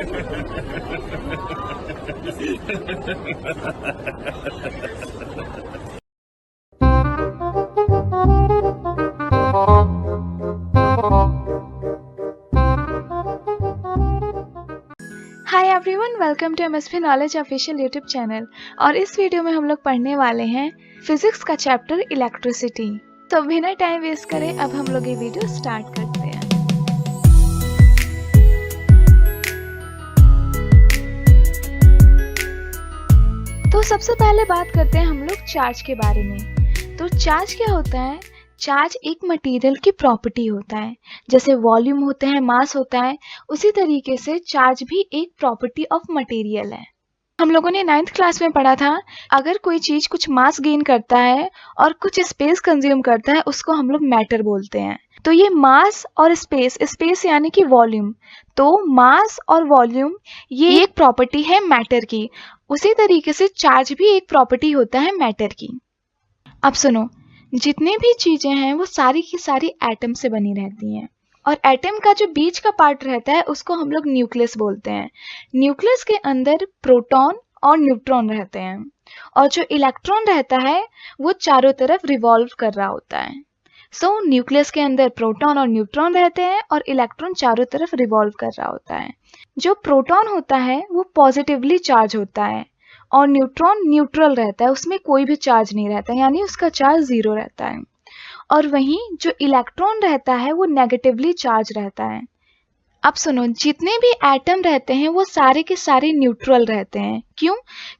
Hi everyone, welcome to MSP knowledge official YouTube channel. और इस video में हम लोग पढ़ने वाले हैं फिजिक्स का चैप्टर इलेक्ट्रिसिटी। तो बिना टाइम वेस्ट करें अब हम लोग ये वीडियो स्टार्ट करते हैं। तो सबसे पहले बात करते हैं हम लोग चार्ज के बारे में। तो चार्ज क्या होता है? चार्ज एक मटेरियल की प्रॉपर्टी होता है। जैसे वॉल्यूम होता है, मास होता है, उसी तरीके से चार्ज भी एक प्रॉपर्टी ऑफ मटेरियल है। हम लोगों ने 9th क्लास में पढ़ा था, अगर कोई चीज कुछ मास गेन करता है और कुछ स्पेस कंज्यूम करता है, उसको हम लोग मैटर बोलते हैं। तो ये मास और स्पेस यानी कि वॉल्यूम, तो मास और वॉल्यूम ये एक प्रॉपर्टी है मैटर की। उसी तरीके से चार्ज भी एक प्रॉपर्टी होता है मैटर की। अब सुनो, जितने भी चीजें हैं वो सारी की सारी एटम से बनी रहती हैं, और एटम का जो बीच का पार्ट रहता है उसको हम लोग न्यूक्लियस बोलते हैं। न्यूक्लियस के अंदर प्रोटॉन और न्यूट्रॉन रहते हैं, और जो इलेक्ट्रॉन रहता है वो चारों तरफ रिवॉल्व कर रहा होता है। सो न्यूक्लियस के अंदर प्रोटॉन और न्यूट्रॉन रहते हैं और इलेक्ट्रॉन चारों तरफ रिवॉल्व कर रहा होता है। जो प्रोटॉन होता है वो पॉजिटिवली चार्ज होता है और न्यूट्रॉन न्यूट्रल रहता है, उसमें कोई भी चार्ज नहीं रहता, यानी उसका चार्ज 0 रहता है। और वहीं जो इलेक्ट्रॉन रहता है वो नेगेटिवली चार्ज रहता है। अब सुनो, जितने भी एटम रहते हैं वो सारे के सारे न्यूट्रल रहते हैं। क्यों?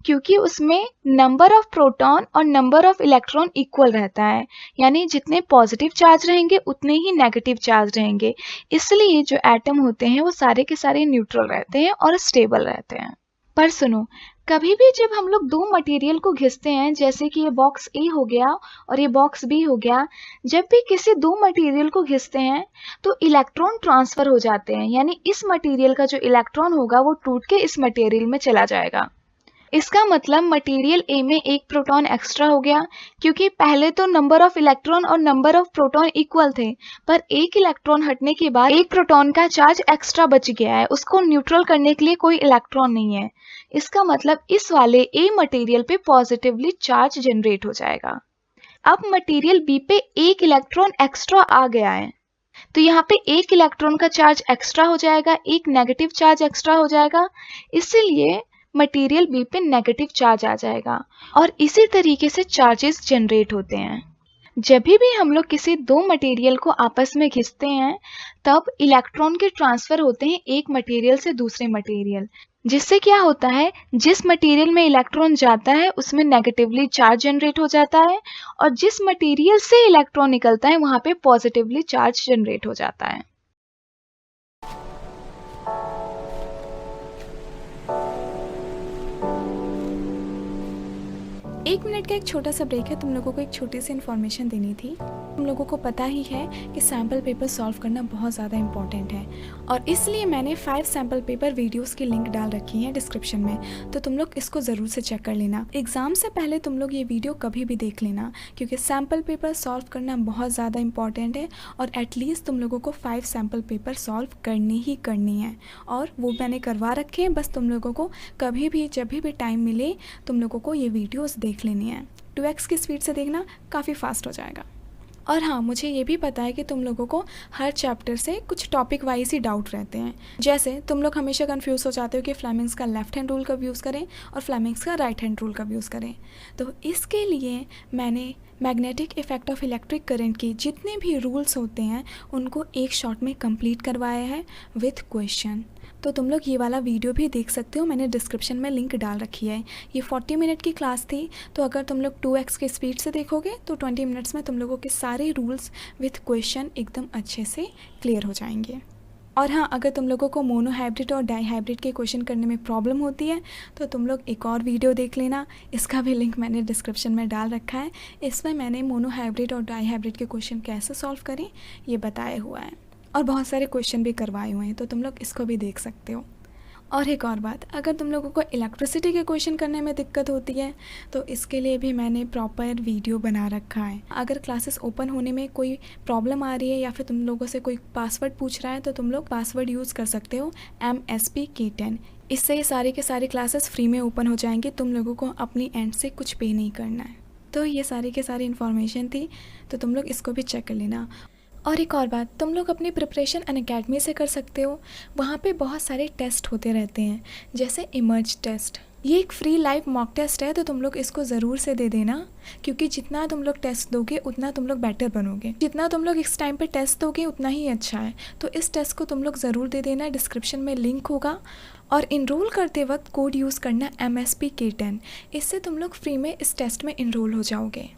क्योंकि उसमें नंबर ऑफ प्रोटॉन और नंबर ऑफ इलेक्ट्रॉन इक्वल रहता है, यानी जितने पॉजिटिव चार्ज रहेंगे उतने ही नेगेटिव चार्ज रहेंगे। इसलिए जो एटम होते हैं वो सारे के सारे न्यूट्रल रहते हैं और स्टेबल रहते हैं। पर सुनो, कभी भी जब हम लोग दो मटेरियल को घिसते हैं, जैसे कि ये बॉक्स ए हो गया और ये बॉक्स बी हो गया, जब भी किसी दो मटेरियल को घिसते हैं तो इलेक्ट्रॉन ट्रांसफर हो जाते हैं, यानी इस मटेरियल का जो इलेक्ट्रॉन होगा वो टूट के इस मटेरियल में चला जाएगा। इसका मतलब मटेरियल ए में एक प्रोटॉन एक्स्ट्रा हो गया, क्योंकि पहले तो नंबर ऑफ इलेक्ट्रॉन और नंबर ऑफ प्रोटॉन इक्वल थे, पर एक इलेक्ट्रॉन हटने के बाद एक प्रोटॉन का चार्ज एक्स्ट्रा बच गया है, उसको न्यूट्रल करने के लिए कोई इलेक्ट्रॉन नहीं है। इसका मतलब इस वाले ए मटेरियल पे पॉजिटिवली चार्ज जनरेट हो जाएगा। अब मटेरियल बी पे एक इलेक्ट्रॉन एक्स्ट्रा आ गया है, तो यहाँ पे एक इलेक्ट्रॉन का चार्ज एक्स्ट्रा हो जाएगा, एक नेगेटिव चार्ज एक्स्ट्रा हो जाएगा, इसीलिए मटेरियल बी पे नेगेटिव चार्ज आ जाएगा। और इसी तरीके से चार्जेस जनरेट होते हैं। जब भी हम लोग किसी दो मटेरियल को आपस में घिसते हैं तब इलेक्ट्रॉन के ट्रांसफर होते हैं एक मटेरियल से दूसरे मटेरियल, जिससे क्या होता है, जिस मटेरियल में इलेक्ट्रॉन जाता है उसमें नेगेटिवली चार्ज जनरेट हो जाता है, और जिस मटेरियल से इलेक्ट्रॉन निकलता है वहां पे पॉजिटिवली चार्ज जनरेट हो जाता है। 1 मिनट का एक छोटा सा ब्रेक है। तुम लोगों को एक छोटी सी इन्फॉर्मेशन देनी थी। तुम लोगों को पता ही है कि सैम्पल पेपर सॉल्व करना बहुत ज़्यादा इंपॉर्टेंट है, और इसलिए मैंने 5 सैम्पल पेपर वीडियोस की लिंक डाल रखी है डिस्क्रिप्शन में, तो तुम लोग इसको ज़रूर से चेक कर लेना। एग्ज़ाम से पहले तुम लोग ये वीडियो कभी भी देख लेना, क्योंकि सैम्पल पेपर सॉल्व करना बहुत ज़्यादा इंपॉर्टेंट है, और एटलीस्ट तुम लोगों को 5 सैम्पल पेपर सॉल्व करनी है, और वो मैंने करवा रखे हैं। बस तुम लोगों को कभी भी जब भी टाइम मिले तुम लोगों को ये वीडियोस देख लेनी है। 2x की स्पीड से देखना, काफ़ी फास्ट हो जाएगा। और हाँ, मुझे ये भी पता है कि तुम लोगों को हर चैप्टर से कुछ टॉपिक वाइज ही डाउट रहते हैं। जैसे तुम लोग हमेशा कंफ्यूज हो जाते हो कि फ्लेमिंग्स का लेफ्ट हैंड रूल कब यूज़ करें और फ्लेमिंग्स का राइट हैंड रूल कब यूज़ करें। तो इसके लिए मैंने magnetic effect of electric current के जितने भी रूल्स होते हैं उनको एक शॉट में कंप्लीट करवाया है विथ क्वेश्चन। तो तुम लोग ये वाला वीडियो भी देख सकते हो, मैंने डिस्क्रिप्शन में लिंक डाल रखी है। ये 40 मिनट की क्लास थी, तो अगर तुम लोग 2x की स्पीड से देखोगे तो 20 मिनट्स में तुम लोगों के सारे रूल्स विथ क्वेश्चन एकदम अच्छे से क्लियर हो जाएंगे। और हाँ, अगर तुम लोगों को मोनो हाइब्रिड और डाई हाइब्रिड के क्वेश्चन करने में प्रॉब्लम होती है तो तुम लोग एक और वीडियो देख लेना, इसका भी लिंक मैंने डिस्क्रिप्शन में डाल रखा है। इसमें मैंने मोनो हाइब्रिड और डाई हाइब्रिड के क्वेश्चन कैसे सॉल्व करें ये बताया हुआ है, और बहुत सारे क्वेश्चन भी करवाए हुए हैं, तो तुम लोग इसको भी देख सकते हो। और एक और बात, अगर तुम लोगों को इलेक्ट्रिसिटी के क्वेश्चन करने में दिक्कत होती है तो इसके लिए भी मैंने प्रॉपर वीडियो बना रखा है। अगर क्लासेस ओपन होने में कोई प्रॉब्लम आ रही है या फिर तुम लोगों से कोई पासवर्ड पूछ रहा है तो तुम लोग पासवर्ड यूज़ कर सकते हो MSPK10। इससे ये सारी के सारी क्लासेस फ्री में ओपन हो जाएंगे, तुम लोगों को अपनी एंड से कुछ पे नहीं करना है। तो ये सारी के सारी इन्फॉर्मेशन थी, तो तुम लोग इसको भी चेक कर लेना। और एक और बात, तुम लोग अपनी प्रिपरेशन अनअकैडमी से कर सकते हो। वहाँ पे बहुत सारे टेस्ट होते रहते हैं, जैसे इमर्ज टेस्ट। ये एक फ्री लाइव मॉक टेस्ट है, तो तुम लोग इसको ज़रूर से दे देना, क्योंकि जितना तुम लोग टेस्ट दोगे उतना तुम लोग बेटर बनोगे। जितना तुम लोग इस टाइम पे टेस्ट दोगे उतना ही अच्छा है, तो इस टेस्ट को तुम लोग ज़रूर दे देना। डिस्क्रिप्शन में लिंक होगा, और इनरोल करते वक्त कोड यूज़ करना MSPK10। इससे तुम लोग फ्री में इस टेस्ट में इनरोल हो जाओगे।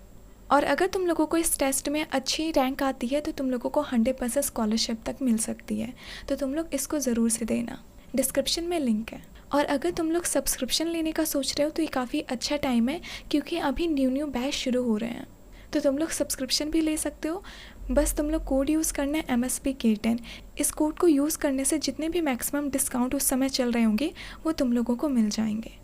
और अगर तुम लोगों को इस टेस्ट में अच्छी रैंक आती है तो तुम लोगों को 100% स्कॉलरशिप तक मिल सकती है, तो तुम लोग इसको ज़रूर से देना। डिस्क्रिप्शन में लिंक है। और अगर तुम लोग सब्सक्रिप्शन लेने का सोच रहे हो तो ये काफ़ी अच्छा टाइम है, क्योंकि अभी न्यू बैच शुरू हो रहे हैं, तो तुम लोग सब्सक्रिप्शन भी ले सकते हो। बस तुम लोग कोड यूज़ करना है MSPK10। इस कोड को यूज़ करने से जितने भी मैक्सिमम डिस्काउंट उस समय चल रहे होंगे वो तुम लोगों को मिल जाएंगे।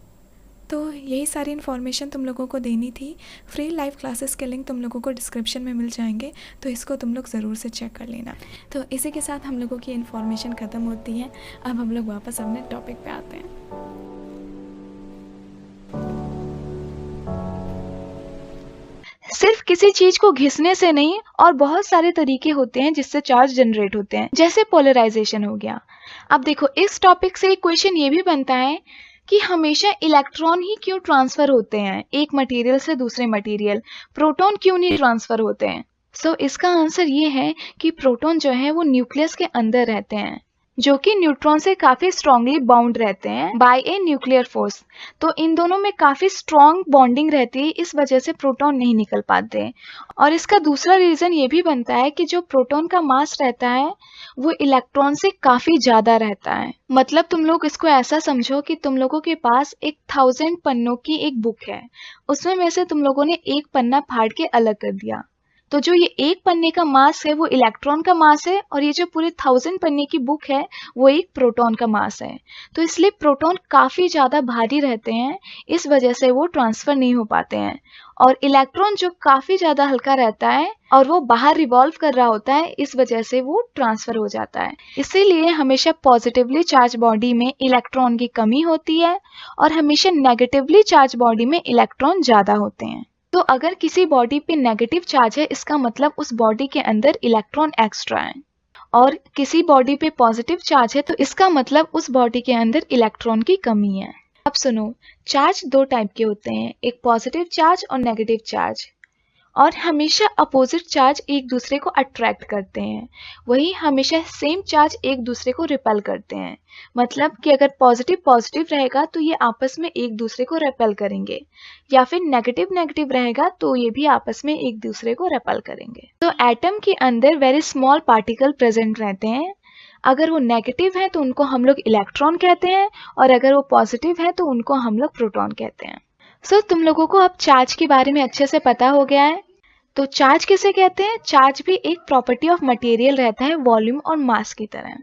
तो यही सारी इन्फॉर्मेशन तुम लोगों को देनी थी। फ्री लाइव क्लासेस के लिंक तुम लोगों को डिस्क्रिप्शन में मिल जाएंगे, तो इसको तुम लोग ज़रूर से चेक कर लेना। तो इसी के साथ हम लोगों की इन्फॉर्मेशन ख़त्म होती है। अब हम लोग वापस अपने टॉपिक पे आते हैं। सिर्फ किसी चीज को घिसने से नहीं, और बहुत सारे तरीके होते हैं जिससे चार्ज जनरेट होते हैं, जैसे पोलराइजेशन हो गया। अब देखो, इस टॉपिक से एक क्वेश्चन ये भी बनता है कि हमेशा इलेक्ट्रॉन ही क्यों ट्रांसफर होते हैं एक मटेरियल से दूसरे मटेरियल, प्रोटॉन क्यों नहीं ट्रांसफर होते हैं। सो इसका आंसर ये है कि प्रोटॉन जो है वो न्यूक्लियस के अंदर रहते हैं, जो कि न्यूट्रॉन से काफी स्ट्रांगली बाउंड रहते हैं बाय ए न्यूक्लियर फोर्स। तो इन दोनों में काफी स्ट्रांग बॉन्डिंग रहती है, इस वजह से प्रोटॉन नहीं निकल पाते। और इसका दूसरा रीजन ये भी बनता है कि जो प्रोटॉन का मास रहता है वो इलेक्ट्रॉन से काफी ज्यादा रहता है। मतलब तुम लोग इसको ऐसा समझो कि तुम लोगों के पास 1000 पन्नों की एक बुक है, उसमें में से तुम लोगों ने एक पन्ना फाड़ के अलग कर दिया, तो जो ये एक पन्ने का मास है वो इलेक्ट्रॉन का मास है, और ये जो पूरे 1000 पन्ने की बुक है वो एक प्रोटॉन का मास है। तो इसलिए प्रोटॉन काफी ज्यादा भारी रहते हैं, इस वजह से वो ट्रांसफर नहीं हो पाते हैं। और इलेक्ट्रॉन जो काफी ज्यादा हल्का रहता है और वो बाहर रिवॉल्व कर रहा होता है, इस वजह से वो ट्रांसफर हो जाता है। इसीलिए हमेशा पॉजिटिवली चार्ज बॉडी में इलेक्ट्रॉन की कमी होती है, और हमेशा नेगेटिवली चार्ज बॉडी में इलेक्ट्रॉन ज्यादा होते हैं। तो अगर किसी बॉडी पे नेगेटिव चार्ज है, इसका मतलब उस बॉडी के अंदर इलेक्ट्रॉन एक्स्ट्रा है, और किसी बॉडी पे पॉजिटिव चार्ज है तो इसका मतलब उस बॉडी के अंदर इलेक्ट्रॉन की कमी है। अब सुनो, चार्ज दो टाइप के होते हैं, एक पॉजिटिव चार्ज और नेगेटिव चार्ज। और हमेशा अपोजिट चार्ज एक दूसरे को अट्रैक्ट करते हैं, वही हमेशा सेम चार्ज एक दूसरे को रिपेल करते हैं। मतलब कि अगर पॉजिटिव पॉजिटिव रहेगा तो ये आपस में एक दूसरे को रिपेल करेंगे, या फिर नेगेटिव नेगेटिव रहेगा तो ये भी आपस में एक दूसरे को रिपेल करेंगे। तो एटम के अंदर वेरी स्मॉल पार्टिकल प्रेजेंट रहते हैं। अगर वो नेगेटिव है तो उनको हम लोग इलेक्ट्रॉन कहते हैं, और अगर वो पॉजिटिव है तो उनको हम लोग प्रोटॉन कहते हैं। सो तुम लोगों को अब चार्ज के बारे में अच्छे से पता हो गया है। तो चार्ज किसे कहते हैं? चार्ज भी एक प्रॉपर्टी ऑफ मटेरियल रहता है, वॉल्यूम और मास की तरह,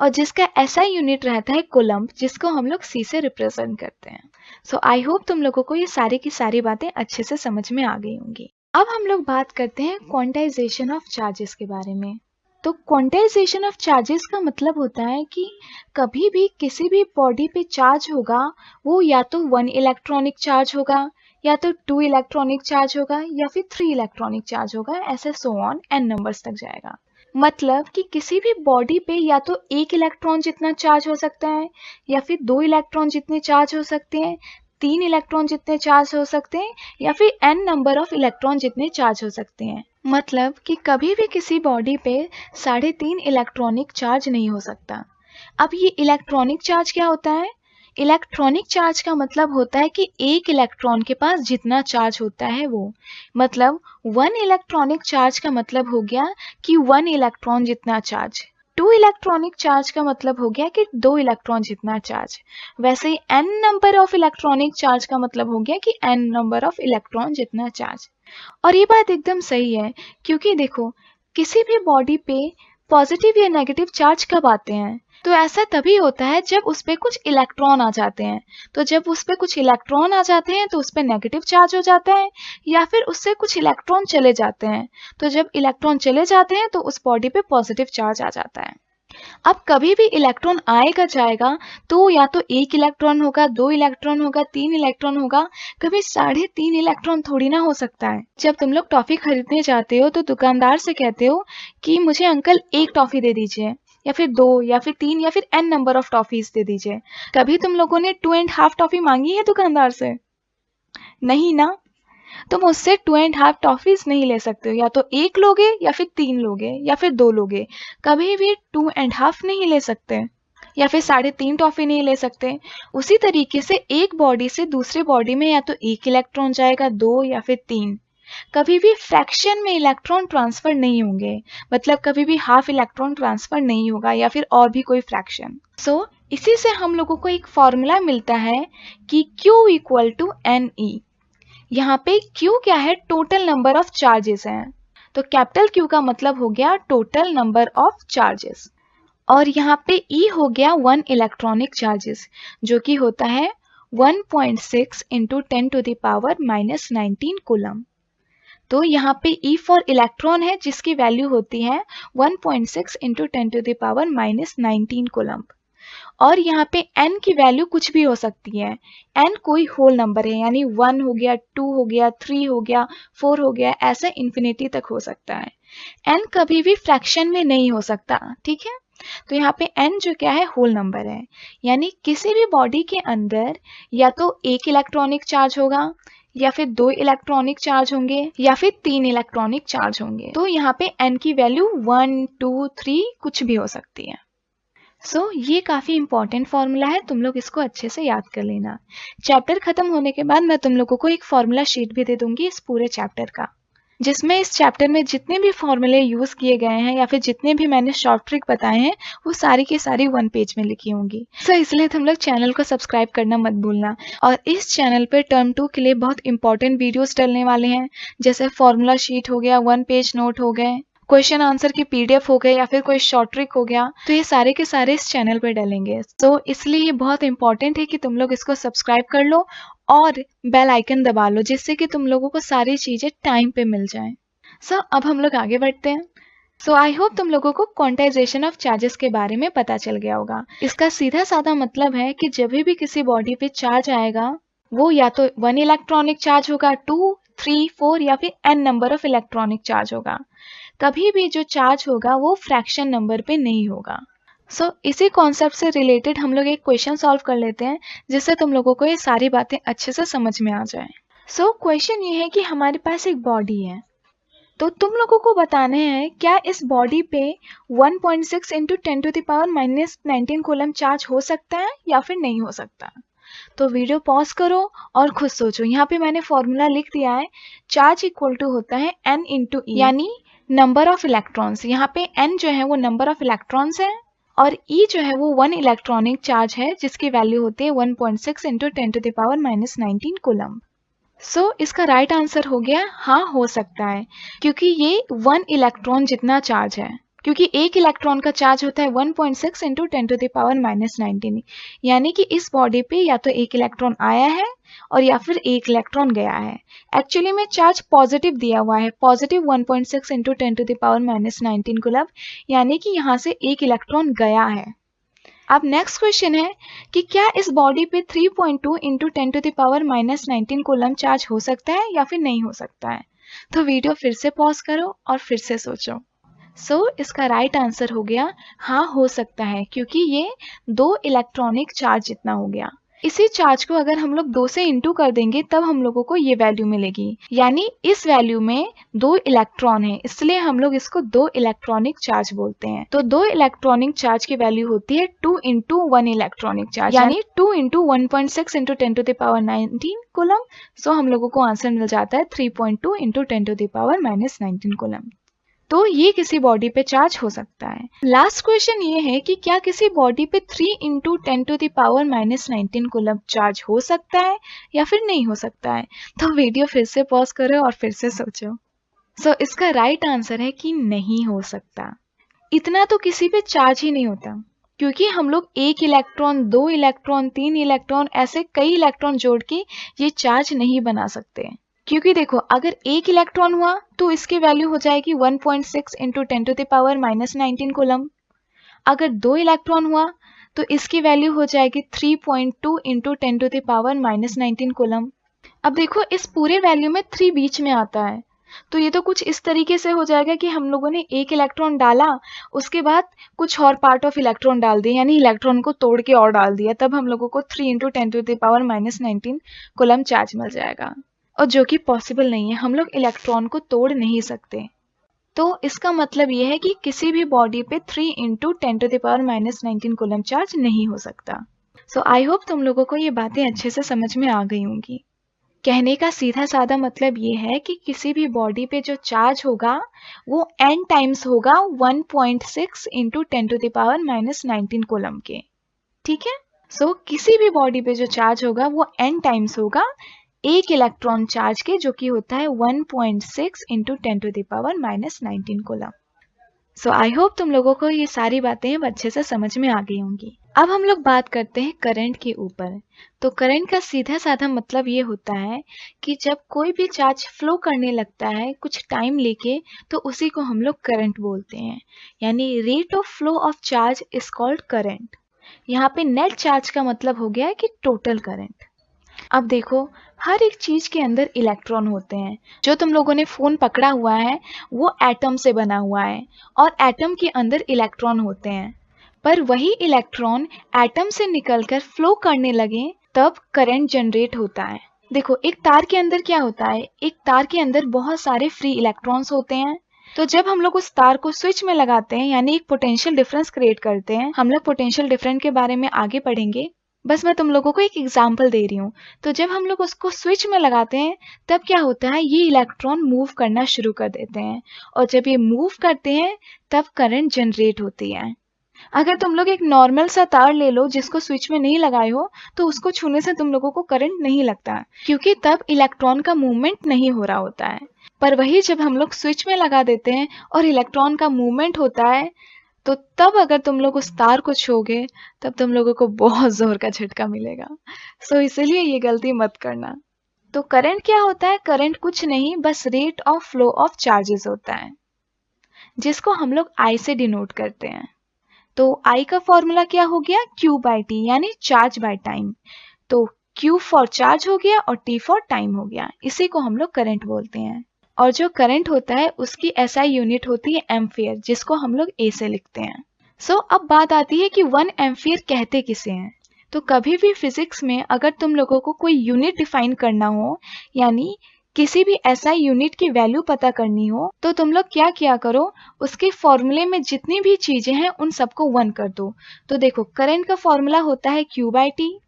और जिसका ऐसा यूनिट रहता है कूलम्ब, जिसको हम लोग C से रिप्रेजेंट करते हैं। सो आई होप तुम लोगों को ये सारी की सारी बातें अच्छे से समझ में आ गई होंगी। अब हम लोग बात करते हैं क्वांटाइजेशन ऑफ चार्जेस के बारे में। तो क्वांटाइजेशन ऑफ चार्जेस का मतलब होता है कि कभी भी किसी भी बॉडी पे चार्ज होगा वो या तो 1 इलेक्ट्रॉनिक चार्ज होगा, या तो 2 इलेक्ट्रॉनिक चार्ज होगा, या फिर 3 इलेक्ट्रॉनिक चार्ज होगा, ऐसे सो ऑन एन नंबर्स तक जाएगा। मतलब कि किसी भी बॉडी पे या तो 1 इलेक्ट्रॉन जितना चार्ज हो सकता है, या फिर 2 इलेक्ट्रॉन जितने चार्ज हो सकते हैं, 3 इलेक्ट्रॉन जितने चार्ज हो सकते हैं, या फिर n नंबर ऑफ इलेक्ट्रॉन जितने चार्ज हो सकते हैं। मतलब कि कभी भी किसी बॉडी पे 3.5 इलेक्ट्रॉनिक चार्ज नहीं हो सकता। अब ये इलेक्ट्रॉनिक चार्ज क्या होता है? इलेक्ट्रॉनिक चार्ज का मतलब होता है कि एक इलेक्ट्रॉन के पास जितना चार्ज होता है वो, मतलब 1 इलेक्ट्रॉनिक चार्ज का मतलब हो गया कि 1 इलेक्ट्रॉन जितना चार्ज। 2 इलेक्ट्रॉनिक चार्ज का मतलब हो गया कि 2 इलेक्ट्रॉन जितना चार्ज। वैसे ही n number of electronic charge का मतलब हो गया कि n नंबर ऑफ इलेक्ट्रॉन जितना चार्ज। और ये बात एकदम सही है, क्योंकि देखो किसी भी बॉडी पे पॉजिटिव या नेगेटिव चार्ज कब आते हैं? तो ऐसा तभी होता है जब उस पे कुछ इलेक्ट्रॉन आ जाते हैं। तो जब उस पे कुछ इलेक्ट्रॉन आ जाते हैं तो उस पे नेगेटिव चार्ज हो जाता है, या फिर उससे कुछ इलेक्ट्रॉन चले जाते हैं। तो जब इलेक्ट्रॉन चले जाते हैं तो उस बॉडी पे पॉजिटिव चार्ज आ जाता है। अब कभी भी इलेक्ट्रॉन आएगा जाएगा तो या तो 1 इलेक्ट्रॉन होगा, 2 इलेक्ट्रॉन होगा, 3 इलेक्ट्रॉन होगा, कभी 3.5 इलेक्ट्रॉन थोड़ी ना हो सकता है। जब तुम लोग टॉफी खरीदने जाते हो तो दुकानदार से कहते हो कि मुझे अंकल 1 टॉफी दे दीजिए, या फिर 2 या फिर 3 या फिर n नंबर ऑफ टॉफीज दे दीजिए। कभी तुम लोगों ने 2.5 टॉफी मांगी है दुकानदार से? नहीं ना। तुम उससे 2.5 टॉफीज नहीं ले सकते हो, या तो 1 लोगे या फिर 3 लोगे या फिर 2 लोगे, कभी भी 2.5 नहीं ले सकते, या फिर 3.5 टॉफी नहीं ले सकते। उसी तरीके से एक बॉडी से दूसरे बॉडी में या तो 1 इलेक्ट्रॉन जाएगा, 2 या फिर 3। कभी भी फ्रैक्शन में इलेक्ट्रॉन ट्रांसफर नहीं होंगे, मतलब कभी भी हाफ इलेक्ट्रॉन ट्रांसफर नहीं होगा या फिर और भी कोई फ्रैक्शन। सो इसी से हम लोगों को एक फॉर्मूला मिलता है कि Q इक्वल टू NE। यहाँ पे Q क्या है? टोटल नंबर ऑफ चार्जेस हैं। तो कैपिटल Q का मतलब हो गया टोटल नंबर ऑफ चार्जेस, और यहाँ पे E हो गया 1 इलेक्ट्रॉनिक चार्जेस, जो कि होता है 1.6 इंटू 10⁻⁻19 कूलम। तो यहाँ पे E फॉर इलेक्ट्रॉन है जिसकी वैल्यू होती है 1.6 इंटू 10⁻⁻19 कूलम। और यहाँ पे n की वैल्यू कुछ भी हो सकती है। n कोई होल नंबर है, यानी 1 हो गया, 2 हो गया, 3 हो gया, 4 हो गया, ऐसे इन्फिनिटी तक हो सकता है। n कभी भी फ्रैक्शन में नहीं हो सकता, ठीक है। तो यहाँ पे n जो क्या है? होल नंबर है, यानी किसी भी बॉडी के अंदर या तो 1 इलेक्ट्रॉनिक चार्ज होगा, या फिर 2 इलेक्ट्रॉनिक चार्ज होंगे, या फिर 3 इलेक्ट्रॉनिक चार्ज होंगे। तो यहाँ पे n की वैल्यू 1, 2, 3 कुछ भी हो सकती है। ये काफ़ी इंपॉर्टेंट फॉर्मूला है, तुम लोग इसको अच्छे से याद कर लेना। चैप्टर खत्म होने के बाद मैं तुम लोगों को एक फॉर्मूला शीट भी दे दूंगी इस पूरे चैप्टर का, जिसमें इस चैप्टर में जितने भी फॉर्मूले यूज़ किए गए हैं या फिर जितने भी मैंने शॉर्ट ट्रिक बताए हैं वो सारी की सारी 1 पेज में लिखी होंगी। इसलिए तुम लोग चैनल को सब्सक्राइब करना मत भूलना। और इस चैनल पर टर्म 2 के लिए बहुत इंपॉर्टेंट वीडियोस डलने वाले हैं, जैसे फॉर्मूला शीट हो गया, 1 पेज नोट हो गए, क्वेश्चन आंसर की PDF हो गए, या फिर कोई शॉर्ट ट्रिक हो गया। तो ये सारे के सारे इस चैनल पर डलेंगे। इसलिए ये बहुत इंपॉर्टेंट है कि तुम लोग इसको सब्सक्राइब कर लो और बेल आइकन दबा लो, जिससे कि तुम लोगों को सारी चीज़ें टाइम पे मिल जाएं। अब हम लोग आगे बढ़ते हैं। आई होप तुम लोगों को क्वांटाइजेशन ऑफ चार्जेस के बारे में पता चल गया होगा। इसका सीधा साधा मतलब है कि जब भी किसी बॉडी पे चार्ज आएगा वो या तो 1 इलेक्ट्रॉनिक चार्ज होगा, 2, 3, 4 या फिर n number of electronic charge होगा। कभी भी जो चार्ज होगा वो फ्रैक्शन नंबर पे नहीं होगा। इसी कॉन्सेप्ट से रिलेटेड हम लोग एक क्वेश्चन सॉल्व कर लेते हैं, जिससे तुम लोगों को ये सारी बातें अच्छे से समझ में आ जाए। क्वेश्चन ये है कि हमारे पास एक बॉडी है, तो तुम लोगों को बताना है क्या इस बॉडी पे 1.6 इंटू 10⁻⁻19 कूलम चार्ज हो सकता है या फिर नहीं हो सकता। तो वीडियो पॉज करो और खुद सोचो। यहाँ पे मैंने फॉर्मूला लिख दिया है, चार्ज इक्वल टू होता है n इंटू E, यानी नंबर ऑफ इलेक्ट्रॉन्स। यहाँ पे n जो है वो नंबर ऑफ इलेक्ट्रॉन्स है, और E जो है वो 1 इलेक्ट्रॉनिक चार्ज है जिसकी वैल्यू होती है 1.6 इंटू 10⁻⁻19 कूलम। इसका राइट आंसर हो गया हाँ, हो सकता है, क्योंकि ये 1 इलेक्ट्रॉन जितना चार्ज है। क्योंकि 1 इलेक्ट्रॉन का चार्ज होता है 1.6 इंटू 10⁻⁻19, यानी कि इस बॉडी पे या तो 1 इलेक्ट्रॉन आया है और या फिर 1 इलेक्ट्रॉन गया है। एक्चुअली में चार्ज पॉजिटिव दिया हुआ है, पॉजिटिव 1.6 इंटू 10⁻⁻19 कूलम, यानी कि यहाँ से 1 इलेक्ट्रॉन गया है। अब नेक्स्ट क्वेश्चन है कि क्या इस बॉडी पे 3.2 इंटू 10⁻⁻19 कूलम चार्ज हो सकता है या फिर नहीं हो सकता है। तो वीडियो फिर से पॉज करो और फिर से सोचो। इसका राइट आंसर हो गया हाँ, हो सकता है, क्योंकि ये 2 इलेक्ट्रॉनिक चार्ज जितना हो गया। इसी चार्ज को अगर हम लोग 2 से इंटू कर देंगे तब हम लोगों को ये वैल्यू मिलेगी, यानी इस वैल्यू में 2 इलेक्ट्रॉन है, इसलिए हम लोग इसको 2 इलेक्ट्रॉनिक चार्ज बोलते हैं। तो 2 इलेक्ट्रॉनिक चार्ज की वैल्यू होती है 2 इंटू 1 इलेक्ट्रॉनिक चार्ज, यानी 2 इंटू 1.6 इंटू 10⁻19 कूलम। हम लोगों को आंसर मिल जाता है 3.2 इंटू 10⁻⁻19 कूलम। तो ये किसी बॉडी पे चार्ज हो सकता है। लास्ट क्वेश्चन ये है कि क्या किसी बॉडी पे 3 इंटू 10⁻⁻19 कूलम चार्ज हो सकता है या फिर नहीं हो सकता है। तो वीडियो फिर से पॉज करो और फिर से सोचो। इसका राइट आंसर है कि नहीं हो सकता। इतना तो किसी पे चार्ज ही नहीं होता। क्योंकि हम लोग एक इलेक्ट्रॉन, दो इलेक्ट्रॉन, तीन इलेक्ट्रॉन, ऐसे कई इलेक्ट्रॉन जोड़ के ये चार्ज नहीं बना सकते। क्योंकि देखो, अगर एक इलेक्ट्रॉन हुआ तो इसकी वैल्यू हो जाएगी 1.6 इंटू 10⁻⁻19 कूलम। अगर दो इलेक्ट्रॉन हुआ तो इसकी वैल्यू हो जाएगी 3.2 इंटू 10⁻⁻19 कूलम। अब देखो, इस पूरे वैल्यू में 3 बीच में आता है, तो ये तो कुछ इस तरीके से हो जाएगा कि हम लोगों ने एक इलेक्ट्रॉन डाला, उसके बाद कुछ और पार्ट ऑफ इलेक्ट्रॉन डाल दिए, यानी इलेक्ट्रॉन को तोड़ के और डाल दिया, तब हम लोगों को 3 इंटू 10⁻⁻19 कूलम चार्ज मिल जाएगा, और जो कि पॉसिबल नहीं है, हम लोग इलेक्ट्रॉन को तोड़ नहीं सकते। तो इसका मतलब ये है कि किसी भी बॉडी पे 3 इंटू 10⁻⁻19 कूलम चार्ज नहीं हो सकता। सो आई होप तुम लोगों को ये बातें अच्छे से समझ में आ गई होंगी। कहने का सीधा साधा मतलब ये है कि किसी भी बॉडी पे जो चार्ज होगा वो n टाइम्स होगा 1.6 इंटू 10⁻⁻19 कूलम के। ठीक है, सो किसी भी बॉडी पे जो चार्ज होगा वो n टाइम्स होगा एक इलेक्ट्रॉन चार्ज के, जो कि होता है 1.6 into 10⁻⁻19 coulomb. So I hope तुम लोगों को ये सारी बातें अच्छे से समझ में आ गई होंगी। अब हम लोग बात करते हैं करंट के ऊपर। तो करंट का सीधा साधा मतलब ये होता है कि जब कोई भी चार्ज फ्लो करने लगता है कुछ टाइम लेके, तो उसी को हम लोग करंट बोलते हैं, यानी rate of flow of charge is called current. यहाँ पे नेट चार्ज का मतलब हो गया है कि टोटल करंट। अब देखो, हर एक चीज के अंदर इलेक्ट्रॉन होते हैं। जो तुम लोगों ने फोन पकड़ा हुआ है वो एटम से बना हुआ है, और एटम के अंदर इलेक्ट्रॉन होते हैं। पर वही इलेक्ट्रॉन एटम से निकलकर फ्लो करने लगे तब करंट जनरेट होता है। देखो, एक तार के अंदर क्या होता है, एक तार के अंदर बहुत सारे फ्री इलेक्ट्रॉन्स होते हैं। तो जब हम लोग उस तार को स्विच में लगाते हैं, यानी एक पोटेंशियल डिफरेंस क्रिएट करते हैं, हम लोग पोटेंशियल डिफरेंस के बारे में आगे पढ़ेंगे, बस मैं तुम लोगों को एक एग्जाम्पल दे रही हूँ। तो जब हम लोग उसको स्विच में लगाते हैं तब क्या होता है, ये इलेक्ट्रॉन मूव करना शुरू कर देते हैं, और जब ये मूव करते हैं तब करंट जनरेट होती है। अगर तुम लोग एक नॉर्मल सा तार ले लो जिसको स्विच में नहीं लगाए हो, तो उसको छूने से तुम लोगों को करंट नहीं लगता, क्योंकि तब इलेक्ट्रॉन का मूवमेंट नहीं हो रहा होता है। पर वही जब हम लोग स्विच में लगा देते हैं और इलेक्ट्रॉन का मूवमेंट होता है, तो तब अगर तुम लोग उस तार को छूओगे तब तुम लोगों को बहुत जोर का झटका मिलेगा। सो इसलिए ये गलती मत करना। तो करंट क्या होता है? करंट कुछ नहीं, बस rate of flow of charges होता है, जिसको हम लोग आई से डिनोट करते हैं। तो आई का फॉर्मूला क्या हो गया? Q बाई टी, यानी चार्ज बाय टाइम। तो Q फॉर चार्ज हो गया और T फॉर टाइम हो गया, इसी को हम लोग करंट बोलते हैं। और जो करंट होता है उसकी SI यूनिट होती है एम्पियर, जिसको हम लोग A से लिखते हैं। सो अब बात आती है कि 1 एम्पियर कहते किसे हैं। तो कभी भी फिजिक्स में अगर तुम लोगों को कोई यूनिट डिफाइन करना हो, यानी किसी भी SI यूनिट की वैल्यू पता करनी हो, तो तुम लोग क्या किया करो, उसके फॉर्मूले में जितनी भी चीजें हैं उन सबको 1 कर दो। तो देखो, करंट का फॉर्मूला होता है Q बाई टी,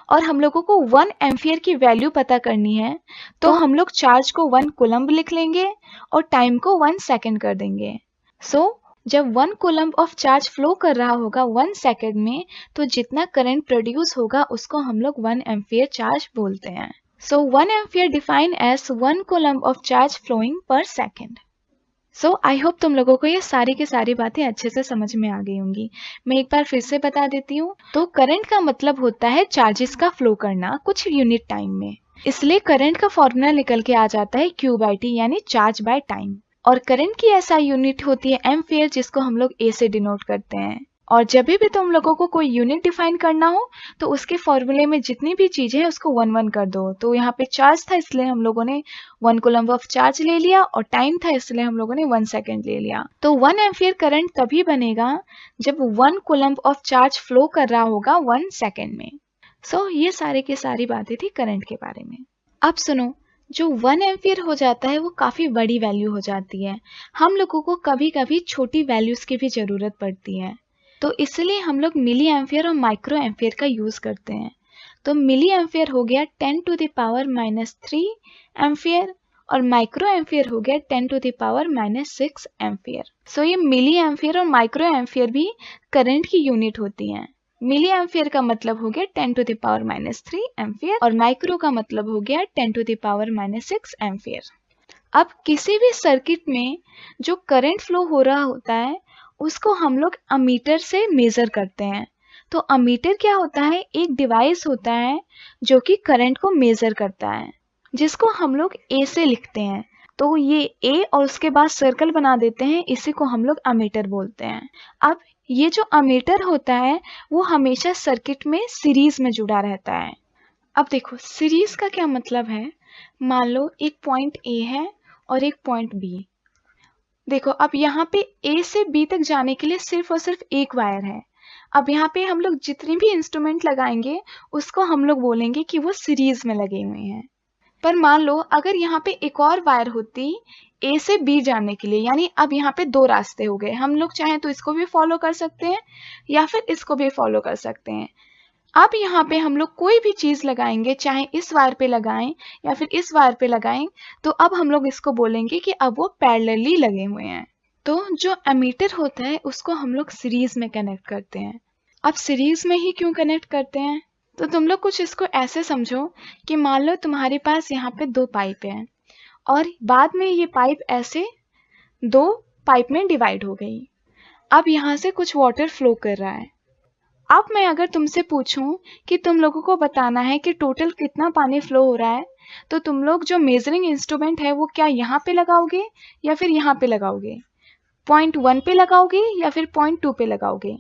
और हम लोगों को 1 एम्पियर की वैल्यू पता करनी है, तो हम लोग चार्ज को 1 कूलम्ब लिख लेंगे और टाइम को 1 सेकेंड कर देंगे। सो जब 1 कूलम्ब ऑफ चार्ज फ्लो कर रहा होगा 1 सेकेंड में, तो जितना करंट प्रोड्यूस होगा उसको हम लोग 1 एम्पियर चार्ज बोलते हैं। So 1 ampere defined as 1 coulomb of charge flowing per second. So I hope तुम लोगों को ये सारी की सारी बातें अच्छे से समझ में आ गई होंगी। मैं एक बार फिर से बता देती हूँ। तो करंट का मतलब होता है चार्जेस का फ्लो करना कुछ यूनिट टाइम में, इसलिए करंट का फॉर्मूला निकल के आ जाता है Q बाई टी, यानी चार्ज बाय टाइम। और करंट की SI यूनिट होती है एम्पियर, जिसको हम लोग A से डिनोट करते हैं। और जब भी तुम लोगों को कोई यूनिट डिफाइन करना हो तो उसके फॉर्मूले में जितनी भी चीजें हैं उसको 1 1 कर दो। तो यहाँ पे चार्ज था इसलिए हम लोगों ने 1 कूलम्ब ऑफ चार्ज ले लिया, और टाइम था इसलिए हम लोगों ने 1 सेकेंड ले लिया। तो 1 एम्पियर करंट तभी बनेगा जब 1 कूलम्ब ऑफ चार्ज फ्लो कर रहा होगा 1 सेकेंड में। सो ये सारे की सारी बातें थी करंट के बारे में। अब सुनो, जो 1 एम्पियर हो जाता है वो काफ़ी बड़ी वैल्यू हो जाती है। हम लोगों को कभी कभी छोटी वैल्यूज़ की भी ज़रूरत पड़ती है, तो इसलिए हम लोग मिली एम्पियर और माइक्रो एम्पियर का यूज़ करते हैं। तो मिली एम्पियर हो गया 10⁻³ एम्पियर, और माइक्रो एम्पियर हो गया 10⁻⁻6 एम्पियर। सो ये मिली एम्पियर और माइक्रो एम्पियर भी करंट की यूनिट होती हैं। मिली एम्पियर का मतलब हो गया 10⁻³ एम्पियर, और माइक्रो का मतलब हो गया 10⁻6 एम्पियर। अब किसी भी सर्किट में जो करंट फ्लो हो रहा होता है उसको हम लोग अमीटर से मेज़र करते हैं। तो अमीटर क्या होता है? एक डिवाइस होता है जो कि करंट को मेज़र करता है, जिसको हम लोग ए से लिखते हैं। तो ये ए और उसके बाद सर्कल बना देते हैं, इसी को हम लोग अमीटर बोलते हैं। अब ये जो अमीटर होता है वो हमेशा सर्किट में सीरीज में जुड़ा रहता है। अब देखो सीरीज का क्या मतलब है। मान लो एक पॉइंट ए है और एक पॉइंट बी। देखो अब यहाँ पे ए से बी तक जाने के लिए सिर्फ और सिर्फ एक वायर है। अब यहाँ पे हम लोग जितने भी इंस्ट्रूमेंट लगाएंगे उसको हम लोग बोलेंगे कि वो सीरीज में लगे हुए हैं। पर मान लो अगर यहाँ पे एक और वायर होती ए से बी जाने के लिए, यानी अब यहाँ पे दो रास्ते हो गए। हम लोग चाहें तो इसको भी फॉलो कर सकते हैं या फिर इसको भी फॉलो कर सकते हैं। अब यहाँ पे हम लोग कोई भी चीज लगाएंगे, चाहे इस वायर पे लगाएं या फिर इस वायर पे लगाएं, तो अब हम लोग इसको बोलेंगे कि अब वो पैरेलली लगे हुए हैं। तो जो एमीटर होता है उसको हम लोग सीरीज में कनेक्ट करते हैं। अब सीरीज में ही क्यों कनेक्ट करते हैं? तो तुम लोग कुछ इसको ऐसे समझो कि मान लो तुम्हारे पास यहाँ पे दो पाइप हैं और बाद में ये पाइप ऐसे दो पाइप में डिवाइड हो गई। अब यहाँ से कुछ वाटर फ्लो कर रहा है। अब मैं अगर तुमसे पूछूं कि तुम लोगों को बताना है कि टोटल कितना पानी फ्लो हो रहा है, तो तुम लोग जो मेजरिंग इंस्ट्रूमेंट है वो क्या यहाँ पे लगाओगे या फिर यहाँ पे लगाओगे? पॉइंट 1 पे लगाओगे या फिर पॉइंट 2 पे लगाओगे?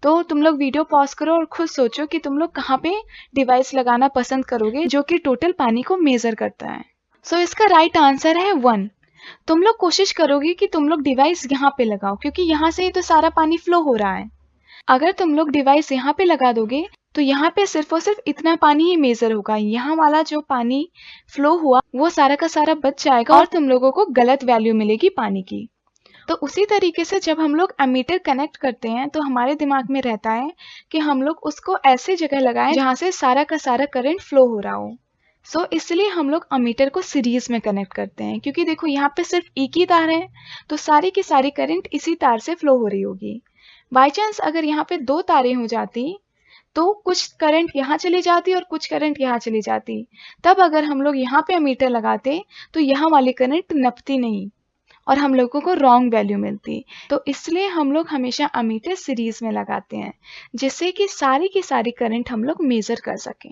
तो तुम लोग वीडियो पॉज करो और खुद सोचो कि तुम लोग कहाँ पे डिवाइस लगाना पसंद करोगे जो कि टोटल पानी को मेजर करता है। सो इसका राइट आंसर है 1। तुम लोग कोशिश करोगे कि तुम लोग डिवाइस यहाँ पे लगाओ, क्योंकि यहाँ से ही तो सारा पानी फ्लो हो रहा है। अगर तुम लोग डिवाइस यहाँ पे लगा दोगे तो यहाँ पे सिर्फ और सिर्फ इतना पानी ही मेजर होगा। यहाँ वाला जो पानी फ्लो हुआ वो सारा का सारा बच जाएगा और तुम लोगों को गलत वैल्यू मिलेगी पानी की। तो उसी तरीके से जब हम लोग एमीटर कनेक्ट करते हैं तो हमारे दिमाग में रहता है कि हम लोग उसको ऐसी जगह लगाएं जहाँ से सारा का सारा करंट फ्लो हो रहा हो। सो इसलिए हम लोग एमीटर को सीरीज में कनेक्ट करते हैं, क्योंकि देखो यहाँ पे सिर्फ एक ही तार है तो सारी की सारी करंट इसी तार से फ्लो हो रही होगी। बाय चांस अगर यहाँ पे दो तारें हो जाती तो कुछ करंट यहाँ चली जाती और कुछ करंट यहाँ चली जाती। तब अगर हम लोग यहाँ पे एमीटर लगाते तो यहाँ वाली करंट नपती नहीं और हम लोगों को रॉन्ग वैल्यू मिलती। तो इसलिए हम लोग हमेशा एमीटर सीरीज में लगाते हैं, जिससे कि सारी की सारी करंट हम लोग मेजर कर सकें।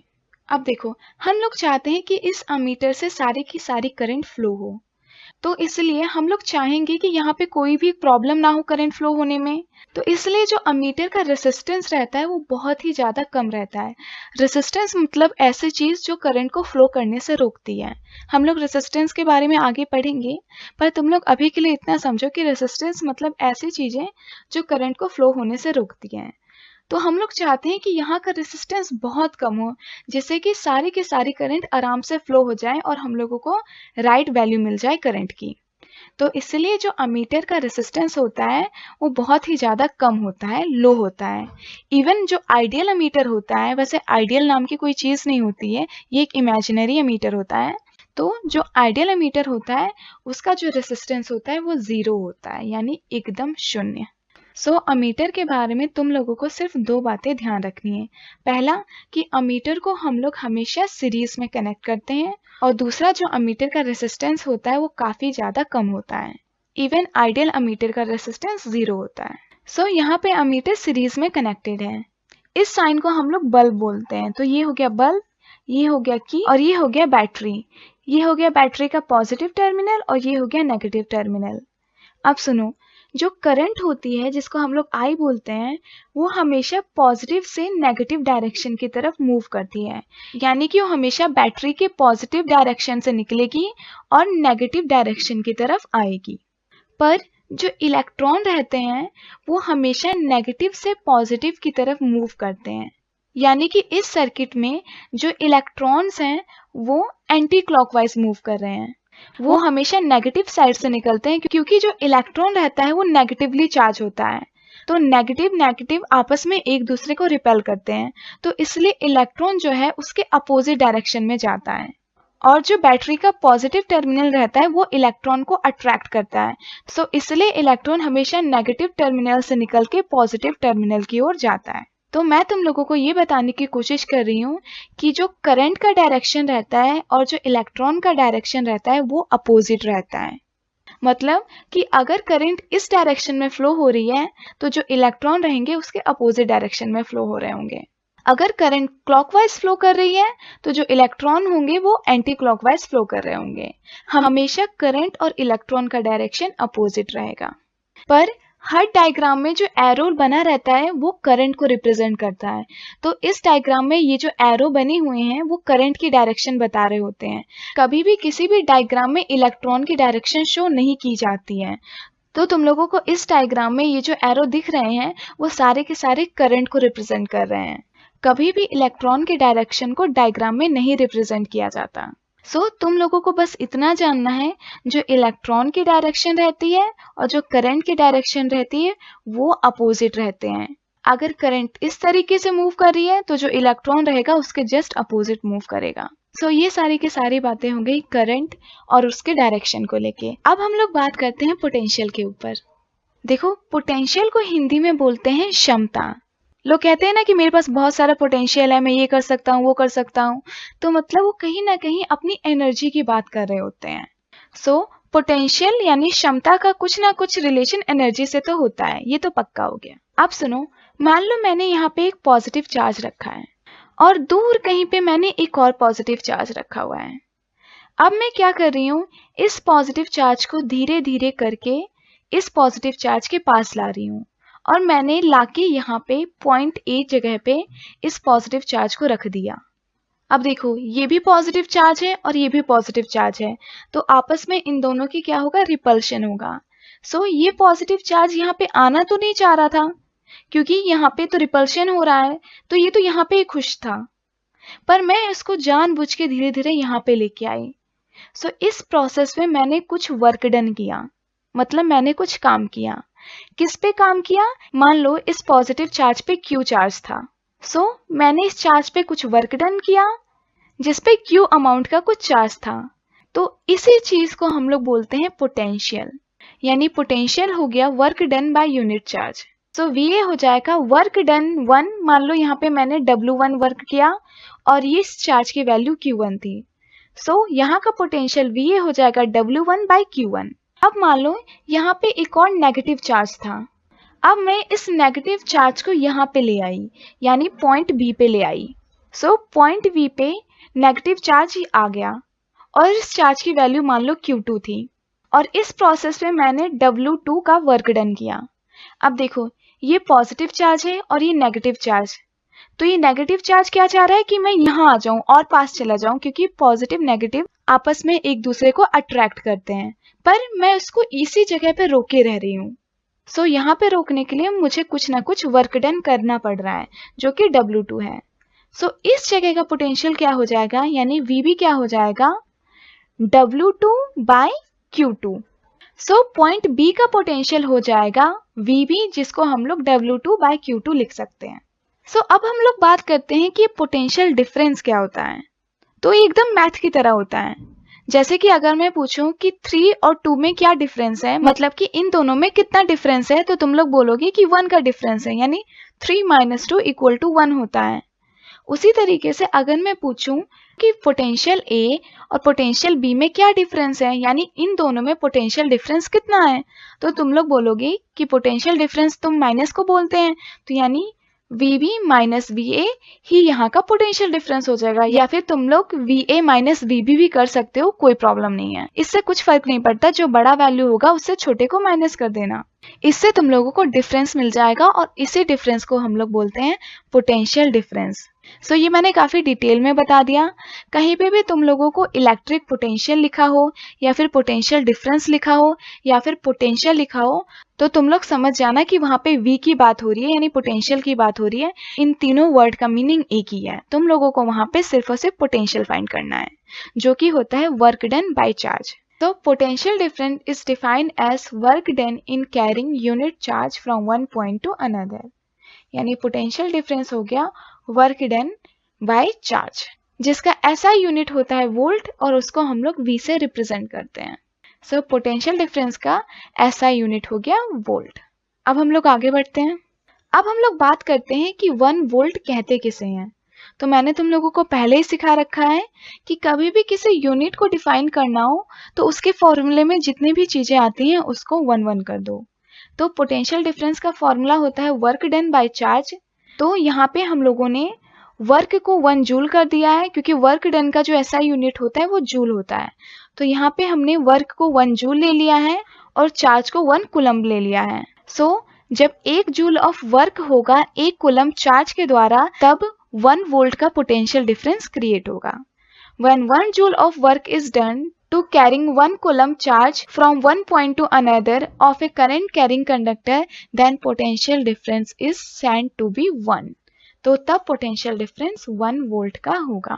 अब देखो हम लोग चाहते हैं कि इस एमीटर से सारी की सारी करंट फ्लो हो, तो इसलिए हम लोग चाहेंगे कि यहाँ पे कोई भी प्रॉब्लम ना हो करंट फ्लो होने में। तो इसलिए जो एमीटर का रेसिस्टेंस रहता है वो बहुत ही ज़्यादा कम रहता है। रेसिस्टेंस मतलब ऐसी चीज़ जो करंट को फ्लो करने से रोकती है। हम लोग रेसिस्टेंस के बारे में आगे पढ़ेंगे, पर तुम लोग अभी के लिए इतना समझो कि रेसिस्टेंस मतलब ऐसी चीज़ें जो करंट को फ्लो होने से रोकती हैं। तो हम लोग चाहते हैं कि यहाँ का रेसिस्टेंस बहुत कम हो, जिससे कि सारी की सारी करंट आराम से फ्लो हो जाए और हम लोगों को राइट वैल्यू मिल जाए करंट की। तो इसलिए जो एमीटर का रेसिस्टेंस होता है वो बहुत ही ज़्यादा कम होता है, लो होता है। इवन जो आइडियल एमीटर होता है, वैसे आइडियल नाम की कोई चीज़ नहीं होती है, ये एक इमेजिनरी एमीटर होता है। तो जो आइडियल एमीटर होता है उसका जो रेसिस्टेंस होता है वो 0 होता है, यानी एकदम शून्य। सो एमीटर के बारे में तुम लोगों को सिर्फ दो बातें ध्यान रखनी है। पहला कि एमीटर को हम लोग हमेशा सीरीज में कनेक्ट करते हैं, और दूसरा जो एमीटर का रेसिस्टेंस होता है वो काफ़ी ज़्यादा कम होता है। इवन आइडियल एमीटर का रेसिस्टेंस 0 होता है। सो यहाँ पे एमीटर सीरीज में कनेक्टेड है। इस साइन को हम लोग बल्ब बोलते हैं। तो ये हो गया बल्ब, ये हो गया की और ये हो गया बैटरी। ये हो गया बैटरी का पॉजिटिव टर्मिनल और ये हो गया नेगेटिव टर्मिनल। अब सुनो, जो करंट होती है जिसको हम लोग आई बोलते हैं वो हमेशा पॉजिटिव से नेगेटिव डायरेक्शन की तरफ मूव करती है, यानी कि वो हमेशा बैटरी के पॉजिटिव डायरेक्शन से निकलेगी और नेगेटिव डायरेक्शन की तरफ आएगी। पर जो इलेक्ट्रॉन रहते हैं वो हमेशा नेगेटिव से पॉजिटिव की तरफ मूव करते हैं, यानी कि इस सर्किट में जो इलेक्ट्रॉन्स हैं वो एंटी क्लॉकवाइज मूव कर रहे हैं। वो हमेशा नेगेटिव साइड से निकलते हैं, क्योंकि जो इलेक्ट्रॉन रहता है वो नेगेटिवली चार्ज होता है। तो नेगेटिव नेगेटिव आपस में एक दूसरे को रिपेल करते हैं, तो इसलिए इलेक्ट्रॉन जो है उसके अपोजिट डायरेक्शन में जाता है। और जो बैटरी का पॉजिटिव टर्मिनल रहता है वो इलेक्ट्रॉन को अट्रैक्ट करता है। सो इसलिए इलेक्ट्रॉन हमेशा नेगेटिव टर्मिनल से निकल के पॉजिटिव टर्मिनल की ओर जाता है। तो मैं तुम लोगों को ये बताने की कोशिश कर रही हूँ कि जो करंट का डायरेक्शन रहता है और जो इलेक्ट्रॉन का डायरेक्शन रहता है वो अपोजिट रहता है। मतलब कि अगर करंट इस डायरेक्शन में फ्लो हो रही है तो जो इलेक्ट्रॉन रहेंगे उसके अपोजिट डायरेक्शन में फ्लो हो रहे होंगे। अगर करंट क्लॉकवाइज फ्लो कर रही है तो जो इलेक्ट्रॉन होंगे वो एंटी क्लॉकवाइज फ्लो कर रहे होंगे। हमेशा करंट और इलेक्ट्रॉन का डायरेक्शन अपोजिट रहेगा। पर हर डायग्राम में जो एरो बना रहता है वो करंट को रिप्रेजेंट करता है। तो इस डायग्राम में ये जो एरो बने हुए हैं वो करंट की डायरेक्शन बता रहे होते हैं। कभी भी किसी भी डायग्राम में इलेक्ट्रॉन की डायरेक्शन शो नहीं की जाती है। तो तुम लोगों को इस डायग्राम में ये जो एरो दिख रहे हैं वो सारे के सारे करंट को रिप्रेजेंट कर रहे हैं। कभी भी इलेक्ट्रॉन के डायरेक्शन को डायग्राम में नहीं रिप्रेजेंट किया जाता। तुम लोगों को बस इतना जानना है, जो इलेक्ट्रॉन की डायरेक्शन रहती है और जो करंट की डायरेक्शन रहती है वो अपोजिट रहते हैं। अगर करंट इस तरीके से मूव कर रही है तो जो इलेक्ट्रॉन रहेगा उसके जस्ट अपोजिट मूव करेगा। ये सारी की सारी बातें हो गई करंट और उसके डायरेक्शन को लेके। अब हम लोग बात करते हैं पोटेंशियल के ऊपर। देखो, पोटेंशियल को हिंदी में बोलते हैं क्षमता। लोग कहते हैं ना कि मेरे पास बहुत सारा पोटेंशियल है, मैं ये कर सकता हूँ वो कर सकता हूँ, तो मतलब वो कहीं ना कहीं अपनी एनर्जी की बात कर रहे होते हैं। पोटेंशियल यानी क्षमता का कुछ ना कुछ रिलेशन एनर्जी से तो होता है, ये तो पक्का हो गया। अब सुनो, मान लो मैंने यहाँ पे एक पॉजिटिव चार्ज रखा है और दूर कहीं पे मैंने एक और पॉजिटिव चार्ज रखा हुआ है। अब मैं क्या कर रही हूँ, इस पॉजिटिव चार्ज को धीरे धीरे करके इस पॉजिटिव चार्ज के पास ला रही हूँ और मैंने लाके यहाँ पे पॉइंट ए जगह पे इस पॉजिटिव चार्ज को रख दिया। अब देखो, ये भी पॉजिटिव चार्ज है और ये भी पॉजिटिव चार्ज है, तो आपस में इन दोनों की क्या होगा, रिपल्शन होगा। ये पॉजिटिव चार्ज यहाँ पे आना तो नहीं चाह रहा था क्योंकि यहाँ पे तो रिपल्शन हो रहा है, तो ये तो यहाँ पे खुश था, पर मैं इसको जानबूझ के धीरे धीरे यहाँ पे लेके आई। इस प्रोसेस में मैंने कुछ वर्क डन किया, मतलब मैंने कुछ काम किया। किस पे काम किया? मान लो इस पॉजिटिव चार्ज पे Q चार्ज था, मैंने इस चार्ज पे कुछ वर्क डन किया जिस पे Q अमाउंट का कुछ चार्ज था। तो इसी चीज को हम लोग बोलते हैं पोटेंशियल, यानी पोटेंशियल हो गया work done by unit charge. VA हो जाएगा वर्क डन 1। मान लो यहाँ पे मैंने W1 वर्क किया और ये इस चार्ज की वैल्यू Q1 थी, यहाँ का पोटेंशियल VA हो जाएगा W1 बाय Q1। अब मान लो यहाँ पे एक और नेगेटिव चार्ज था, अब मैं इस नेगेटिव चार्ज को यहाँ पे ले आई, यानी पॉइंट बी पे ले आई। पॉइंट बी पे नेगेटिव चार्ज ही आ गया और इस चार्ज की वैल्यू मान लो Q2 थी और इस प्रोसेस में मैंने W2 का वर्क डन किया। अब देखो, ये पॉजिटिव चार्ज है और ये नेगेटिव चार्ज, तो ये नेगेटिव चार्ज क्या चाह रहा है कि मैं यहाँ आ जाऊं और पास चला जाऊं, क्योंकि पॉजिटिव नेगेटिव आपस में एक दूसरे को अट्रैक्ट करते हैं, पर मैं उसको इसी जगह पे रोके रह रही हूँ। यहाँ पे रोकने के लिए मुझे कुछ ना कुछ वर्क डन करना पड़ रहा है जो कि W2 है। इस जगह का पोटेंशियल क्या हो जाएगा, यानी VB क्या हो जाएगा, W2 by Q2। Point B का पोटेंशियल हो जाएगा VB, जिसको हम लोग W2 बाय Q2 लिख सकते हैं। अब हम लोग बात करते हैं कि पोटेंशियल डिफरेंस क्या होता है। तो एकदम मैथ की तरह होता है। जैसे कि अगर मैं पूछूं कि 3 और 2 में क्या डिफरेंस है, मतलब कि इन दोनों में कितना डिफरेंस है, तो तुम लोग बोलोगे कि 1 का डिफरेंस है, यानी 3 - 2 = 1 होता है। उसी तरीके से अगर मैं पूछूं कि पोटेंशियल A और पोटेंशियल B में क्या डिफरेंस है, यानी इन दोनों में पोटेंशियल डिफरेंस कितना है, तो तुम लोग बोलोगे कि पोटेंशियल डिफरेंस तुम माइनस को बोलते हैं, तो यानी VB माइनस VA ही यहाँ का पोटेंशियल डिफरेंस हो जाएगा, या फिर तुम लोग VA माइनस VB भी कर सकते हो, कोई प्रॉब्लम नहीं है, इससे कुछ फर्क नहीं पड़ता। जो बड़ा वैल्यू होगा उससे छोटे को माइनस कर देना, इससे तुम लोगों को डिफरेंस मिल जाएगा और इसी डिफरेंस को हम लोग बोलते हैं पोटेंशियल डिफरेंस। ये मैंने काफ़ी डिटेल में बता दिया। कहीं पे भी तुम लोगों को इलेक्ट्रिक पोटेंशियल लिखा हो या फिर पोटेंशियल डिफरेंस लिखा हो या फिर पोटेंशियल लिखा हो, तो तुम लोग समझ जाना कि वहाँ पे V की बात हो रही है, यानी पोटेंशियल की बात हो रही है। इन तीनों वर्ड का मीनिंग एक ही है। तुम लोगों को वहाँ पे सिर्फ और सिर्फ पोटेंशियल फाइंड करना है, जो कि होता है work done by charge. Potential difference is defined as work done in carrying unit charge from one point to another, यानी पोटेंशियल डिफरेंस हो गया वर्क डन बाय चार्ज, जिसका ऐसा यूनिट होता है वोल्ट और उसको हम लोग V से रिप्रेजेंट करते हैं। पोटेंशियल डिफरेंस का ऐसा यूनिट हो गया वोल्ट। अब हम लोग आगे बढ़ते हैं। अब हम लोग बात करते हैं कि 1 वोल्ट कहते किसे हैं। तो मैंने तुम लोगों को पहले ही सिखा रखा है कि कभी भी किसी यूनिट को डिफाइन करना हो तो उसके फॉर्मूले में जितनी भी चीजें आती हैं उसको 1 कर दो। तो पोटेंशियल डिफरेंस का फॉर्मूला होता है वर्क डन बाय चार्ज। तो यहाँ पे हम लोगों ने वर्क को 1 जूल कर दिया है क्योंकि वर्क डन का जो SI यूनिट होता है वो जूल होता है। तो यहाँ पे हमने वर्क को 1 जूल ले लिया है और चार्ज को 1 कूलम्ब ले लिया है। सो जब 1 जूल ऑफ वर्क होगा 1 कूलम्ब चार्ज के द्वारा, तब 1 वोल्ट का पोटेंशियल डिफरेंस क्रिएट होगा। When 1 joule of work is done to carrying 1 coulomb charge from one point to another of a current carrying conductor, then potential difference is said to be 1. तो तब potential difference 1 volt का होगा।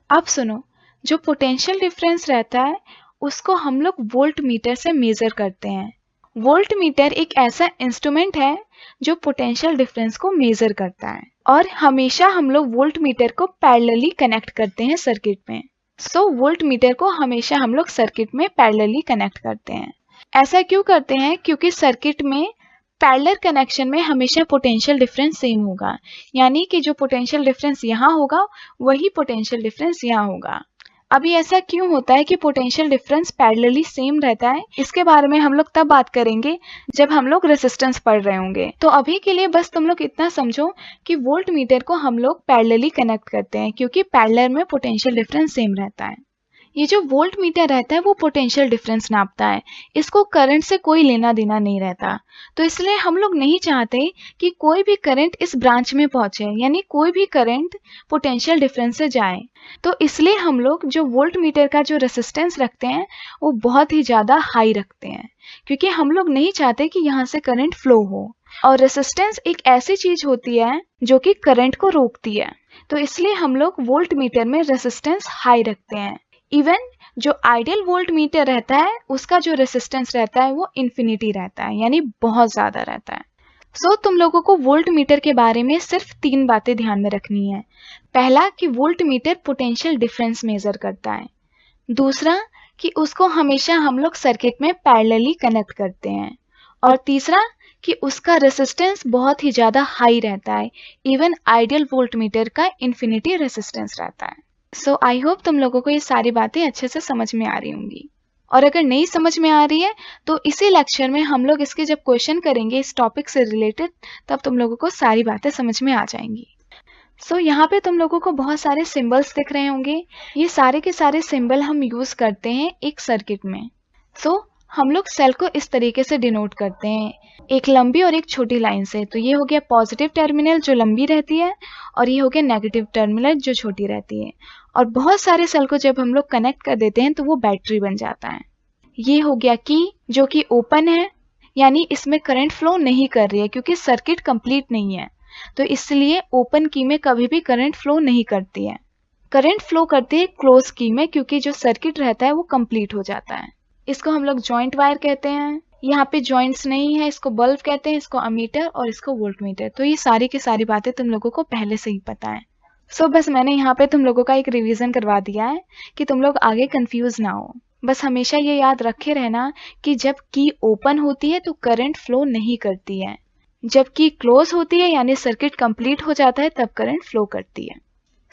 अब सुनो, जो potential difference रहता है उसको हम लोग वोल्ट मीटर से मेजर करते हैं। वोल्ट मीटर एक ऐसा इंस्ट्रूमेंट है जो पोटेंशियल डिफरेंस को मेजर करता है और हमेशा हम लोग वोल्ट मीटर को पैरेलली कनेक्ट करते हैं सर्किट में। सो वोल्ट मीटर को हमेशा हम लोग सर्किट में पैरेलली कनेक्ट करते हैं। ऐसा क्यों करते हैं? क्योंकि सर्किट में पैरेलल कनेक्शन में हमेशा पोटेंशियल डिफरेंस सेम होगा, यानी कि जो पोटेंशियल डिफरेंस यहाँ होगा वही पोटेंशियल डिफरेंस यहाँ होगा। अभी ऐसा क्यों होता है कि पोटेंशियल डिफरेंस पैरेलली सेम रहता है, इसके बारे में हम लोग तब बात करेंगे जब हम लोग रेजिस्टेंस पढ़ रहे होंगे। तो अभी के लिए बस तुम लोग इतना समझो कि वोल्ट मीटर को हम लोग पैरेलली कनेक्ट करते हैं क्योंकि पैरेलल में पोटेंशियल डिफरेंस सेम रहता है। ये जो वोल्ट मीटर रहता है वो पोटेंशियल डिफरेंस नापता है, इसको करंट से कोई लेना देना नहीं रहता। तो इसलिए हम लोग नहीं चाहते कि कोई भी करंट इस ब्रांच में पहुंचे, यानी कोई भी करंट पोटेंशियल डिफरेंस से जाए। तो इसलिए हम लोग जो वोल्ट मीटर का जो रेसिस्टेंस रखते हैं वो बहुत ही ज़्यादा हाई रखते हैं, क्योंकि हम लोग नहीं चाहते कि यहाँ से करंट फ्लो हो। और रेसिस्टेंस एक ऐसी चीज होती है जो कि करंट को रोकती है, तो इसलिए हम लोग वोल्ट मीटर में रेसिस्टेंस हाई रखते हैं। इवन जो आइडियल वोल्ट मीटर रहता है उसका जो रेसिस्टेंस रहता है वो इन्फिनिटी रहता है, यानी बहुत ज्यादा रहता है। सो तुम लोगों को वोल्ट मीटर के बारे में सिर्फ 3 बातें ध्यान में रखनी है। पहला कि volt meter potential difference measure करता है। दूसरा कि उसको हमेशा हम लोग सर्किट में पैरेलली कनेक्ट करते हैं। और तीसरा कि उसका रेसिस्टेंस बहुत ही ज़्यादा हाई रहता है, इवन आइडियल वोल्ट मीटर का इन्फिनिटी रेसिस्टेंस रहता है। सो आई होप तुम लोगों को ये सारी बातें अच्छे से समझ में आ रही होंगी। और अगर नहीं समझ में आ रही है तो इसी लेक्चर में हम लोग इसके जब क्वेश्चन करेंगे इस टॉपिक से रिलेटेड, तब तुम लोगों को सारी बातें समझ में आ जाएंगी। सो यहाँ पे तुम लोगों को बहुत सारे सिंबल्स दिख रहे होंगे। ये सारे के सारे सिंबल हम यूज करते हैं एक सर्किट में। सो हम लोग सेल को इस तरीके से डिनोट करते हैं, एक लंबी और एक छोटी लाइन से। तो ये हो गया पॉजिटिव टर्मिनल जो लंबी रहती है, और ये हो गया नेगेटिव टर्मिनल जो छोटी रहती है। और बहुत सारे सेल को जब हम लोग कनेक्ट कर देते हैं तो वो बैटरी बन जाता है। ये हो गया की जो कि ओपन है, यानी इसमें करंट फ्लो नहीं कर रही है क्योंकि सर्किट कंप्लीट नहीं है, तो इसलिए ओपन की में कभी भी करंट फ्लो नहीं करती है। करंट फ्लो करती है क्लोज की में, क्योंकि जो सर्किट रहता है वो कंप्लीट हो जाता है। इसको हम लोग जॉइंट वायर कहते हैं। यहाँ पे जॉइंट्स नहीं है, इसको बल्ब कहते हैं, इसको अमीटर और इसको वोल्ट मीटर। तो ये सारी की सारी बातें तुम लोगों को पहले से ही पता है। सो बस मैंने यहाँ पे तुम लोगों का एक रिवीजन करवा दिया है कि तुम लोग आगे कंफ्यूज ना हो। बस हमेशा ये याद रखे रहना कि जब की ओपन होती है तो करंट फ्लो नहीं करती है, जब की क्लोज होती है यानी सर्किट कंप्लीट हो जाता है तब करंट फ्लो करती है।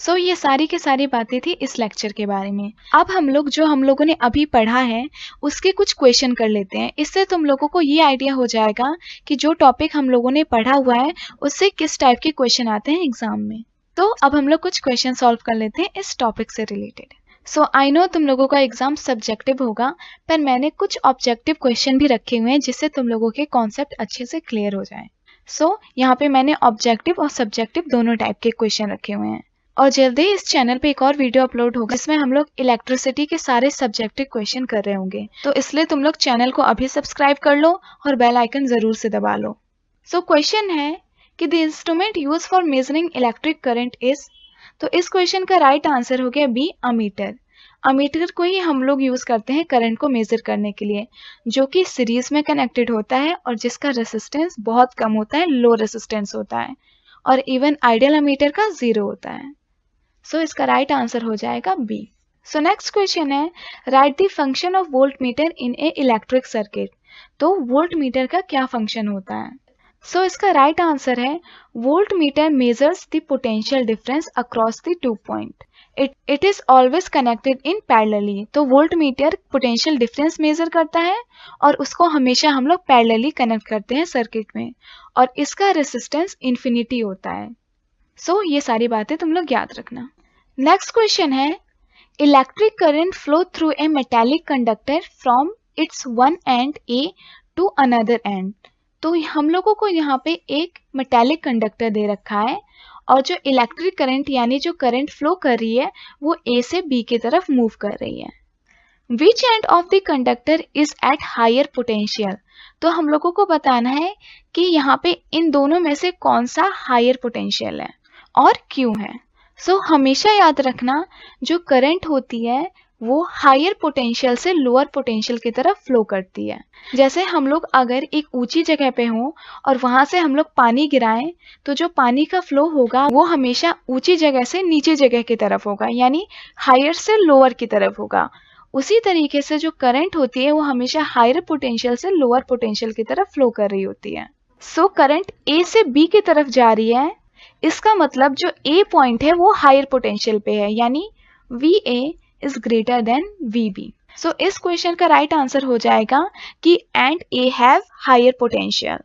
सो ये सारी की सारी बातें थी इस लेक्चर के बारे में। अब हम लोगों ने अभी पढ़ा है उसके कुछ क्वेश्चन कर लेते हैं। इससे तुम लोगों को ये आइडिया हो जाएगा कि जो टॉपिक हम लोगों ने पढ़ा हुआ है उससे किस टाइप के क्वेश्चन आते हैं एग्जाम में। तो अब हम लोग कुछ क्वेश्चन सॉल्व कर लेते हैं इस टॉपिक से रिलेटेड। सो आई नो तुम लोगों का एग्जाम सब्जेक्टिव होगा, पर मैंने कुछ ऑब्जेक्टिव क्वेश्चन भी रखे हुए हैं जिससे तुम लोगों के कॉन्सेप्ट अच्छे से क्लियर हो जाए। सो यहाँ पे मैंने ऑब्जेक्टिव और सब्जेक्टिव दोनों टाइप के क्वेश्चन रखे हुए हैं। और जल्दी इस चैनल पे एक और वीडियो अपलोड होगा जिसमें हम लोग इलेक्ट्रिसिटी के सारे सब्जेक्टिव क्वेश्चन कर रहे होंगे। तो इसलिए तुम लोग चैनल को अभी सब्सक्राइब कर लो और बेल आइकन जरूर से दबा लो। सो क्वेश्चन है कि the instrument use for measuring electric current is, तो इस क्वेश्चन का राइट आंसर हो गया बी, अमीटर। अमीटर को ही हम लोग यूज करते हैं करंट को मेजर करने के लिए, जो कि सीरीज में कनेक्टेड होता है और जिसका रेसिस्टेंस बहुत कम होता है, लो रेसिस्टेंस होता है, और इवन आइडियल अमीटर का 0 होता है। सो इसका राइट आंसर हो जाएगा बी। सो नेक्स्ट क्वेश्चन है right the function of volt meter in a electric circuit. तो वोल्ट मीटर का क्या फंक्शन होता है? सो इसका राइट आंसर है volt meter measures the potential difference across the 2 point. It is always connected in parallelly. तो volt metre potential difference measure करता है और उसको हमेशा हम लोग पैरेलली कनेक्ट करते हैं सर्किट में, और इसका रेसिस्टेंस इन्फिनिटी होता है। सो ये सारी बातें तुम लोग याद रखना। नेक्स्ट क्वेश्चन है electric current flow through a metallic conductor from its one end A to another end. तो हम लोगों को यहाँ पे एक मेटालिक कंडक्टर दे रखा है और जो इलेक्ट्रिक करंट यानी जो करंट फ्लो कर रही है वो ए से बी की तरफ मूव कर रही है। Which end of the conductor is at higher potential. तो हम लोगों को बताना है कि यहाँ पे इन दोनों में से कौन सा हायर पोटेंशियल है और क्यों है। सो हमेशा याद रखना जो करंट होती है वो हायर पोटेंशियल से लोअर पोटेंशियल की तरफ फ्लो करती है। जैसे हम लोग अगर एक ऊंची जगह पे हों और वहां से हम लोग पानी गिराएं तो जो पानी का फ्लो होगा वो हमेशा ऊंची जगह से नीचे जगह की तरफ होगा, यानी हायर से लोअर की तरफ होगा। उसी तरीके से जो करंट होती है वो हमेशा हायर पोटेंशियल से लोअर पोटेंशियल की तरफ फ्लो कर रही होती है। सो करंट ए से बी की तरफ जा रही है, इसका मतलब जो ए पॉइंट है वो हायर पोटेंशियल पे है, यानी VA is greater than VB। So इस क्वेश्चन का राइट आंसर हो जाएगा कि end A have higher potential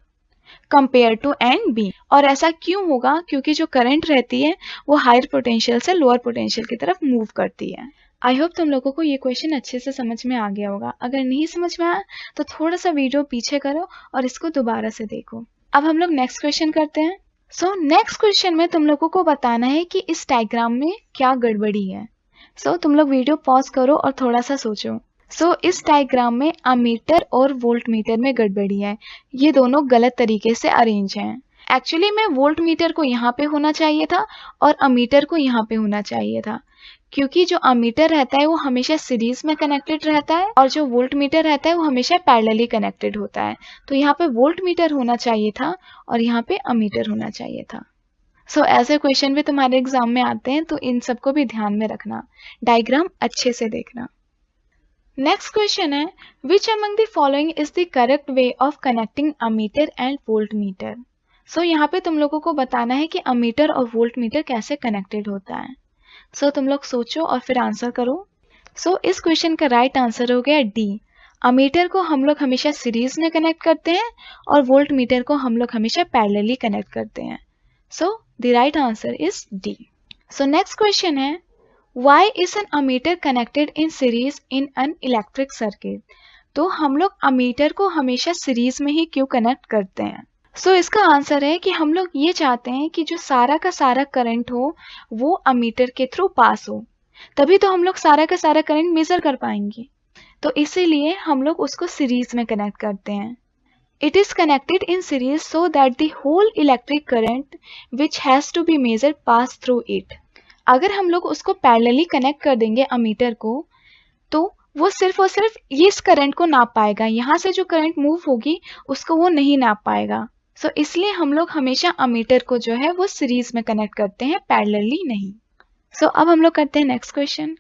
compare to end B. और ऐसा क्यों होगा? क्योंकि जो करंट रहती है वो हायर पोटेंशियल से लोअर पोटेंशियल की तरफ मूव करती है। आई होप तुम लोगों को ये क्वेश्चन अच्छे से समझ में आ गया होगा। अगर नहीं समझ में आया तो थोड़ा सा वीडियो पीछे करो और इसको दोबारा से देखो। अब हम लोग नेक्स्ट क्वेश्चन करते हैं। सो नेक्स्ट क्वेश्चन में तुम लोगों को बताना है कि इस डायग्राम में क्या गड़बड़ी है। सो तुम लोग वीडियो पॉज करो और थोड़ा सा सोचो। सो इस डायग्राम में अमीटर और वोल्ट मीटर में गड़बड़ी है, ये दोनों गलत तरीके से अरेंज हैं। एक्चुअली में वोल्ट मीटर को यहाँ पे होना चाहिए था और अमीटर को यहाँ पे होना चाहिए था, क्योंकि जो अमीटर रहता है वो हमेशा सीरीज में कनेक्टेड रहता है और जो वोल्ट मीटर रहता है वो हमेशा पैरेलली कनेक्टेड होता है। तो यहाँ पे वोल्ट मीटर होना चाहिए था और यहाँ पे अमीटर होना चाहिए था। सो ऐसे क्वेश्चन भी तुम्हारे एग्जाम में आते हैं, तो इन सबको भी ध्यान में रखना, डायग्राम अच्छे से देखना। नेक्स्ट क्वेश्चन है which among the following is the correct way of connecting ammeter and volt meter. So यहाँ पे तुम लोगों को बताना है कि अमीटर और वोल्ट मीटर कैसे कनेक्टेड होता है। सो तुम लोग सोचो और फिर आंसर करो। सो इस क्वेश्चन का राइट आंसर हो गया डी। अमीटर को हम लोग हमेशा सीरीज में कनेक्ट करते हैं और वोल्ट मीटर को हम लोग हमेशा पैरेलली कनेक्ट करते हैं। So the right answer is D. So next question है why is an ammeter connected in series in an electric circuit। तो हम लोग अमीटर को हमेशा सीरीज में ही क्यों कनेक्ट करते हैं। सो इसका आंसर है कि हम लोग ये चाहते हैं कि जो सारा का सारा करंट हो वो अमीटर के थ्रू पास हो, तभी तो हम लोग सारा का सारा करंट मेजर कर पाएंगे। तो इसीलिए हम लोग उसको सीरीज में कनेक्ट करते हैं। It is connected in series so that the whole electric current which has to be measured pass through it। अगर हम लोग उसको पैरेलली कनेक्ट कर देंगे अमीटर को तो वो सिर्फ और सिर्फ इस करंट को नाप पाएगा, यहाँ से जो करंट मूव होगी उसको वो नहीं नाप पाएगा। सो इसलिए हम लोग हमेशा अमीटर को जो है वो सीरीज में कनेक्ट करते हैं, पैरेलली नहीं। सो अब हम लोग करते हैं next question.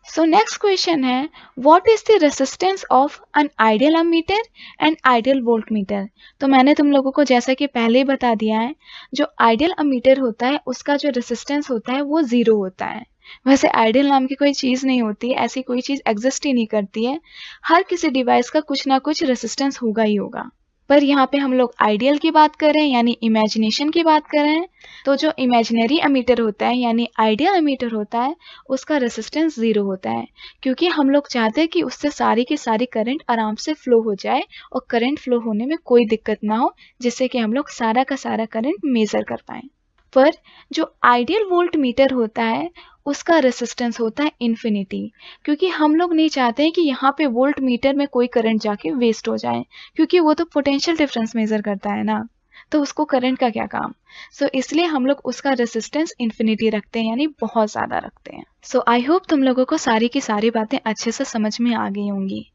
So next question है what is the resistance of an ideal ammeter and ideal volt meter. तो मैंने तुम लोगों को जैसा कि पहले ही बता दिया है, जो आइडियल अमीटर होता है उसका जो रेसिस्टेंस होता है वो 0 होता है। वैसे आइडियल नाम की कोई चीज़ नहीं होती, ऐसी कोई चीज़ एग्जिस्ट ही नहीं करती है। हर किसी डिवाइस का कुछ ना कुछ रेसिस्टेंस होगा ही होगा, पर यहाँ पे हम लोग आइडियल की बात कर रहे हैं यानी इमेजिनेशन की बात कर रहे हैं। तो जो इमेजिनरी अमीटर होता है यानी आइडियल अमीटर होता है उसका रेसिस्टेंस 0 होता है, क्योंकि हम लोग चाहते हैं कि उससे सारी की सारी करंट आराम से फ्लो हो जाए और करंट फ्लो होने में कोई दिक्कत ना हो, जिससे कि हम लोग सारा का सारा करंट मेजर कर पाएँ। पर जो आइडियल वोल्ट मीटर होता है उसका रेसिस्टेंस होता है इन्फिनिटी, क्योंकि हम लोग नहीं चाहते हैं कि यहाँ पे वोल्ट मीटर में कोई करंट जाके वेस्ट हो जाए, क्योंकि वो तो पोटेंशियल डिफरेंस मेजर करता है ना, तो उसको करंट का क्या काम। सो इसलिए हम लोग उसका रेसिस्टेंस इन्फिनिटी रखते हैं, यानी बहुत ज़्यादा रखते हैं। सो आई होप तुम लोगों को सारी की सारी बातें अच्छे से समझ में आ गई होंगी।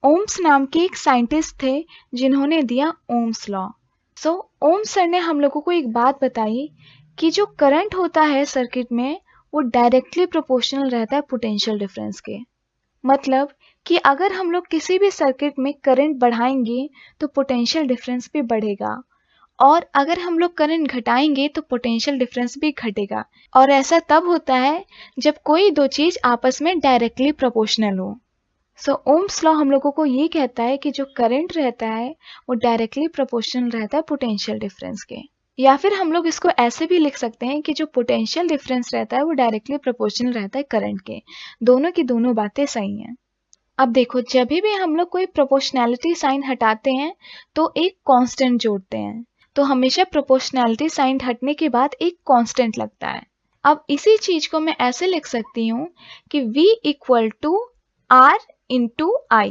ओम्स नाम के एक साइंटिस्ट थे जिन्होंने दिया ओम्स लॉ। सो ओम्स सर ने हम लोगों को एक बात बताई कि जो करंट होता है सर्किट में वो डायरेक्टली प्रोपोर्शनल रहता है पोटेंशियल डिफरेंस के। मतलब कि अगर हम लोग किसी भी सर्किट में करंट बढ़ाएंगे तो पोटेंशियल डिफरेंस भी बढ़ेगा, और अगर हम लोग करंट घटाएंगे तो पोटेंशियल डिफरेंस भी घटेगा। और ऐसा तब होता है जब कोई दो चीज आपस में डायरेक्टली प्रोपोर्शनल हो। सो ओम्स लॉ हम लोगों को ये कहता है कि जो करंट रहता है वो डायरेक्टली प्रोपोर्शनल रहता है पोटेंशियल डिफरेंस के। या फिर हम लोग इसको ऐसे भी लिख सकते हैं कि जो पोटेंशियल डिफरेंस रहता है वो डायरेक्टली प्रोपोर्शनल रहता है करंट के। दोनों की दोनों बातें सही हैं। अब देखो, जब भी हम लोग कोई प्रोपोर्शनैलिटी साइन हटाते हैं तो एक कांस्टेंट जोड़ते हैं, तो हमेशा प्रोपोर्शनैलिटी साइन हटने के बाद एक कांस्टेंट लगता है। अब इसी चीज को मैं ऐसे लिख सकती हूँ कि V equal to R into I।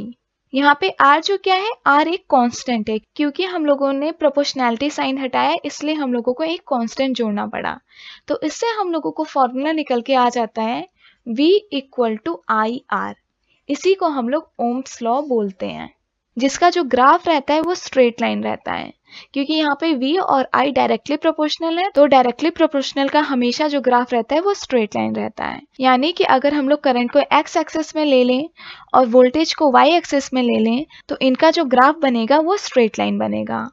यहाँ पे R जो क्या है, R एक कांस्टेंट है, क्योंकि हम लोगों ने प्रोपोर्शनैलिटी साइन हटाया इसलिए हम लोगों को एक कांस्टेंट जोड़ना पड़ा। तो इससे हम लोगों को फॉर्मूला निकल के आ जाता है V इक्वल टू IR। इसी को हम लोग ओम्स लॉ बोलते हैं, जिसका जो ग्राफ रहता है वो स्ट्रेट लाइन रहता है। क्योंकि यहाँ पे V और I डायरेक्टली प्रोपोर्शनल है, तो डायरेक्टली प्रोपोर्शनल का हमेशा जो ग्राफ रहता है वो स्ट्रेट लाइन रहता है। यानी कि अगर हम लोग करंट को x एक्सिस में ले लें और वोल्टेज को y एक्सिस में ले लें तो इनका जो ग्राफ बनेगा वो स्ट्रेट लाइन बनेगा,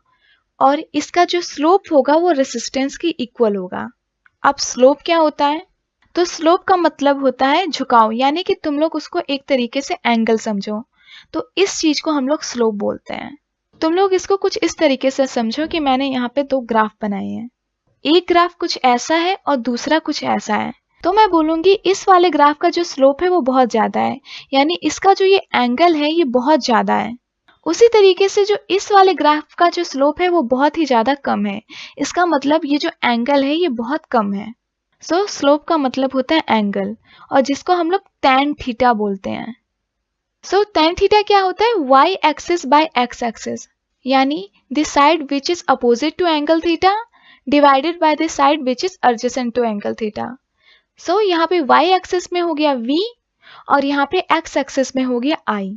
और इसका जो स्लोप होगा वो रेसिस्टेंस की इक्वल होगा। अब स्लोप क्या होता है? तो स्लोप का मतलब होता है झुकाव, यानी कि तुम लोग उसको एक तरीके से एंगल समझो, तो इस चीज को हम लोग स्लोप बोलते हैं। तुम लोग इसको कुछ इस तरीके से समझो कि मैंने यहाँ पे दो ग्राफ बनाए हैं, एक ग्राफ कुछ ऐसा है और दूसरा कुछ ऐसा है। तो मैं बोलूंगी इस वाले ग्राफ का जो स्लोप है वो बहुत ज्यादा है, यानी इसका जो ये एंगल है ये बहुत ज्यादा है। उसी तरीके से जो इस वाले ग्राफ का जो स्लोप है वो बहुत ही ज्यादा कम है, इसका मतलब ये जो एंगल है ये बहुत कम है। सो स्लोप का मतलब होता है एंगल, और जिसको हम लोग tan थीटा बोलते हैं। सो tan थीटा क्या होता है? y axis by x axis, यानी the side which is opposite to angle theta divided by the side which is adjacent to angle theta. So यहाँ पे y एक्सिस में हो गया v और यहाँ पे x एक्सिस में हो गया I,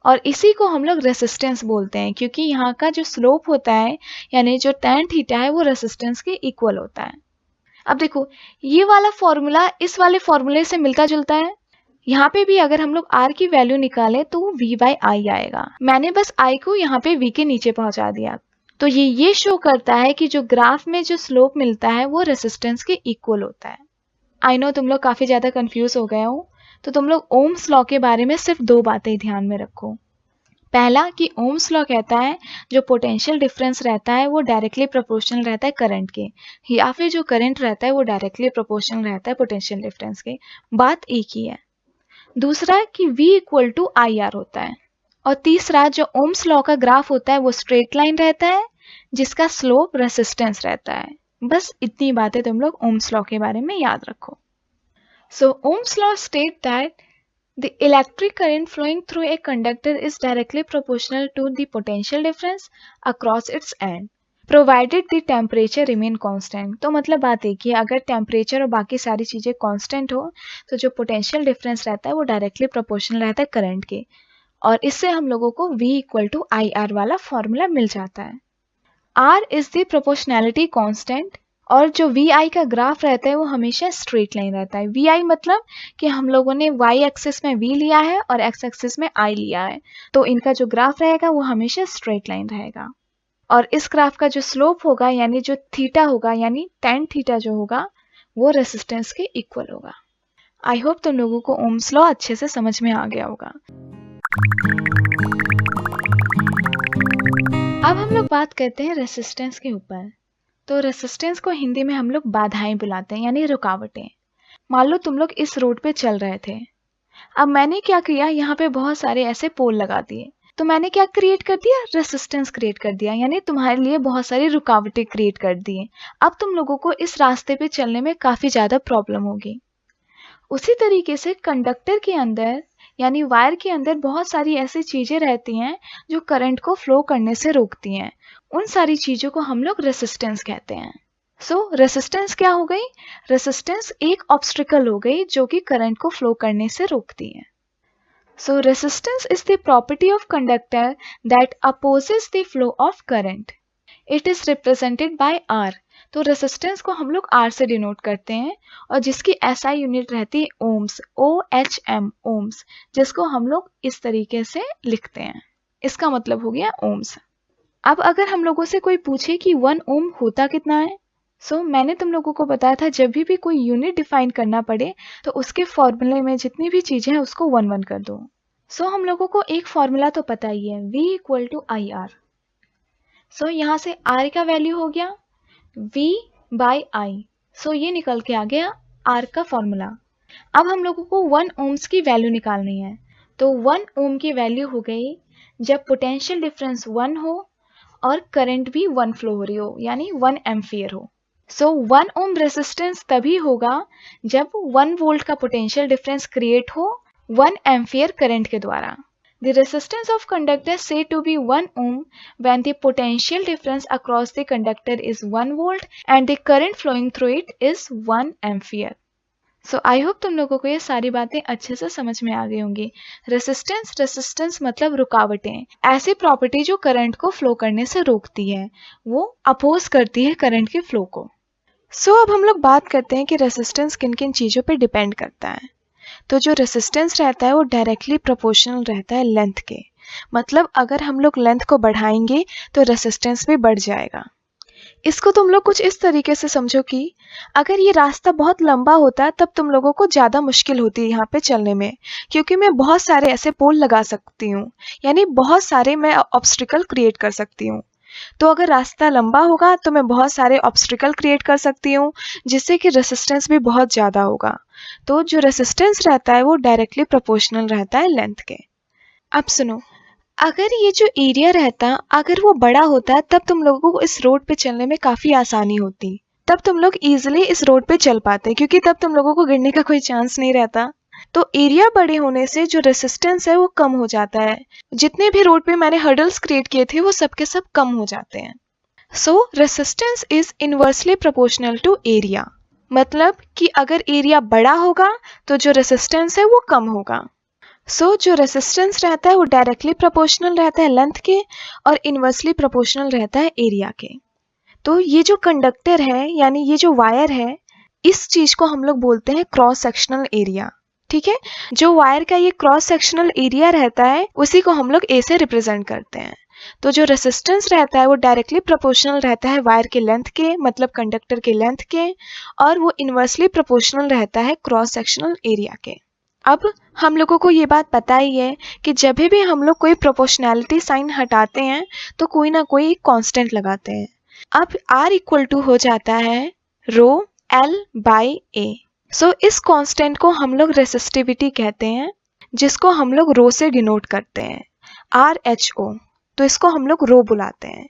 और इसी को हम लोग रेसिस्टेंस बोलते हैं, क्योंकि यहाँ का जो स्लोप होता है यानी जो tan थीटा है वो रेसिस्टेंस के इक्वल होता है। अब देखो, ये वाला फॉर्मूला इस वाले फॉर्मूले से मिलता जुलता है। यहाँ पे भी अगर हम लोग R की वैल्यू निकाले तो वो V बाई I आएगा। मैंने बस I को यहाँ पे V के नीचे पहुंचा दिया, तो ये शो करता है कि जो ग्राफ में जो स्लोप मिलता है वो रेसिस्टेंस के इक्वल होता है। आई नो तुम लोग काफी ज्यादा कंफ्यूज हो गए हो, तो तुम लोग ओम्स लॉ के बारे में सिर्फ दो बातें ध्यान में रखो। पहला कि ओम्स लॉ कहता है जो पोटेंशियल डिफरेंस रहता है वो डायरेक्टली प्रोपोर्शनल रहता है करंट के, या फिर जो करंट रहता है वो डायरेक्टली प्रोपोर्शनल रहता है पोटेंशियल डिफरेंस के। बात एक ही है। दूसरा कि V इक्वल टू IR होता है, और तीसरा जो ओम्स लॉ का ग्राफ होता है वो स्ट्रेट लाइन रहता है जिसका स्लोप रेसिस्टेंस रहता है। बस इतनी बातें तुम लोग ओम्स लॉ के बारे में याद रखो। So Ohm's law state that the electric current flowing through a conductor is directly proportional to the potential difference across its end, provided the temperature remain constant। तो मतलब बात एक ही है, अगर टेम्परेचर और बाकी सारी चीज़ें कांस्टेंट हो तो जो पोटेंशियल डिफरेंस रहता है वो डायरेक्टली प्रोपोर्शनल रहता है करंट के, और इससे हम लोगों को V इक्वल टू IR वाला फॉर्मूला मिल जाता है। R is the proportionality constant, और जो VI का ग्राफ रहता है वो हमेशा स्ट्रेट लाइन रहता है। VI मतलब कि हम लोगों ने Y एक्सिस में V लिया है और X एक्सिस में I लिया है, तो इनका जो ग्राफ रहेगा वो हमेशा स्ट्रेट लाइन रहेगा। और इस ग्राफ का जो स्लोप होगा यानी जो थीटा होगा यानी tan थीटा जो होगा वो रेसिस्टेंस के इक्वल होगा। आई होप तुम लोगों को ओम्स लॉ अच्छे से समझ में आ गया होगा। अब हम लोग बात करते हैं रेसिस्टेंस के ऊपर। तो रेसिस्टेंस को हिंदी में हम लोग बाधाएं बुलाते हैं, यानी रुकावटें। मान लो तुम लोग इस रोड पे चल रहे थे, अब मैंने क्या किया, यहाँ पे बहुत सारे ऐसे पोल लगा दिए, तो मैंने क्या क्रिएट कर दिया, रेसिस्टेंस क्रिएट कर दिया, यानी तुम्हारे लिए बहुत सारी रुकावटें क्रिएट कर दिए। अब तुम लोगों को इस रास्ते पे चलने में काफी ज्यादा प्रॉब्लम होगी। उसी तरीके से कंडक्टर के अंदर यानी वायर के अंदर बहुत सारी ऐसी चीजें रहती हैं जो करंट को फ्लो करने से रोकती हैं। उन सारी चीजों को हम लोग रेसिस्टेंस कहते हैं। सो रेसिस्टेंस क्या हो गई? रेसिस्टेंस एक ऑब्स्टिकल हो गई जो कि करंट को फ्लो करने से रोकती है। So resistance is the property of conductor that opposes the flow of current. It is represented by R, तो रेसिस्टेंस को हम लोग R से डिनोट करते हैं और जिसकी SI यूनिट रहती है ओम्स, OHM ओम्स, जिसको हम लोग इस तरीके से लिखते हैं। इसका मतलब हो गया ओम्स। अब अगर हम लोगों से कोई पूछे कि 1 ओम होता कितना है, मैंने तुम लोगों को बताया था जब भी कोई यूनिट डिफाइन करना पड़े तो उसके फॉर्मूले में जितनी भी चीजें हैं उसको 1 1 कर दो। हम लोगों को एक फॉर्मूला तो पता ही है, V = IR। यहाँ से R का वैल्यू हो गया V/I। ये निकल के आ गया R का फॉर्मूला। अब हम लोगों को 1 ओम्स की वैल्यू निकालनी है। तो 1 ओम की वैल्यू हो गई जब पोटेंशियल डिफरेंस 1 हो और करंट भी 1 फ्लो हो रही हो, यानी 1 एम्पियर हो। 1 ओम रेसिस्टेंस तभी होगा जब 1 वोल्ट का पोटेंशियल डिफरेंस क्रिएट हो 1 एम्पियर करंट के द्वारा। The resistance of conductor said to be 1 ohm when the potential difference across the conductor is 1 volt and the current flowing through it is 1 ampere. I hope तुम लोगों को ये सारी बातें अच्छे से समझ में आ गई होंगी। रेसिस्टेंस मतलब रुकावटें, ऐसी प्रॉपर्टी जो करंट को फ्लो करने से रोकती है, वो अपोज करती है करंट के फ्लो को। अब हम लोग बात करते हैं कि रेसिस्टेंस किन किन चीज़ों पे डिपेंड करता है। तो जो रेसिस्टेंस रहता है वो डायरेक्टली प्रोपोर्शनल रहता है लेंथ के, मतलब अगर हम लोग लेंथ को बढ़ाएंगे तो रेसिस्टेंस भी बढ़ जाएगा। इसको तुम लोग कुछ इस तरीके से समझो कि अगर ये रास्ता बहुत लंबा होता तब तुम लोगों को ज़्यादा मुश्किल होती है यहाँ पे चलने में, क्योंकि मैं बहुत सारे ऐसे पोल लगा सकती हूँ, यानी बहुत सारे मैं ऑब्स्टिकल क्रिएट कर सकती हूँ। तो अगर रास्ता लंबा होगा तो मैं बहुत सारे ऑब्स्टिकल क्रिएट कर सकती हूँ, जिससे कि रेसिस्टेंस भी बहुत ज़्यादा होगा। तो जो रेसिस्टेंस रहता है वो डायरेक्टली प्रोपोर्शनल रहता है लेंथ के। अब सुनो, अगर ये जो एरिया रहता अगर वो बड़ा होता तब तुम लोगों को इस रोड पे चलने में काफ़ी आसानी होती, तब तुम लोग ईजिली इस रोड पे चल पाते, क्योंकि तब तुम लोगों को गिरने का कोई चांस नहीं रहता। तो एरिया बड़े होने से जो रेसिस्टेंस है वो कम हो जाता है। जितने भी रोड पे मैंने हर्डल्स क्रिएट किए थे वो सब के सब कम हो जाते हैं। Resistance is inversely proportional to area, मतलब कि अगर एरिया बड़ा होगा तो जो रेसिस्टेंस है वो कम होगा। जो रेसिस्टेंस रहता है वो डायरेक्टली प्रोपोर्शनल रहता है लेंथ के और इनवर्सली प्रोपोर्शनल रहता है एरिया के। तो ये जो कंडक्टर है, यानी ये जो वायर है, इस चीज़ को हम लोग बोलते हैं क्रॉस सेक्शनल एरिया। ठीक है, जो वायर का ये क्रॉस सेक्शनल एरिया रहता है उसी को हम लोग ए से रिप्रेजेंट करते हैं। तो जो रेसिस्टेंस रहता है वो डायरेक्टली प्रोपोर्शनल रहता है वायर के लेंथ के, मतलब कंडक्टर के लेंथ के, और वो इनवर्सली प्रोपोर्शनल रहता है क्रॉस सेक्शनल एरिया के। अब हम लोगों को ये बात पता ही है कि जब भी हम लोग कोई प्रोपोर्शनैलिटी साइन हटाते हैं तो कोई ना कोई कांस्टेंट लगाते हैं। अब R = हो जाता है ρL/A। इस कांस्टेंट को हम लोग रेसिस्टिविटी कहते हैं, जिसको हम लोग रो से डिनोट करते हैं, RHO। तो इसको हम लोग रो बुलाते हैं।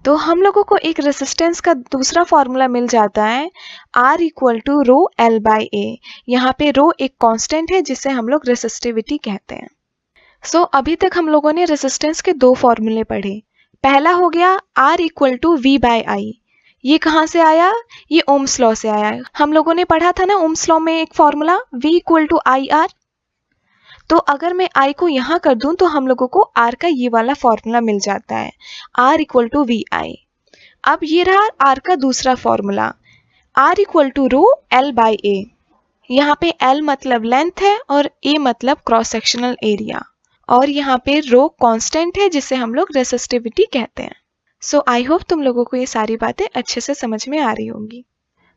तो हम लोगों को एक रेसिस्टेंस का दूसरा फॉर्मूला मिल जाता है, R = ρL/A। यहाँ पे रो एक कांस्टेंट है जिसे हम लोग रेसिस्टिविटी कहते हैं। अभी तक हम लोगों ने रेसिस्टेंस के दो फॉर्मूले पढ़े। पहला हो गया R = V/I। ये कहाँ से आया? ये ओम्स लॉ से आया। हम लोगों ने पढ़ा था ना ओम्स लॉ में एक फॉर्मूला V = IR। तो अगर मैं I को यहाँ कर दूं तो हम लोगों को R का ये वाला फॉर्मूला मिल जाता है, R = VI। अब ये रहा R का दूसरा फॉर्मूला, R = ρL/A। यहाँ पे L मतलब लेंथ है और A मतलब क्रॉस सेक्शनल एरिया, और यहाँ पे रो कांस्टेंट है जिसे हम लोग रेसिस्टिविटी कहते हैं। आई होप तुम लोगों को ये सारी बातें अच्छे से समझ में आ रही होंगी।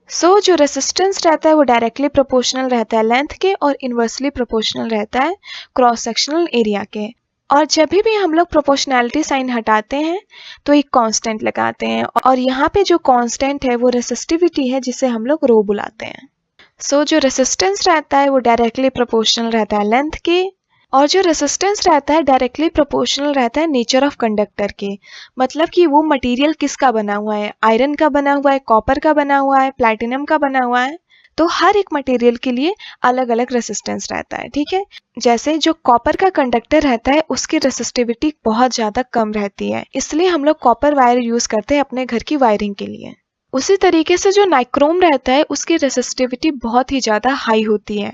जो रेसिस्टेंस रहता है वो डायरेक्टली प्रोपोर्शनल रहता है लेंथ के और इनवर्सली प्रोपोर्शनल रहता है क्रॉस सेक्शनल एरिया के। और जब भी हम लोग प्रोपोर्शनैलिटी साइन हटाते हैं तो एक कांस्टेंट लगाते हैं, और यहाँ पे जो कांस्टेंट है वो रेसिस्टिविटी है जिसे हम लोग रो बुलाते हैं। जो रेसिस्टेंस रहता है वो डायरेक्टली प्रोपोर्शनल रहता है लेंथ के, और जो रेसिस्टेंस रहता है डायरेक्टली प्रोपोर्शनल रहता है नेचर ऑफ कंडक्टर के, मतलब कि वो मटेरियल किसका बना हुआ है, आयरन का बना हुआ है, कॉपर का बना हुआ है, प्लैटिनम का बना हुआ है। तो हर एक मटेरियल के लिए अलग अलग रेसिस्टेंस रहता है। ठीक है, जैसे जो कॉपर का कंडक्टर रहता है उसकी रेसिस्टिविटी बहुत ज़्यादा कम रहती है, इसलिए हम लोग कॉपर वायर यूज़ करते हैं अपने घर की वायरिंग के लिए। उसी तरीके से जो नाइक्रोम रहता है उसकी रेसिस्टिविटी बहुत ही ज़्यादा हाई होती है,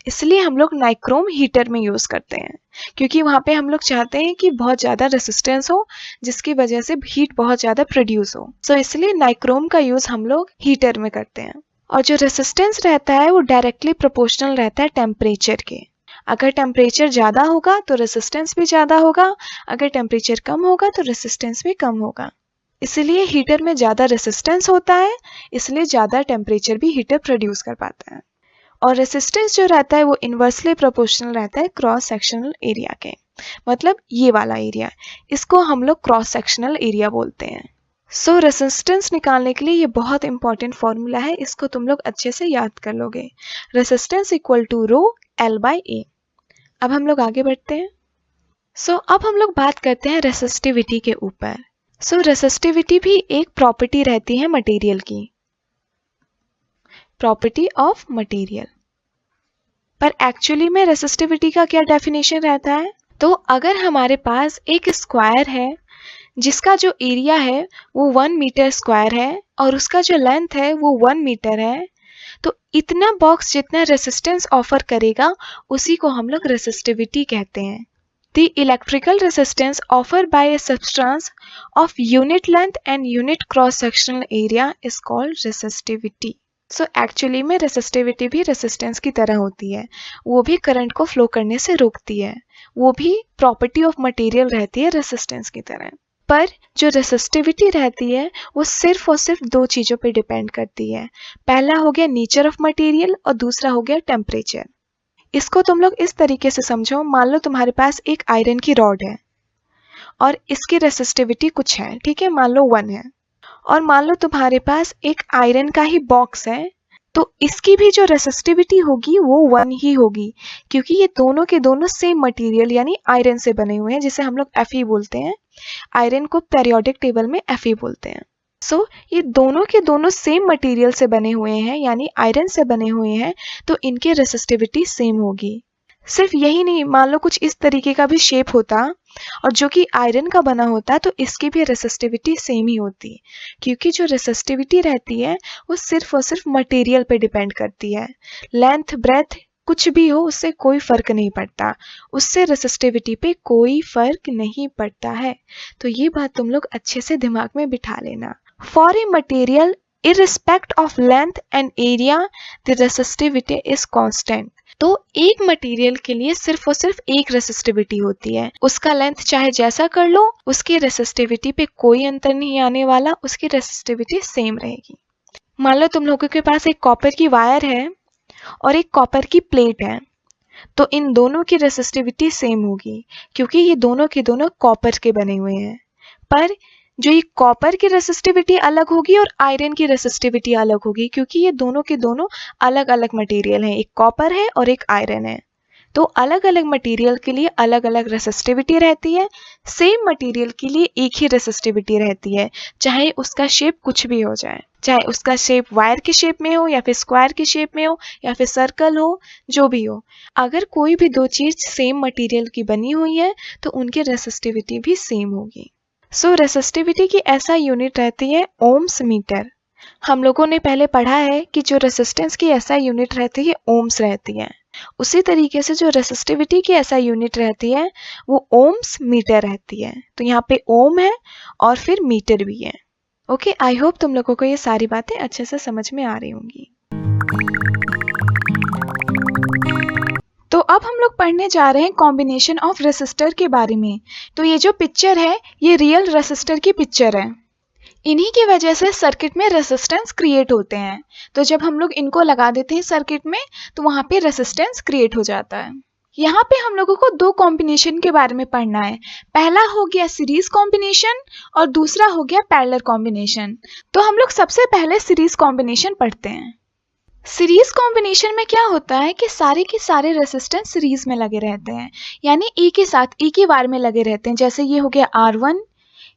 इसलिए हम लोग नाइक्रोम हीटर में यूज़ करते हैं, क्योंकि वहाँ पे हम लोग चाहते हैं कि बहुत ज़्यादा रेसिस्टेंस हो जिसकी वजह से हीट बहुत ज़्यादा प्रोड्यूस हो। सो इसलिए नाइक्रोम का यूज़ हम लोग हीटर में करते हैं। और जो रेसिस्टेंस रहता है वो डायरेक्टली प्रोपोर्शनल रहता है टेम्परेचर के। अगर टेम्परेचर ज़्यादा होगा तो रेसिस्टेंस भी ज़्यादा होगा, अगर टेम्परेचर कम होगा तो रेसिस्टेंस भी कम होगा। इसलिए हीटर में ज़्यादा रेसिस्टेंस होता है, इसलिए ज़्यादा टेम्परेचर भी हीटर प्रोड्यूस कर पाता है। और रेसिस्टेंस जो रहता है वो इन्वर्सली प्रोपोर्शनल रहता है क्रॉस सेक्शनल एरिया के, मतलब ये वाला एरिया, इसको हम लोग क्रॉस सेक्शनल एरिया बोलते हैं। सो रेसिस्टेंस निकालने के लिए ये बहुत इंपॉर्टेंट फॉर्मूला है, इसको तुम लोग अच्छे से याद कर लोगे। Resistance equal to rho L by A. अब हम लोग आगे बढ़ते हैं। सो अब हम लोग बात करते हैं रेसिस्टिविटी के ऊपर। सो रेसिस्टिविटी भी एक प्रॉपर्टी रहती है मटेरियल की, प्रॉपर्टी ऑफ मटेरियल। पर एक्चुअली में रेसिस्टिविटी का क्या डेफिनेशन रहता है? तो अगर हमारे पास एक स्क्वायर है जिसका जो एरिया है वो 1 मीटर स्क्वायर है और उसका जो लेंथ है वो 1 मीटर है, तो इतना बॉक्स जितना रेसिस्टेंस ऑफर करेगा उसी को हम लोग रेसिस्टिविटी कहते हैं। The electrical resistance offered by a substance of unit length and unit cross-sectional area is called resistivity. So actually में resistivity भी resistance की तरह होती है, वो भी करंट को फ्लो करने से रोकती है, वो भी property of material रहती है resistance की तरह। पर जो resistivity रहती है वो सिर्फ और सिर्फ दो चीज़ों पे डिपेंड करती है। पहला हो गया नेचर ऑफ मटेरियल और दूसरा हो गया टेम्परेचर। इसको तुम लोग इस तरीके से समझो, मान लो तुम्हारे पास एक आयरन की रॉड है और इसकी रेसिस्टिविटी कुछ है, ठीक है, मान लो 1 है, और मान लो तुम्हारे पास एक आयरन का ही बॉक्स है, तो इसकी भी जो रेसिस्टिविटी होगी वो 1 ही होगी, क्योंकि ये दोनों के दोनों सेम मटेरियल यानी आयरन से बने हुए हैं, जिसे हम लोग Fe बोलते हैं। आयरन को पीरियोडिक टेबल में Fe बोलते हैं। सो ये दोनों के दोनों सेम मटेरियल से बने हुए हैं यानी आयरन से बने हुए हैं, तो इनकी रेसिस्टिविटी सेम होगी। सिर्फ यही नहीं, मान लो कुछ इस तरीके का भी शेप होता और जो कि आयरन का बना होता तो इसकी भी रेसिस्टिविटी सेम ही होती, क्योंकि जो रेसिस्टिविटी रहती है वो सिर्फ और सिर्फ मटेरियल पे डिपेंड करती है। लेंथ ब्रेथ कुछ भी हो उससे कोई फर्क नहीं पड़ता, उससे रेसिस्टिविटी पे कोई फर्क नहीं पड़ता है। तो ये बात तुम लोग अच्छे से दिमाग में बिठा लेना। For a material, irrespect of length and area, the resistivity is constant. तो एक मटेरियल के लिए सिर्फ और सिर्फ एक रेसिस्टिविटी होती है, उसका लेंथ चाहे जैसा कर लो उसकी रेसिस्टिविटी पे कोई अंतर नहीं आने वाला, उसकी रेसिस्टिविटी सेम रहेगी। मान लो तुम लोगों के पास एक कॉपर की वायर है और एक कॉपर की प्लेट है, तो इन दोनों की रेसिस्टिविटी सेम होगी क्योंकि ये दोनों के दोनों कॉपर के बने हुए हैं। पर जो ये कॉपर की रेसिस्टिविटी अलग होगी और आयरन की रेसिस्टिविटी अलग होगी, क्योंकि ये दोनों के दोनों अलग अलग मटेरियल हैं, एक कॉपर है और एक आयरन है। तो अलग अलग मटेरियल के लिए अलग अलग रेसिस्टिविटी रहती है, सेम मटेरियल के लिए एक ही रेसिस्टिविटी रहती है, चाहे उसका शेप कुछ भी हो जाए, चाहे उसका शेप वायर के शेप में हो या फिर स्क्वायर के शेप में हो या फिर सर्कल हो, जो भी हो। अगर कोई भी दो चीज़ सेम मटेरियल की बनी हुई है तो उनकी रेसिस्टिविटी भी सेम होगी। सो रेसिस्टिविटी की ऐसा यूनिट रहती है ओम्स मीटर। हम लोगों ने पहले पढ़ा है कि जो रेसिस्टेंस की ऐसा यूनिट रहती है ओम्स रहती है, उसी तरीके से जो रेसिस्टिविटी की ऐसा यूनिट रहती है वो ओम्स मीटर रहती है। तो यहाँ पे ओम है और फिर मीटर भी है। ओके, आई होप तुम लोगों को ये सारी बातें अच्छे से समझ में आ रही होंगी। तो अब हम लोग पढ़ने जा रहे हैं कॉम्बिनेशन ऑफ रेसिस्टर के बारे में। तो ये जो पिक्चर है ये रियल रेसिस्टर की पिक्चर है। इन्हीं की वजह से सर्किट में रेसिस्टेंस क्रिएट होते हैं। तो जब हम लोग इनको लगा देते हैं सर्किट में तो वहाँ पे रेसिस्टेंस क्रिएट हो जाता है। यहाँ पे हम लोगों को दो कॉम्बिनेशन के बारे में पढ़ना है। पहला हो गया सीरीज कॉम्बिनेशन और दूसरा हो गया पैरेलल कॉम्बिनेशन। तो हम लोग सबसे पहले सीरीज कॉम्बिनेशन पढ़ते हैं। सीरीज कॉम्बिनेशन में क्या होता है कि सारे के सारे रेसिस्टेंस सीरीज में लगे रहते हैं, यानी एक के साथ एक ही बार में लगे रहते हैं। जैसे ये हो गया R1,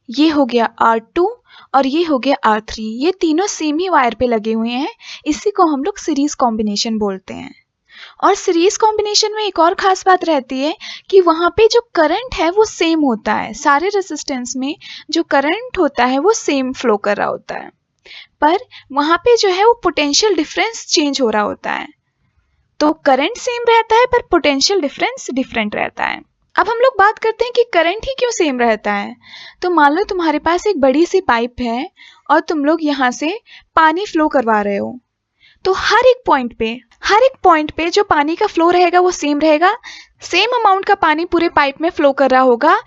ये हो गया R2 और ये हो गया R3, ये तीनों सेम ही वायर पे लगे हुए हैं। इसी को हम लोग सीरीज कॉम्बिनेशन बोलते हैं। और सीरीज कॉम्बिनेशन में एक और खास बात रहती है कि वहाँ पे जो करंट है वो सेम होता है, सारे रेसिस्टेंस में जो करंट होता है वो सेम फ्लो कर रहा होता है। पर वहाँ पे जो है वो पोटेंशियल डिफरेंस चेंज हो रहा होता है। तो करंट सेम रहता है पर पोटेंशियल डिफरेंस डिफरेंट रहता है। अब हम लोग बात करते हैं कि करंट ही क्यों सेम रहता है। तो मान लो तुम्हारे पास एक बड़ी सी पाइप है और तुम लोग यहाँ से पानी फ्लो करवा रहे हो, तो हर एक पॉइंट पे जो पानी का फ्लो रहेगा वो सेम रहेगा, सेम अमाउंट का पानी पूरे पाइप में फ्लो कर रहा होगा।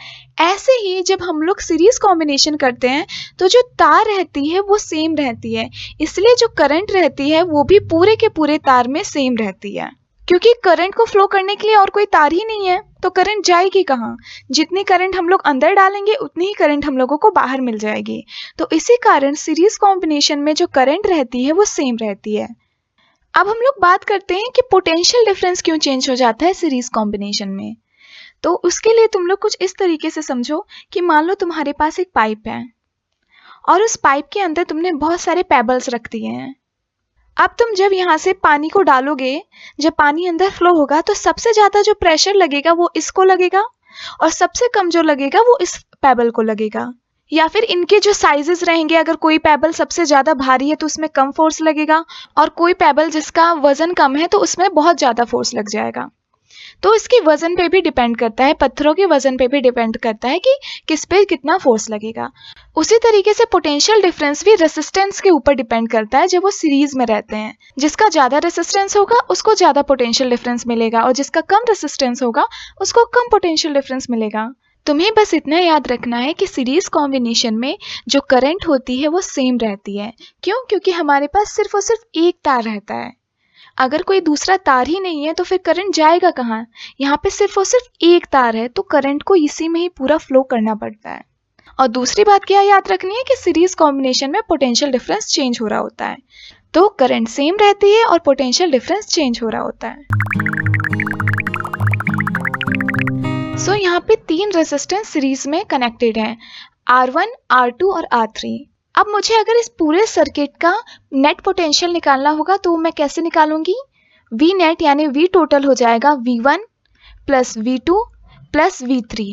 ऐसे ही जब हम लोग सीरीज कॉम्बिनेशन करते हैं तो जो तार रहती है वो सेम रहती है, इसलिए जो करंट रहती है वो भी पूरे के पूरे तार में सेम रहती है। क्योंकि करंट को फ्लो करने के लिए और कोई तार ही नहीं है तो करंट जाएगी कहाँ? जितनी करंट हम लोग अंदर डालेंगे उतनी ही करंट हम लोगों को बाहर मिल जाएगी। तो इसी कारण सीरीज कॉम्बिनेशन में जो करंट रहती है वो सेम रहती है। अब हम लोग बात करते हैं कि पोटेंशियल डिफरेंस क्यों चेंज हो जाता है सीरीज कॉम्बिनेशन में। तो उसके लिए तुम लोग कुछ इस तरीके से समझो कि मान लो तुम्हारे पास एक पाइप है और उस पाइप के अंदर तुमने बहुत सारे पेबल्स रख दिए हैं। अब तुम जब यहाँ से पानी को डालोगे, जब पानी अंदर फ्लो होगा तो सबसे ज्यादा जो प्रेशर लगेगा वो इसको लगेगा और सबसे कम जो लगेगा वो इस पेबल को लगेगा। या फिर इनके जो साइजेस रहेंगे, अगर कोई पेबल सबसे ज्यादा भारी है तो उसमें कम फोर्स लगेगा और कोई पेबल जिसका वजन कम है तो उसमें बहुत ज्यादा फोर्स लग जाएगा। तो इसके वजन पे भी डिपेंड करता है, पत्थरों के वजन पे भी डिपेंड करता है कि किस पे कितना फोर्स लगेगा। उसी तरीके से पोटेंशियल डिफरेंस भी रेसिस्टेंस के ऊपर डिपेंड करता है जब वो सीरीज में रहते हैं। जिसका ज्यादा रेसिस्टेंस होगा उसको ज्यादा पोटेंशियल डिफरेंस मिलेगा और जिसका कम रेसिस्टेंस होगा उसको कम पोटेंशियल डिफरेंस मिलेगा। तुम्हें बस इतना याद रखना है कि सीरीज कॉम्बिनेशन में जो करंट होती है वो सेम रहती है। क्यों? क्योंकि हमारे पास सिर्फ और सिर्फ एक तार रहता है। अगर कोई दूसरा तार ही नहीं है तो फिर करंट जाएगा कहाँ? यहाँ पे सिर्फ और सिर्फ एक तार है तो करंट को इसी में ही पूरा फ्लो करना पड़ता है। और दूसरी बात क्या याद रखनी है कि सीरीज कॉम्बिनेशन में पोटेंशियल डिफरेंस चेंज हो रहा होता है, तो करंट सेम रहती है और पोटेंशियल डिफरेंस चेंज हो रहा होता है। सो यहाँ पे 3 रेजिस्टेंस सीरीज में कनेक्टेड हैं, R1, R2 और R3। अब मुझे अगर इस पूरे सर्किट का नेट पोटेंशियल निकालना होगा तो मैं कैसे निकालूंगी? V नेट यानी V टोटल हो जाएगा V1 plus V2 plus V3।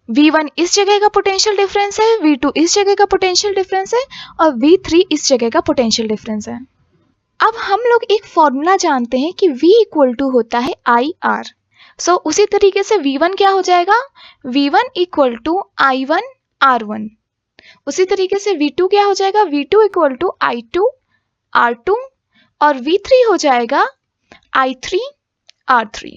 V1 इस जगह का पोटेंशियल डिफरेंस है, V2 इस जगह का पोटेंशियल डिफरेंस है और V3 इस जगह का पोटेंशियल डिफरेंस है। अब हम लोग एक फॉर्मूला जानते हैं कि V इक्वल टू होता है IR। सो उसी तरीके से V1 क्या हो जाएगा? V1 equal to I1 R1। उसी तरीके से V2 क्या हो जाएगा? V2 equal to I2 R2 और V3 हो जाएगा I3 R3।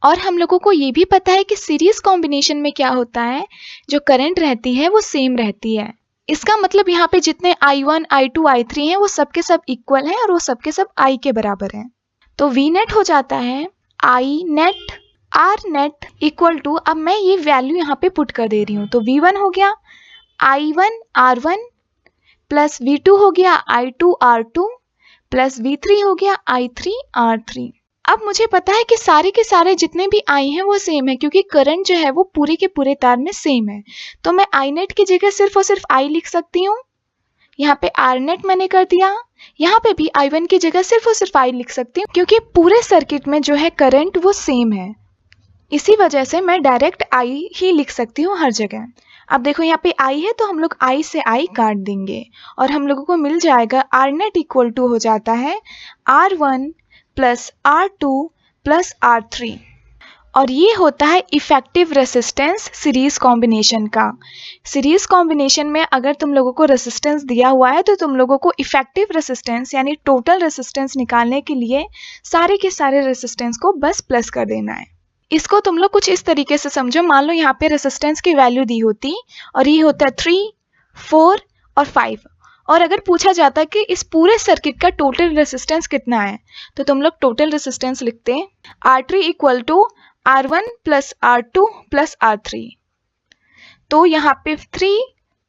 और हम लोगों को ये भी पता है कि सीरीज कॉम्बिनेशन में क्या होता है, जो करंट रहती है वो सेम रहती है। इसका मतलब यहाँ पे जितने I1, I2, I3 हैं वो सब के सब इक्वल हैं और वो सब के सब I के बराबर हैं। तो V नेट हो जाता है I net R net equal to, अब मैं ये वैल्यू यहाँ पे पुट कर दे रही हूँ, तो V1 हो गया I1 R1 प्लस V2 हो गया I2 R2 प्लस V3 हो गया I3 R3। अब मुझे पता है कि सारे के सारे जितने भी I हैं वो सेम है क्योंकि करंट जो है वो पूरे के पूरे तार में सेम है। तो मैं I नेट की जगह सिर्फ और सिर्फ I लिख सकती हूँ। यहाँ पे R नेट मैंने कर दिया, यहाँ पे भी I1 की जगह सिर्फ और सिर्फ I लिख सकती हूँ क्योंकि पूरे सर्किट में जो है करंट वो सेम है। इसी वजह से मैं डायरेक्ट I ही लिख सकती हूँ हर जगह। अब देखो यहाँ पे I है तो हम लोग I से I काट देंगे और हम लोगों को मिल जाएगा R नेट इक्वल टू हो जाता है R1 plus R2 plus R3। और ये होता है इफेक्टिव रेसिस्टेंस सीरीज कॉम्बिनेशन का। सीरीज कॉम्बिनेशन में अगर तुम लोगों को रेसिस्टेंस दिया हुआ है तो तुम लोगों को इफेक्टिव रेसिस्टेंस यानी टोटल रेसिस्टेंस निकालने के लिए सारे के सारे रेसिस्टेंस को बस प्लस कर देना है। इसको तुम लोग कुछ इस तरीके से समझो, मान लो यहाँ पे रेसिस्टेंस की वैल्यू दी होती और ये होता है 3, 4 और 5 और अगर पूछा जाता कि इस पूरे सर्किट का टोटल रेसिस्टेंस कितना है तो तुम लोग टोटल रेसिस्टेंस लिखते हैं R3 equal to R1 plus R2 plus R3। तो यहाँ पे 3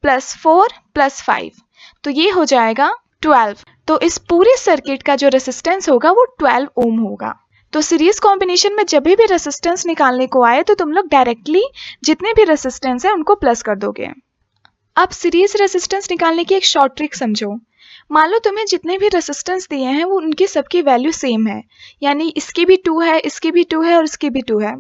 प्लस 4 प्लस 5 तो ये हो जाएगा 12। तो इस पूरे सर्किट का जो रेसिस्टेंस होगा वो 12 ओम होगा। तो सीरीज कॉम्बिनेशन में जब भी रेसिस्टेंस निकालने को आए तो तुम लोग डायरेक्टली जितने भी रेसिस्टेंस है उनको प्लस कर दोगे। अब सीरीज रेसिस्टेंस निकालने की एक शॉर्ट ट्रिक समझो। मान लो तुम्हें जितने भी रेसिस्टेंस दिए हैं वो उनकी सबकी वैल्यू सेम है, यानी इसकी भी 2 है, इसकी भी 2 है और इसकी भी 2 है।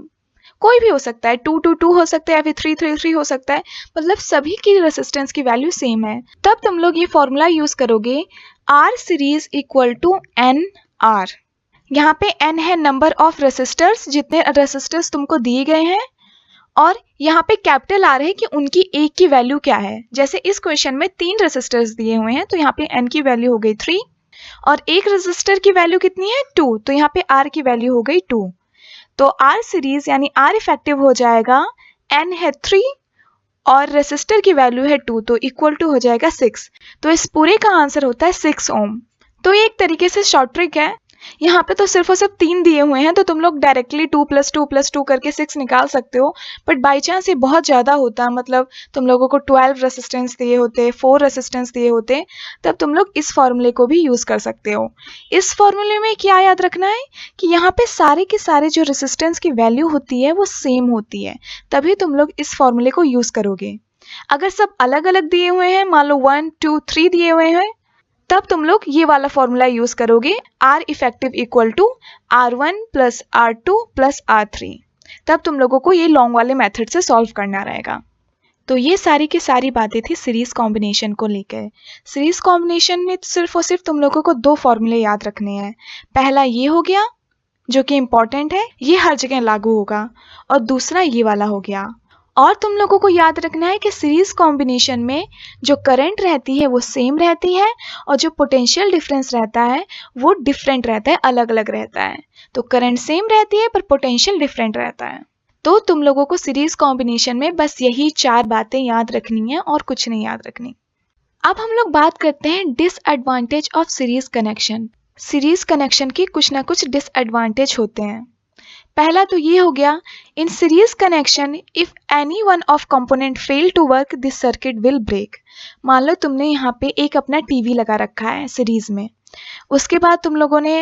कोई भी हो सकता है, 2 2 2 हो सकता है या फिर 3 3 3 हो सकता है, मतलब सभी की रेसिस्टेंस की वैल्यू सेम है। तब तुम लोग ये फॉर्मूला यूज करोगे R series equal to N R. यहाँ पे n है नंबर ऑफ रेसिस्टर्स, जितने रेसिस्टर्स तुमको दिए गए हैं, और यहाँ पे कैपिटल आर है कि उनकी एक की वैल्यू क्या है। जैसे इस क्वेश्चन में 3 रेसिस्टर्स दिए हुए हैं, तो यहाँ पे n की वैल्यू हो गई 3 और एक रेसिस्टर की वैल्यू कितनी है 2, तो यहाँ पे r की वैल्यू हो गई 2। तो R सीरीज यानी R इफेक्टिव हो जाएगा, n है 3 और रेसिस्टर की वैल्यू है 2, तो इक्वल टू हो जाएगा 6। तो इस पूरे का आंसर होता है 6 ओम। तो ये एक तरीके से शॉर्ट ट्रिक है। यहाँ पे तो सिर्फ और सिर्फ 3 दिए हुए हैं, तो तुम लोग डायरेक्टली 2 + 2 + 2 करके 6 निकाल सकते हो, बट बाई चांस ये बहुत ज़्यादा होता, मतलब तुम लोगों को 12 रेसिस्टेंस दिए होते, 4 रेसिस्टेंस दिए होते, तब तुम लोग इस फॉर्मूले को भी यूज़ कर सकते हो। इस फॉर्मूले में क्या याद रखना है कि यहाँ पे सारे के सारे जो रेसिस्टेंस की वैल्यू होती है वो सेम होती है, तभी तुम लोग इस फॉर्मूले को यूज़ करोगे। अगर सब अलग अलग दिए हुए हैं, मान लो 1 2 3 दिए हुए हैं, तब तुम लोग ये वाला फॉर्मूला यूज करोगे, R effective equal to R1 + R2 + R3। तब तुम लोगों को ये लॉन्ग वाले मेथड से सॉल्व करना रहेगा। तो ये सारी की सारी बातें थी सीरीज कॉम्बिनेशन को लेकर। सीरीज कॉम्बिनेशन में सिर्फ और सिर्फ तुम लोगों को 2 फॉर्मूले याद रखने हैं। पहला ये हो गया जो कि इम्पॉर्टेंट है, ये हर जगह लागू होगा, और दूसरा ये वाला हो गया। और तुम लोगों को याद रखना है कि सीरीज कॉम्बिनेशन में जो करंट रहती है वो सेम रहती है, और जो पोटेंशियल डिफरेंस रहता है वो डिफरेंट रहता है, अलग अलग रहता है। तो करंट सेम रहती है पर पोटेंशियल डिफरेंट रहता है। तो तुम लोगों को सीरीज कॉम्बिनेशन में बस यही 4 बातें याद रखनी है और कुछ नहीं याद रखनी। अब हम लोग बात करते हैं disadvantage of series connection. Series connection के कुछ ना कुछ डिसएडवांटेज होते हैं। पहला तो ये हो गया, in series connection if any one of component fail to work this circuit will break. मान लो तुमने यहाँ पे एक अपना टीवी लगा रखा है सीरीज में, उसके बाद तुम लोगों ने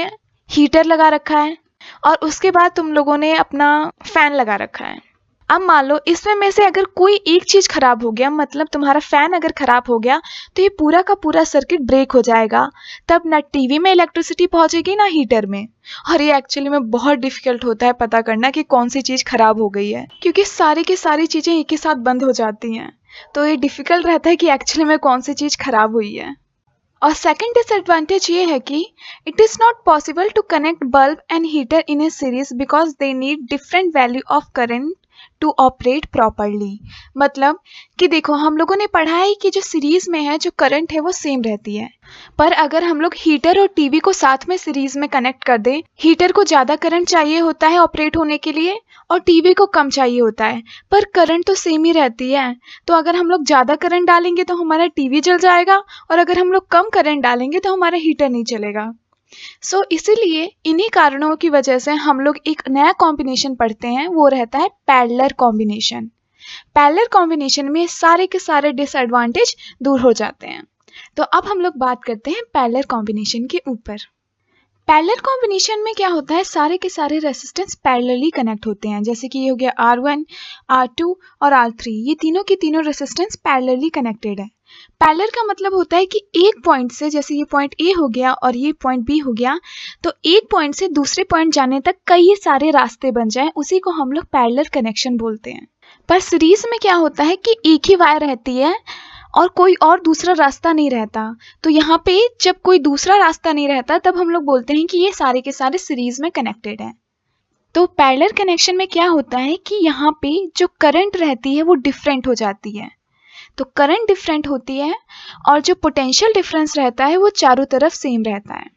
हीटर लगा रखा है, और उसके बाद तुम लोगों ने अपना फैन लगा रखा है। अब मान लो इसमें में से अगर कोई एक चीज खराब हो गया, मतलब तुम्हारा फैन अगर खराब हो गया, तो ये पूरा का पूरा सर्किट ब्रेक हो जाएगा। तब ना टीवी में इलेक्ट्रिसिटी पहुंचेगी ना हीटर में। और ये एक्चुअली में बहुत डिफिकल्ट होता है पता करना कि कौन सी चीज खराब हो गई है, क्योंकि सारी की सारी चीजें एक ही साथ बंद हो जाती हैं। तो ये डिफिकल्ट रहता है कि एक्चुअली में कौन सी चीज खराब हुई है। और सेकंड डिसएडवांटेज ये है कि it is not possible to connect bulb and heater in a series because they need different value of current to operate properly. मतलब कि देखो, हम लोगों ने पढ़ा है कि जो सीरीज में है जो करंट है वो सेम रहती है, पर अगर हम लोग हीटर और टीवी को साथ में सीरीज में कनेक्ट कर दें, हीटर को ज़्यादा करंट चाहिए होता है ऑपरेट होने के लिए और टीवी को कम चाहिए होता है, पर करंट तो सेम ही रहती है। तो अगर हम लोग ज़्यादा करंट डालेंगे तो हमारा टीवी जल जाएगा, और अगर हम लोग कम करंट डालेंगे तो हमारा हीटर नहीं चलेगा। सो इसीलिए इन्हीं कारणों की वजह से हम लोग एक नया कॉम्बिनेशन पढ़ते हैं, वो रहता है पैरेलल कॉम्बिनेशन। पैरेलल कॉम्बिनेशन में सारे के सारे डिसएडवांटेज दूर हो जाते हैं। तो अब हम लोग बात करते हैं पैरेलल कॉम्बिनेशन के ऊपर। पैरेलल कॉम्बिनेशन में क्या होता है, सारे के सारे रेसिस्टेंस पैरेलली कनेक्ट होते हैं। जैसे कि ये हो गया R1, R2 और R3, ये तीनों के तीनों रेसिस्टेंस पैरेलली कनेक्टेड है। पैरेलल का मतलब होता है कि एक पॉइंट से, जैसे ये पॉइंट ए हो गया और ये पॉइंट बी हो गया, तो एक पॉइंट से दूसरे पॉइंट जाने तक कई सारे रास्ते बन जाएं, उसी को हम लोग पैरेलल कनेक्शन बोलते हैं। पर सीरीज में क्या होता है कि एक ही वायर रहती है और कोई और दूसरा रास्ता नहीं रहता। तो यहाँ पे जब कोई दूसरा रास्ता नहीं रहता तब हम लोग बोलते हैं कि ये सारे के सारे सीरीज में कनेक्टेड हैं। तो पैरेलल कनेक्शन में क्या होता है कि यहाँ पे जो करंट रहती है वो डिफरेंट हो जाती है। तो करंट डिफरेंट होती है और जो पोटेंशियल डिफरेंस रहता है वो चारों तरफ सेम रहता है।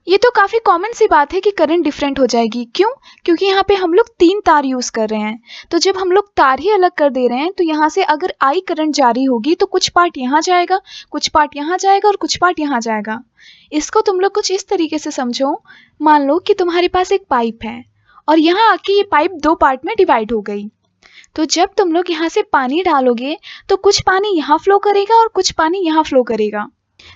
ये तो काफ़ी कॉमन सी बात है कि करंट डिफरेंट हो जाएगी। क्यों? क्योंकि यहाँ पे हम लोग 3 तार यूज़ कर रहे हैं। तो जब हम लोग तार ही अलग कर दे रहे हैं, तो यहाँ से अगर आई करंट जारी होगी तो कुछ पार्ट यहाँ जाएगा, कुछ पार्ट यहाँ जाएगा और कुछ पार्ट यहाँ जाएगा। इसको तुम लोग कुछ इस तरीके से समझो, मान लो कि तुम्हारे पास एक पाइप है और यहाँ आके ये पाइप 2 पार्ट में डिवाइड हो गई। तो जब तुम लोग यहाँ से पानी डालोगे तो कुछ पानी यहाँ फ्लो करेगा और कुछ पानी यहाँ फ्लो करेगा।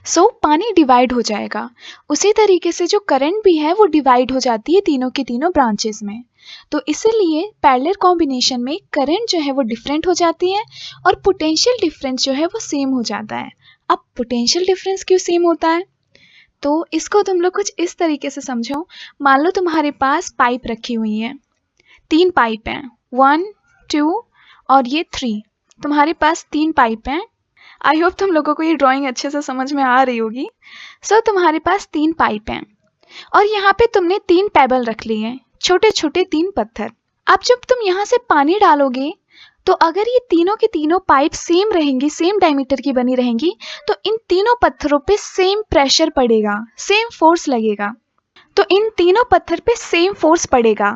सो पानी डिवाइड हो जाएगा। उसी तरीके से जो करंट भी है वो डिवाइड हो जाती है तीनों के तीनों ब्रांचेस में। तो इसीलिए पैरेलल कॉम्बिनेशन में करंट जो है वो डिफरेंट हो जाती है और पोटेंशियल डिफरेंस जो है वो सेम हो जाता है। अब पोटेंशियल डिफरेंस क्यों सेम होता है? तो इसको तुम लोग कुछ इस तरीके से समझो। मान लो तुम्हारे पास पाइप रखी हुई है, 3 पाइप हैं, 1, 2 और ये 3। तुम्हारे पास 3 पाइप हैं। आई होप तुम लोगों को ये ड्राइंग अच्छे से समझ में आ रही होगी। सो तुम्हारे पास 3 पाइप हैं और यहाँ पे तुमने 3 पेबल रख लिए हैं, छोटे छोटे 3 पत्थर। अब जब तुम यहाँ से पानी डालोगे तो अगर ये तीनों के तीनों पाइप सेम रहेंगी, सेम डायमीटर की बनी रहेंगी, तो इन तीनों पत्थरों पे सेम प्रेशर पड़ेगा, सेम फोर्स लगेगा। तो इन तीनों पत्थर पे सेम फोर्स पड़ेगा।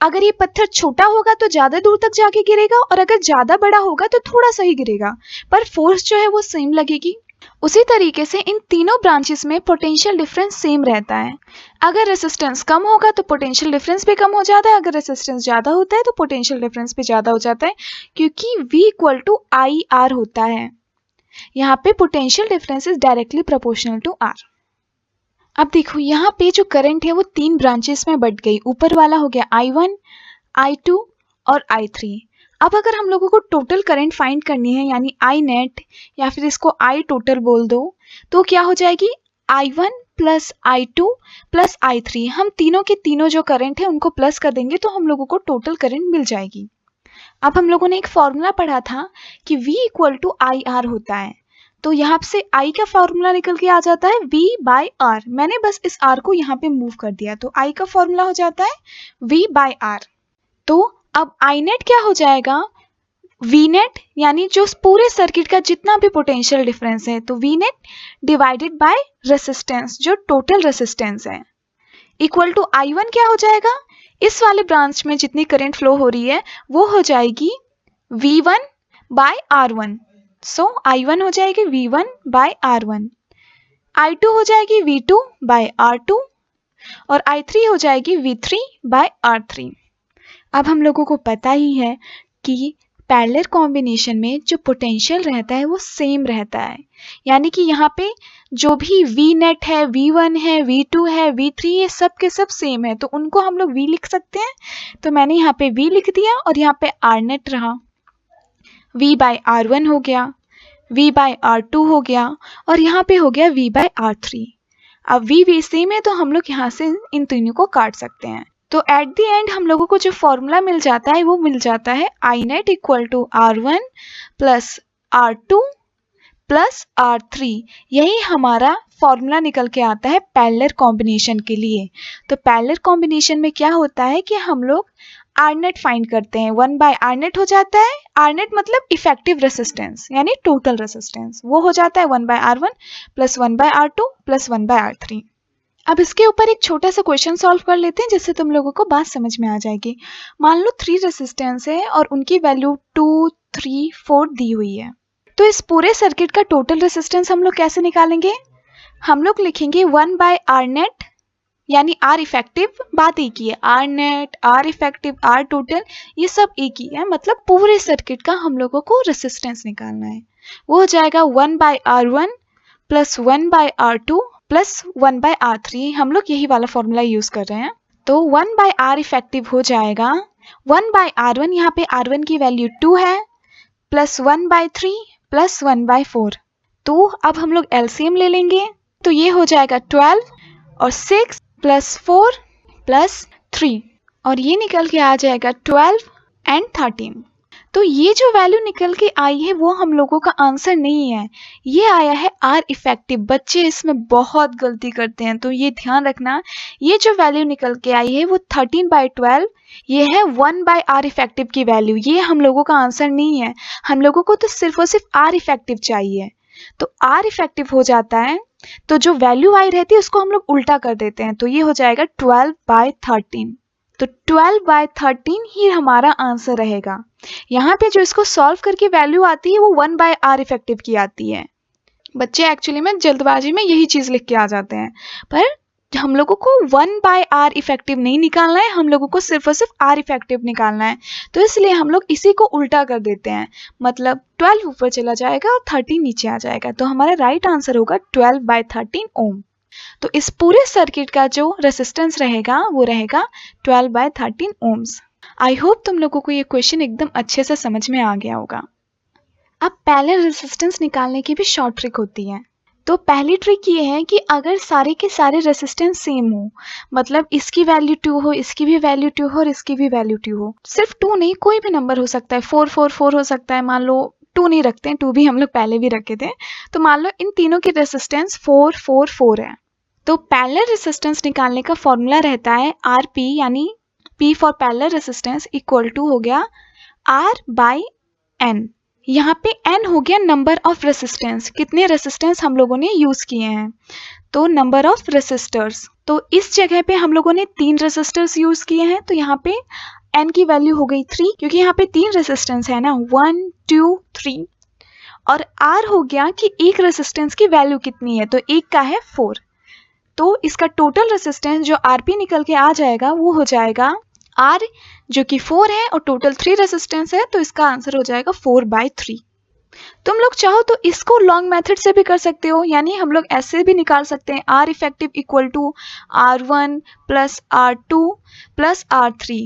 अगर ये पत्थर छोटा होगा तो ज़्यादा दूर तक जाके गिरेगा और अगर ज़्यादा बड़ा होगा तो थोड़ा सा ही गिरेगा, पर फोर्स जो है वो सेम लगेगी। उसी तरीके से इन तीनों ब्रांचेस में पोटेंशियल डिफरेंस सेम रहता है। अगर रेसिस्टेंस कम होगा तो पोटेंशियल डिफरेंस भी कम हो जाता है, अगर रेसिस्टेंस ज़्यादा होता है तो पोटेंशियल डिफरेंस भी ज़्यादा हो जाता है, क्योंकि V = IR होता है। यहाँ पे potential difference is directly proportional to R। अब देखो यहाँ पे जो करंट है वो 3 ब्रांचेस में बट गई। ऊपर वाला हो गया I1, I2 और I3। अब अगर हम लोगों को टोटल करंट फाइंड करनी है, यानी I नेट या फिर इसको I टोटल बोल दो, तो क्या हो जाएगी I1 plus I2 plus I3। हम तीनों के तीनों जो करंट है उनको प्लस कर देंगे तो हम लोगों को टोटल करंट मिल जाएगी। अब हम लोगों ने एक फॉर्मूला पढ़ा था कि V = IR होता है, तो यहाँ से I का फॉर्मूला निकल के आ जाता है V/R। मैंने बस इस R को यहाँ पे मूव कर दिया, तो I का फॉर्मूला हो जाता है V/R। तो अब I नेट क्या हो जाएगा, V नेट, यानी जो पूरे सर्किट का जितना भी पोटेंशियल डिफरेंस है, तो V net divided by resistance, जो टोटल रेसिस्टेंस है, इक्वल टू I1 क्या हो जाएगा, इस वाले ब्रांच में जितनी करंट फ्लो हो रही है वो हो जाएगी V1/R1। सो I1 हो जाएगी V1/R1, I2 हो जाएगी V2/R2 और I3 हो जाएगी V3/R3। अब हम लोगों को पता ही है कि पैरेलल कॉम्बिनेशन में जो पोटेंशियल रहता है वो सेम रहता है, यानी कि यहाँ पे जो भी V नेट है, V1 है, V2 है, V3, ये सब के सब सेम है, तो उनको हम लोग V लिख सकते हैं। तो मैंने यहाँ पे V लिख दिया और यहाँ पे R नेट रहा, V/R1 हो गया, V/R2 हो गया और यहाँ पे हो गया V/R3। अब V सेम है तो हम लोग यहाँ से इन तीनों को काट सकते हैं। तो एट द एंड हम लोगों को जो फॉर्मूला मिल जाता है वो मिल जाता है I net = R1 plus R2 plus R3। यही हमारा फॉर्मूला निकल के आता है पैरेलल कॉम्बिनेशन के लिए। तो पैरेलल कॉम्बिनेशन में क्या होता है कि हम लोग R नेट फाइंड करते हैं, 1/R नेट हो जाता है। R नेट मतलब इफेक्टिव रेसिस्टेंस, यानी टोटल रेसिस्टेंस, वो हो जाता है 1/R1 plus 1/R2 plus 1/R3। अब इसके ऊपर एक छोटा सा क्वेश्चन सॉल्व कर लेते हैं जिससे तुम लोगों को बात समझ में आ जाएगी। मान लो 3 रेसिस्टेंस है और उनकी वैल्यू 2, 3, 4 दी हुई है, तो इस पूरे सर्किट का टोटल रेसिस्टेंस हम लोग कैसे निकालेंगे? हम लोग लिखेंगे 1/R नेट, यानी R इफेक्टिव, बात एक ही है, R net, R effective, R total, ये सब एक ही है, मतलब पूरे सर्किट का हम लोगों को रेसिस्टेंस निकालना है। वो हो जाएगा 1/R1 plus 1/R2 plus 1/R3। हम लोग यही वाला फॉर्मूला यूज कर रहे हैं। तो 1/R इफेक्टिव हो जाएगा 1/R1, यहाँ पे R1 की वैल्यू 2 है, प्लस 1/3 प्लस 1/4। तो अब हम लोग एलसीएम ले लेंगे, तो ये हो जाएगा 12 और 6 प्लस 4 प्लस 3 और ये निकल के आ जाएगा 12 एंड 13। तो ये जो वैल्यू निकल के आई है वो हम लोगों का आंसर नहीं है, ये आया है R इफेक्टिव। बच्चे इसमें बहुत गलती करते हैं, तो ये ध्यान रखना, ये जो वैल्यू निकल के आई है वो 13/12, ये है 1/R इफेक्टिव की वैल्यू, ये हम लोगों का आंसर नहीं है। हम लोगों को तो सिर्फ और सिर्फ R इफेक्टिव चाहिए, तो R इफेक्टिव हो जाता है, तो जो वैल्यू आई रहती है उसको हम लोग उल्टा कर देते हैं, तो ये हो जाएगा 12/13। तो 12/13 ही हमारा आंसर रहेगा। यहाँ पे जो इसको सॉल्व करके वैल्यू आती है वो 1/R इफेक्टिव की आती है। बच्चे एक्चुअली में जल्दबाजी में यही चीज़ लिख के आ जाते हैं, पर हम लोगों को 1/R इफेक्टिव नहीं निकालना है, हम लोगों को सिर्फ और सिर्फ R इफेक्टिव निकालना है। तो इसलिए हम लोग इसी को उल्टा कर देते हैं, मतलब 12 ऊपर चला जाएगा और 13 नीचे आ जाएगा, तो हमारा राइट आंसर होगा 12/13 ओम। तो इस पूरे सर्किट का जो रेसिस्टेंस रहेगा वो रहेगा 12/13 ओम्स। आई होप तुम लोगों को ये क्वेश्चन एकदम अच्छे से समझ में आ गया होगा। अब पैरेलल रेसिस्टेंस निकालने की भी शॉर्ट ट्रिक होती है। तो पहली ट्रिक ये है कि अगर सारे के सारे रेसिस्टेंस सेम हो, मतलब इसकी वैल्यू 2 हो, इसकी भी वैल्यू 2 हो और इसकी भी वैल्यू 2 हो, सिर्फ 2 नहीं कोई भी नंबर हो सकता है, 4 4 4 हो सकता है, मान लो 2 नहीं रखते हैं, 2 भी हम लोग पहले भी रखे थे, तो मान लो इन तीनों की रेसिस्टेंस 4 4 4 है। तो पैरेलल रेसिस्टेंस निकालने का फॉर्मूला रहता है RP यानी P for parallel resistance equal to हो गया R बाई N। यहाँ पे N हो गया नंबर ऑफ रेसिस्टेंस, कितने रेसिस्टेंस हम लोगों ने यूज किए हैं, तो नंबर ऑफ रेसिस्टर्स। तो इस जगह पे हम लोगों ने 3 रेसिस्टर्स यूज किए हैं, तो यहाँ पे N की वैल्यू हो गई 3, क्योंकि यहाँ पे 3 रेसिस्टेंस है ना, 1 2 3। और R हो गया कि एक रेसिस्टेंस की वैल्यू कितनी है, तो एक का है 4, तो इसका टोटल रेसिस्टेंस जो RP निकल के आ जाएगा वो हो जाएगा R जो कि 4 है और टोटल 3 रेसिस्टेंस है, तो इसका आंसर हो जाएगा 4/3। तुम लोग चाहो तो इसको लॉन्ग मेथड से भी कर सकते हो, यानी हम लोग ऐसे भी निकाल सकते हैं R effective equal to R1 plus R2 plus R3।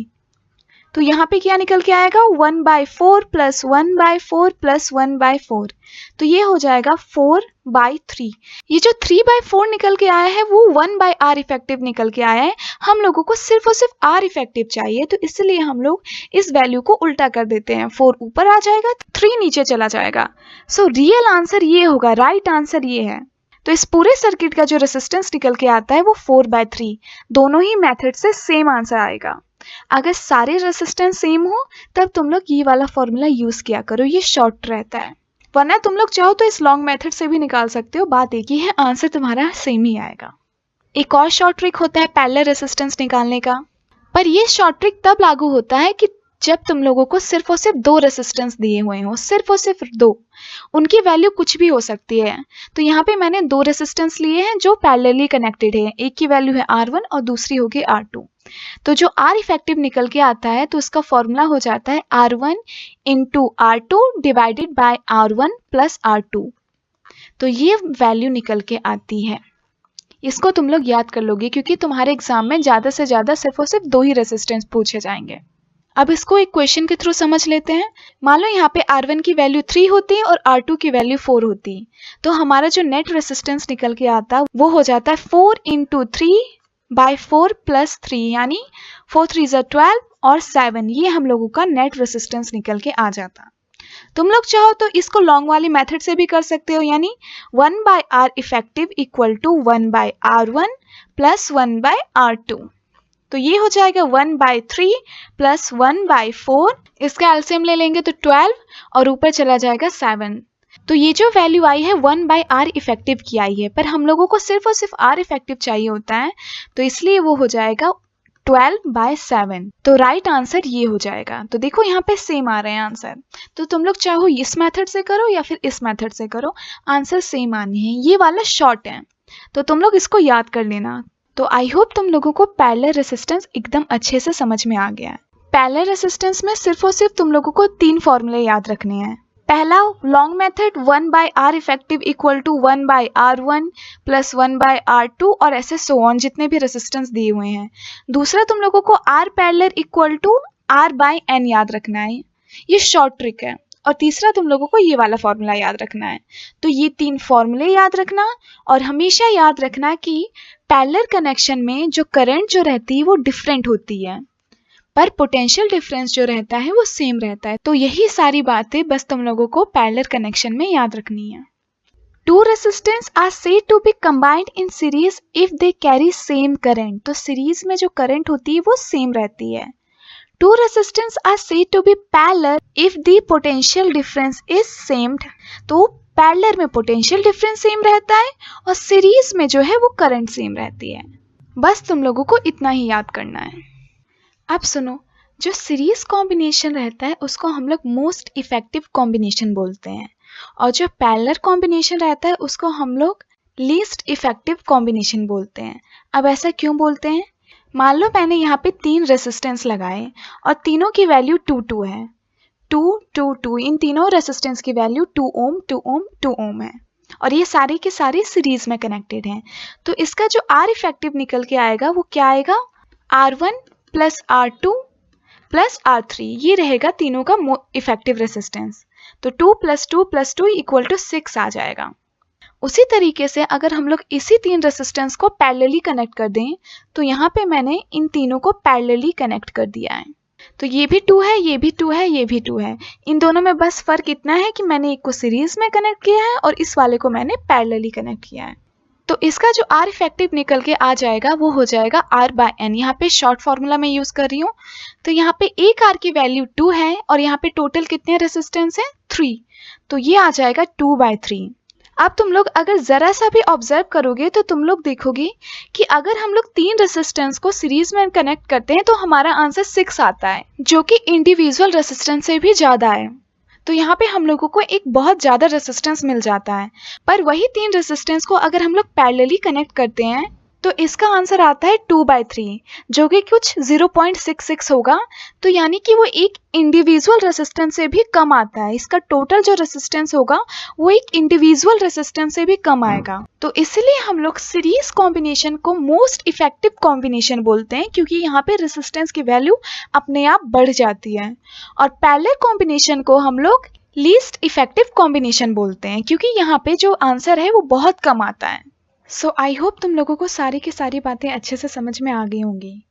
तो यहाँ पे क्या निकल के आएगा 1/4 प्लस 1/4 प्लस 1/4, तो ये हो जाएगा 4/3। ये जो 3/4 निकल के आया है वो 1/R इफेक्टिव निकल के आया है, हम लोगों को सिर्फ और सिर्फ R इफेक्टिव चाहिए, तो इसलिए हम लोग इस वैल्यू को उल्टा कर देते हैं, 4 ऊपर आ जाएगा 3 नीचे चला जाएगा। सो रियल आंसर ये होगा, राइट आंसर ये है। तो इस पूरे सर्किट का जो रेसिस्टेंस निकल के आता है वो 4/3, दोनों ही मेथड से सेम आंसर आएगा। अगर सारे रेसिस्टेंस सेम हो तब तुम लोग ये वाला फॉर्मूला यूज किया करो, ये शॉर्ट रहता है, वरना तुम लोग चाहो तो इस लॉन्ग मेथड से भी निकाल सकते हो, बात एक ही है, आंसर तुम्हारा सेम ही आएगा। एक और शॉर्ट ट्रिक होता है पैरेलल रेसिस्टेंस निकालने का, पर ये शॉर्ट ट्रिक तब लागू होता है कि जब तुम लोगों को सिर्फ और सिर्फ 2 रेसिस्टेंस दिए हुए हो, सिर्फ और सिर्फ 2, उनकी वैल्यू कुछ भी हो सकती है। तो यहाँ पे मैंने 2 रेसिस्टेंस लिए हैं जो पैरेलली कनेक्टेड है, एक की वैल्यू है R1 और दूसरी होगी R2। तो जो R इफेक्टिव निकल के आता है तो उसका फॉर्मूला हो जाता है R1 into R2 divided by R1 plus R2। तो ये वैल्यू निकल के आती है, इसको तुम लोग याद कर लोगे क्योंकि तुम्हारे एग्जाम में ज़्यादा से ज़्यादा सिर्फ और सिर्फ 2 ही रेसिस्टेंस पूछे जाएंगे। अब इसको एक क्वेश्चन के थ्रू समझ लेते हैं। मान लो यहाँ पे R1 की वैल्यू 3 होती है और R2 की वैल्यू 4 होती है, तो हमारा जो नेट रेसिस्टेंस निकल के आता है वो हो जाता है 4 इंटू 3/4 प्लस 3, यानी 4 3 12 और 7, ये हम लोगों का नेट रेसिस्टेंस निकल के आ जाता। तुम लोग चाहो तो इसको लॉन्ग वाली मेथड से भी कर सकते हो, यानी 1/R effective equal to 1/R1 plus 1/R2। तो ये हो जाएगा 1/3 प्लस 1/4, इसका एलसीएम ले लेंगे तो 12 और ऊपर चला जाएगा 7। तो ये जो वैल्यू आई है 1/R इफेक्टिव की आई है, पर हम लोगों को सिर्फ और सिर्फ R इफेक्टिव चाहिए होता है, तो इसलिए वो हो जाएगा 12/7। तो राइट आंसर ये हो जाएगा। तो देखो यहाँ पे सेम आ रहे हैं आंसर, तो तुम लोग चाहो इस मेथड से करो या फिर इस मेथड से करो, आंसर सेम आनी है। ये वाला शॉर्ट है तो तुम लोग इसको याद कर लेना। तो आई होप तुम लोगों को पैरेलल रेसिस्टेंस एकदम अच्छे से समझ में आ गया है। पैरेलल रेसिस्टेंस में सिर्फ और सिर्फ तुम लोगों को 3 फॉर्मूले याद रखने हैं। पहला long method 1/R effective equal to 1/R1 plus 1/R2 और ऐसे सो ऑन जितने भी रेसिस्टेंस दिए हुए हैं। दूसरा तुम लोगों को R parallel equal to R/N याद रखना है, ये शॉर्ट ट्रिक है। और तीसरा तुम लोगों को ये वाला फॉर्मूला याद रखना है। तो ये 3 फॉर्मूले याद रखना और हमेशा याद रखना कि पैरेलल कनेक्शन में जो करंट जो रहती है वो डिफरेंट होती है, पर पोटेंशियल डिफरेंस जो रहता है वो सेम रहता है। तो यही सारी बातें बस तुम लोगों को पैरेलल कनेक्शन में याद रखनी है। 2 resistance are said to be combined in series if they carry same current. तो सीरीज में जो करंट होती है वो सेम रहती है। 2 resistance are said to be parallel if the potential difference is same। तो पैरेलल में पोटेंशियल डिफरेंस सेम रहता है और सीरीज में जो है वो करंट सेम रहती है। बस तुम लोगों को इतना ही याद करना है। अब सुनो, जो सीरीज कॉम्बिनेशन रहता है उसको हम लोग मोस्ट इफेक्टिव कॉम्बिनेशन बोलते हैं, और जो पैरेलल कॉम्बिनेशन रहता है उसको हम लोग लीस्ट इफेक्टिव कॉम्बिनेशन बोलते हैं। अब ऐसा क्यों बोलते हैं? मान लो मैंने यहाँ पे 3 रेसिस्टेंस लगाए और तीनों की वैल्यू 2 2 है, 2 2 2, इन तीनों रेसिस्टेंस की वैल्यू 2 ओम 2 ओम 2 ओम है और ये सारे के सारे सीरीज में कनेक्टेड हैं। तो इसका जो R इफेक्टिव निकल के आएगा वो क्या आएगा, R1 plus R2 plus R3, ये रहेगा तीनों का इफेक्टिव रेसिस्टेंस। तो 2 + 2 + 2 = 6 आ जाएगा। उसी तरीके से अगर हम लोग इसी 3 रेसिस्टेंस को पैरेलली कनेक्ट कर दें तो यहाँ पे मैंने इन तीनों को पैरेलली कनेक्ट कर दिया है। तो ये भी 2 है, ये भी 2 है, ये भी 2 है। इन दोनों में बस फ़र्क इतना है कि मैंने एक को सीरीज़ में कनेक्ट किया है और इस वाले को मैंने पैरेलली कनेक्ट किया है। तो इसका जो R इफेक्टिव निकल के आ जाएगा वो हो जाएगा R/N। यहाँ पे शॉर्ट फार्मूला मैं यूज़ कर रही हूँ। तो यहाँ पे एक R की वैल्यू 2 है और यहाँ पे टोटल कितने रेसिस्टेंस हैं 3। तो ये आ जाएगा 2/3। अब तुम लोग अगर ज़रा सा भी ऑब्जर्व करोगे तो तुम लोग देखोगे कि अगर हम लोग 3 रेसिस्टेंस को सीरीज में कनेक्ट करते हैं तो हमारा आंसर 6 आता है, जो कि इंडिविजुअल रेसिस्टेंस से भी ज़्यादा है। तो यहाँ पे हम लोगों को एक बहुत ज़्यादा रेसिस्टेंस मिल जाता है। पर वही 3 रेसिस्टेंस को अगर हम लोग पैरेलली कनेक्ट करते हैं तो इसका आंसर आता है 2/3, जो कि कुछ 0.66 होगा। तो यानी कि वो एक इंडिविजुअल रेसिस्टेंस से भी कम आता है। इसका टोटल जो रेसिस्टेंस होगा वो एक इंडिविजुअल रेसिस्टेंस से भी कम आएगा। तो इसलिए हम लोग सीरीज कॉम्बिनेशन को मोस्ट इफेक्टिव कॉम्बिनेशन बोलते हैं, क्योंकि यहाँ पे रेसिस्टेंस की वैल्यू अपने आप बढ़ जाती है। और पैरेलल कॉम्बिनेशन को हम लोग लीस्ट इफेक्टिव कॉम्बिनेशन बोलते हैं, क्योंकि यहाँ पे जो आंसर है वो बहुत कम आता है। सो आई होप तुम लोगों को सारी की सारी बातें अच्छे से समझ में आ गई होंगी।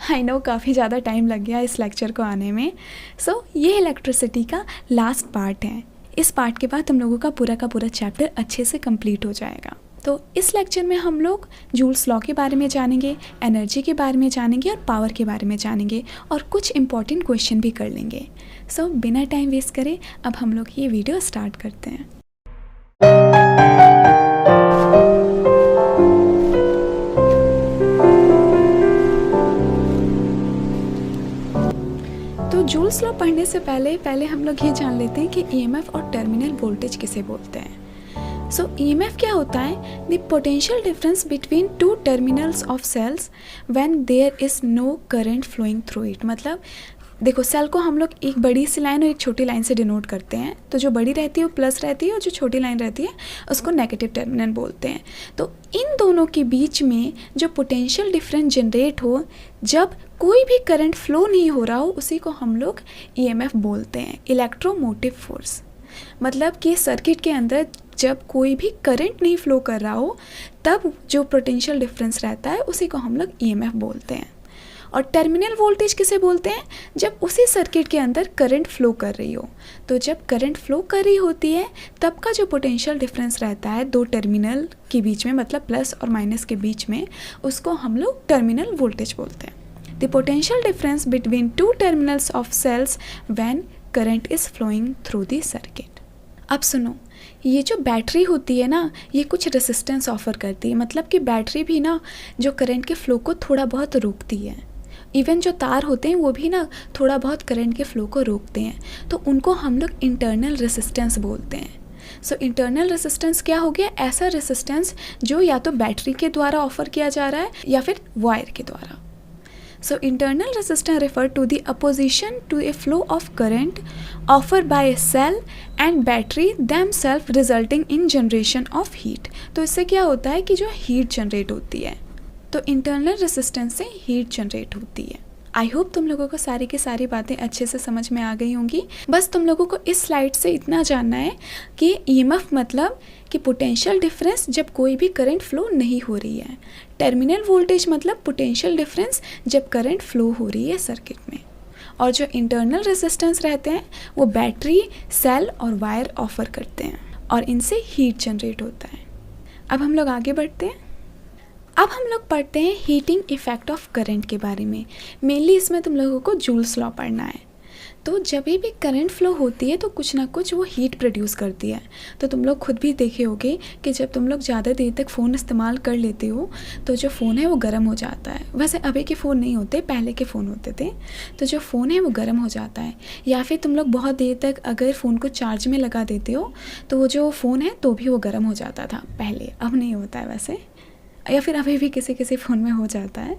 आई नो काफ़ी ज़्यादा टाइम लग गया इस लेक्चर को आने में। सो ये इलेक्ट्रिसिटी का लास्ट पार्ट है। इस पार्ट के बाद तुम लोगों का पूरा चैप्टर अच्छे से कंप्लीट हो जाएगा। तो इस लेक्चर में हम लोग जूल्स लॉ के बारे में जानेंगे, एनर्जी के बारे में जानेंगे और पावर के बारे में जानेंगे और कुछ इंपॉर्टेंट क्वेश्चन भी कर लेंगे। सो बिना टाइम वेस्ट करे अब हम लोग ये वीडियो स्टार्ट करते हैं। तो जूल्स लॉ पढ़ने से पहले हम लोग ये जान लेते हैं कि ईएमएफ और टर्मिनल वोल्टेज किसे बोलते हैं। सो ईएमएफ क्या होता है? The potential difference between two terminals of cells when there is no current flowing through it. मतलब देखो, सेल को हम लोग एक बड़ी सी लाइन और एक छोटी लाइन से डिनोट करते हैं। तो जो बड़ी रहती है वो प्लस रहती है और जो छोटी लाइन रहती है उसको नेगेटिव टर्मिनल बोलते हैं। तो इन दोनों के बीच में जो पोटेंशियल डिफरेंस जनरेट हो जब कोई भी करंट फ्लो नहीं हो रहा हो, उसी को हम लोग ईएमएफ बोलते हैं, इलेक्ट्रोमोटिव फोर्स। मतलब कि सर्किट के अंदर जब कोई भी करंट नहीं फ्लो कर रहा हो तब जो पोटेंशियल डिफरेंस रहता है उसी को हम लोग ईएमएफ बोलते हैं। और टर्मिनल वोल्टेज किसे बोलते हैं? जब उसी सर्किट के अंदर करंट फ्लो कर रही हो। तो जब करंट फ्लो कर रही होती है तब का जो पोटेंशियल डिफरेंस रहता है दो टर्मिनल के बीच में, मतलब प्लस और माइनस के बीच में, उसको हम लोग टर्मिनल वोल्टेज बोलते हैं। The potential difference between two terminals of cells when current is flowing through the circuit. अब सुनो, ये जो बैटरी होती है ना, ये कुछ रेसिस्टेंस ऑफर करती है। मतलब कि बैटरी भी ना जो करंट के फ्लो को थोड़ा बहुत रोकती है। इवन जो तार होते हैं वो भी ना थोड़ा बहुत करंट के फ्लो को रोकते हैं। तो उनको हम लोग इंटरनल रेसिस्टेंस बोलते हैं। सो इंटरनल रेसिस्टेंस क्या हो गया? ऐसा रेसिस्टेंस जो या तो बैटरी के द्वारा ऑफर किया जा रहा है या फिर वायर के द्वारा। So internal resistance refer to the opposition to a flow of current offered by a cell and battery themselves resulting in generation of heat। तो इससे क्या होता है कि जो हीट जनरेट होती है, तो इंटरनल रेसिस्टेंस से हीट जनरेट होती है। आई होप तुम लोगों को सारी की सारी बातें अच्छे से समझ में आ गई होंगी। बस तुम लोगों को इस स्लाइड से इतना जानना है कि ईएमएफ मतलब कि पोटेंशियल डिफरेंस जब कोई भी करंट फ्लो नहीं हो रही है। टर्मिनल वोल्टेज मतलब पोटेंशियल डिफरेंस जब करंट फ्लो हो रही है सर्किट में। और जो इंटरनल रेजिस्टेंस रहते हैं वो बैटरी, सेल और वायर ऑफर करते हैं और इनसे हीट जनरेट होता है। अब हम लोग आगे बढ़ते हैं। अब हम लोग पढ़ते हैं हीटिंग इफेक्ट ऑफ करंट के बारे में। मेनली इसमें तुम लोगों को जूल्स लॉ पढ़ना है। तो जब भी करंट फ्लो होती है तो कुछ ना कुछ वो हीट प्रोड्यूस करती है। तो तुम लोग खुद भी देखे होगे कि जब तुम लोग ज़्यादा देर तक फ़ोन इस्तेमाल कर लेते हो तो जो फ़ोन है वो गर्म हो जाता है। वैसे अभी के फ़ोन नहीं होते, पहले के फ़ोन होते थे। तो जो फ़ोन है वो गर्म हो जाता है। या फिर तुम लोग बहुत देर तक अगर फ़ोन को चार्ज में लगा देते हो तो वो जो फ़ोन है तो भी वो गर्म हो जाता था पहले, अब नहीं होता है वैसे, या फिर अभी भी किसी किसी फ़ोन में हो जाता है।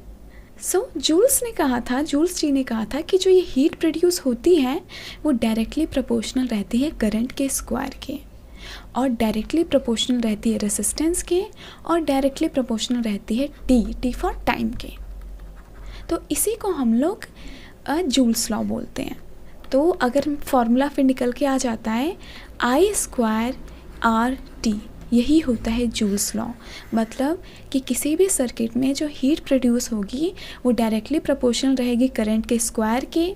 जूल्स जी ने कहा था कि जो ये हीट प्रोड्यूस होती है वो डायरेक्टली प्रोपोर्शनल रहती है करंट के स्क्वायर के। और डायरेक्टली प्रोपोर्शनल रहती है रेसिस्टेंस के, और डायरेक्टली प्रोपोर्शनल रहती है टी फॉर टाइम के। तो इसी को हम लोग जूल्स लॉ बोलते हैं। तो अगर फॉर्मूला फिर निकल के आ जाता है I² RT, यही होता है जूल्स लॉ। मतलब कि किसी भी सर्किट में जो हीट प्रोड्यूस होगी वो डायरेक्टली प्रोपोर्शनल रहेगी करंट के स्क्वायर के,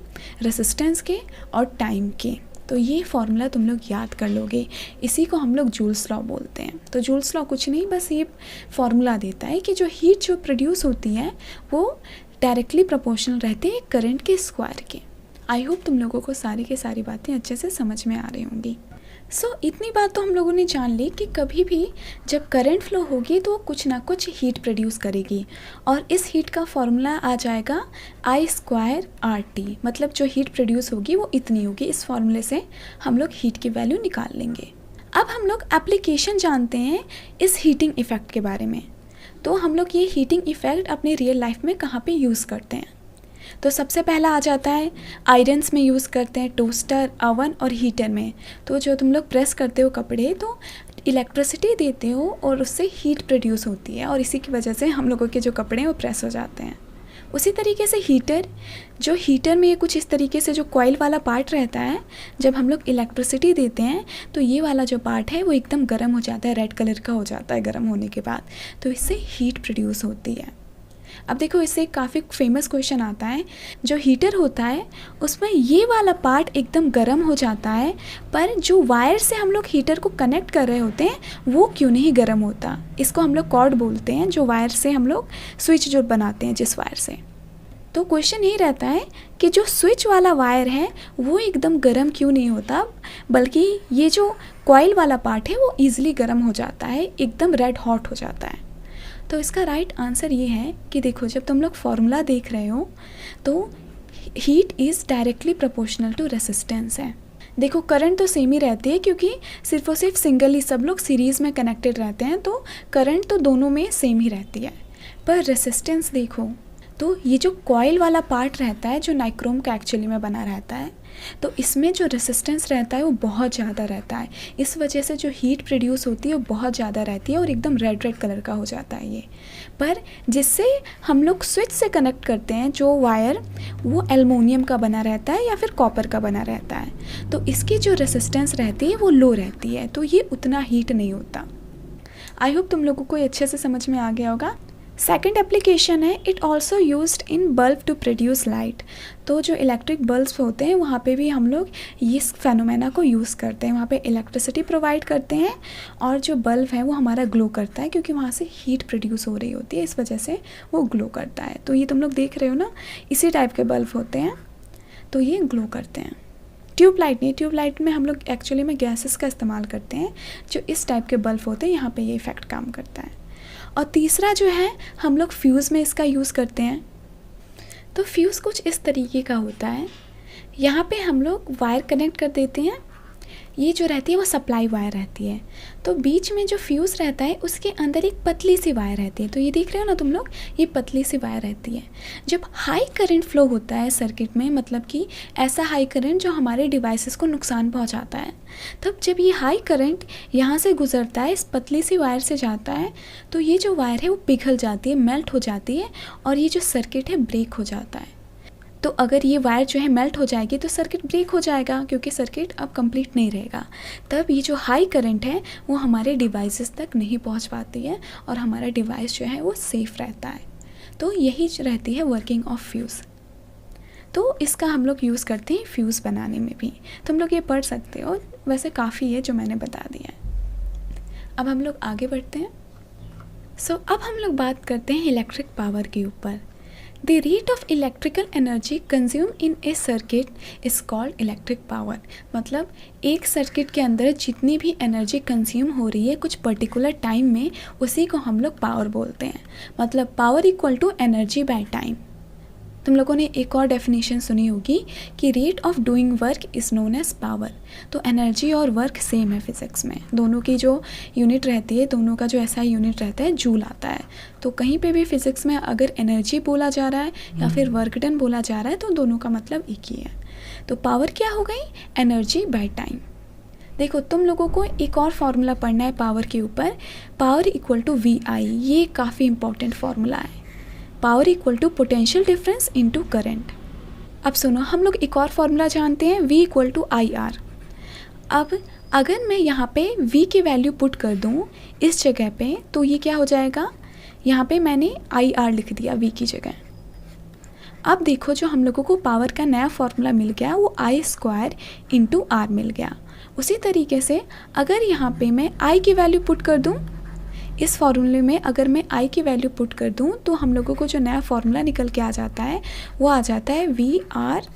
रेसिस्टेंस के और टाइम के। तो ये फॉर्मूला तुम लोग याद कर लोगे, इसी को हम लोग जूल्स लॉ बोलते हैं। तो जूल्स लॉ कुछ नहीं, बस ये फॉर्मूला देता है कि जो हीट जो प्रोड्यूस होती है वो डायरेक्टली प्रोपोर्शनल रहते हैं करंट के स्क्वायर के। आई होप तुम लोगों को सारी की सारी बातें अच्छे से समझ में आ रही होंगी। इतनी बात तो हम लोगों ने जान ली कि कभी भी जब करंट फ्लो होगी तो कुछ ना कुछ हीट प्रोड्यूस करेगी, और इस हीट का फॉर्मूला आ जाएगा I² RT। मतलब जो हीट प्रोड्यूस होगी वो इतनी होगी। इस फॉर्मूले से हम लोग हीट की वैल्यू निकाल लेंगे। अब हम लोग एप्लीकेशन जानते हैं इस हीटिंग इफ़ेक्ट के बारे में। तो हम लोग ये हीटिंग इफ़ेक्ट अपनी रियल लाइफ में कहाँ पे यूज़ करते हैं। तो सबसे पहला आ जाता है आयरन्स में यूज़ करते हैं, टोस्टर, अवन और हीटर में। तो जो तुम लोग प्रेस करते हो कपड़े तो इलेक्ट्रिसिटी देते हो और उससे हीट प्रोड्यूस होती है, और इसी की वजह से हम लोगों के जो कपड़े हैं वो प्रेस हो जाते हैं। उसी तरीके से हीटर में ये कुछ इस तरीके से जो कॉइल वाला पार्ट रहता है, जब हम लोग इलेक्ट्रिसिटी देते हैं तो ये वाला जो पार्ट है वो एकदम गर्म हो जाता है, रेड कलर का हो जाता है गर्म होने के बाद। तो इससे हीट प्रोड्यूस होती है। अब देखो, इससे काफ़ी फेमस क्वेश्चन आता है, जो हीटर होता है उसमें ये वाला पार्ट एकदम गर्म हो जाता है, पर जो वायर से हम लोग हीटर को कनेक्ट कर रहे होते हैं वो क्यों नहीं गर्म होता। इसको हम लोग कॉर्ड बोलते हैं, जो वायर से हम लोग स्विच जो बनाते हैं जिस वायर से। तो क्वेश्चन ये रहता है कि जो स्विच वाला वायर है वो एकदम गर्म क्यों नहीं होता, बल्कि ये जो कॉइल वाला पार्ट है वो ईजिली गर्म हो जाता है, एकदम रेड हॉट हो जाता है। तो इसका राइट आंसर ये है कि देखो, जब तुम लोग फॉर्मूला देख रहे हो तो heat is directly proportional to resistance है। देखो, करंट तो सेम ही रहती है क्योंकि सिर्फ और सिर्फ सिंगल ही सब लोग सीरीज़ में कनेक्टेड रहते हैं, तो करंट तो दोनों में सेम ही रहती है। पर रेसिस्टेंस देखो, तो ये जो कॉइल वाला पार्ट रहता है जो नाइक्रोम का एक्चुअली में बना रहता है, तो इसमें जो रेसिस्टेंस रहता है वो बहुत ज़्यादा रहता है। इस वजह से जो हीट प्रोड्यूस होती है वो बहुत ज़्यादा रहती है और एकदम रेड कलर का हो जाता है ये। पर जिससे हम लोग स्विच से कनेक्ट करते हैं जो वायर, वो एल्युमिनियम का बना रहता है या फिर कॉपर का बना रहता है, तो इसकी जो रेसिस्टेंस रहती है वो लो रहती है, तो ये उतना हीट नहीं होता। आई होप तुम लोगों को ये अच्छे से समझ में आ गया होगा। सेकेंड एप्लीकेशन है, it also used in bulb to produce light. तो जो इलेक्ट्रिक बल्ब्स होते हैं वहाँ पे भी हम लोग इस फेनोमेना को यूज़ करते हैं। वहाँ पे इलेक्ट्रिसिटी प्रोवाइड करते हैं और जो बल्ब है वो हमारा ग्लो करता है, क्योंकि वहाँ से हीट प्रोड्यूस हो रही होती है, इस वजह से वो ग्लो करता है। तो ये तुम लोग देख रहे हो ना, इसी टाइप के बल्ब होते हैं, तो ये ग्लो करते हैं। ट्यूबलाइट नहीं, ट्यूबलाइट में हम लोग एक्चुअली में गैसेस का इस्तेमाल करते हैं। जो इस टाइप के बल्ब होते हैं यहाँ पे ये इफ़ेक्ट काम करता है। और तीसरा जो है, हम लोग फ्यूज़ में इसका यूज़ करते हैं। तो फ्यूज़ कुछ इस तरीके का होता है, यहाँ पे हम लोग वायर कनेक्ट कर देते हैं। ये जो रहती है वो सप्लाई वायर रहती है, तो बीच में जो फ्यूज़ रहता है उसके अंदर एक पतली सी वायर रहती है। तो ये देख रहे हो ना तुम लोग, ये पतली सी वायर रहती है। जब हाई करंट फ्लो होता है सर्किट में, मतलब कि ऐसा हाई करंट जो हमारे डिवाइसेस को नुकसान पहुंचाता है, तब जब ये हाई करंट यहाँ से गुजरता है, इस पतली सी वायर से जाता है, तो ये जो वायर है वो पिघल जाती है, मेल्ट हो जाती है, और ये जो सर्किट है ब्रेक हो जाता है। तो अगर ये वायर जो है मेल्ट हो जाएगी तो सर्किट ब्रेक हो जाएगा, क्योंकि सर्किट अब कंप्लीट नहीं रहेगा। तब ये जो हाई करंट है वो हमारे डिवाइसेस तक नहीं पहुंच पाती है और हमारा डिवाइस जो है वो सेफ़ रहता है। तो यही रहती है वर्किंग ऑफ फ्यूज़। तो इसका हम लोग यूज़ करते हैं फ्यूज़ बनाने में भी। तुम लोग ये पढ़ सकते हो, वैसे काफ़ी है जो मैंने बता दिया है। अब हम लोग आगे बढ़ते हैं। अब हम लोग बात करते हैं इलेक्ट्रिक पावर के ऊपर। The rate of electrical energy consumed in a circuit is called electric power। मतलब एक सर्किट के अंदर जितनी भी एनर्जी कंज्यूम हो रही है कुछ पर्टिकुलर टाइम में, उसी को हम लोग पावर बोलते हैं। मतलब power equal to energy by time. तुम लोगों ने एक और डेफिनेशन सुनी होगी कि rate of doing work is known as power. तो एनर्जी और वर्क सेम है फिज़िक्स में, दोनों की जो यूनिट रहती है, दोनों का जो ऐसा यूनिट रहता है जूल आता है। तो कहीं पे भी फिज़िक्स में अगर एनर्जी बोला जा रहा है या फिर वर्क डन बोला जा रहा है तो दोनों का मतलब एक ही है। तो पावर क्या हो गई? Energy by time. देखो तुम लोगों को एक और फार्मूला पढ़ना है पावर के ऊपर, power equal to V I. ये काफ़ी इंपॉर्टेंट फार्मूला है। Power equal to potential difference into current. अब सुनो, हम लोग एक और फार्मूला जानते हैं, V equal to I R. अब अगर मैं यहाँ पे V की वैल्यू पुट कर दूँ इस जगह पे, तो ये क्या हो जाएगा, यहाँ पे मैंने आई आर लिख दिया V की जगह। अब देखो जो हम लोगों को पावर का नया फार्मूला मिल गया वो आई स्क्वायर इंटू आर मिल गया। उसी तरीके से अगर यहाँ पे मैं I की वैल्यू पुट कर दूँ, इस फार्मूले में अगर मैं I की वैल्यू पुट कर दूँ तो हम लोगों को जो नया फार्मूला निकल के आ जाता है वो आ जाता है वी आर,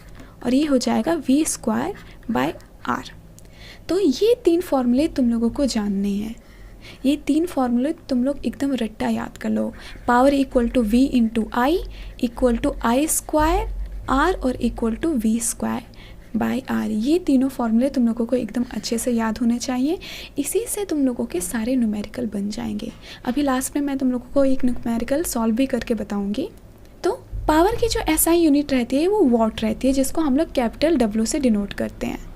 और ये हो जाएगा V स्क्वायर बाय आर। तो ये 3 फार्मूले तुम लोगों को जानने हैं। ये 3 फार्मूले तुम लोग एकदम रट्टा याद कर लो। Power equal to V into I, equal to I square R, और equal to V square by R. ये तीनों फार्मूले तुम लोगों को एकदम अच्छे से याद होने चाहिए। इसी से तुम लोगों के सारे न्यूमेरिकल बन जाएंगे। अभी लास्ट में मैं तुम लोगों को एक न्यूमेरिकल सॉल्व भी करके बताऊंगी। तो पावर की जो एसआई यूनिट रहती है वो वॉट रहती है, जिसको हम लोग कैपिटल W से डिनोट करते हैं।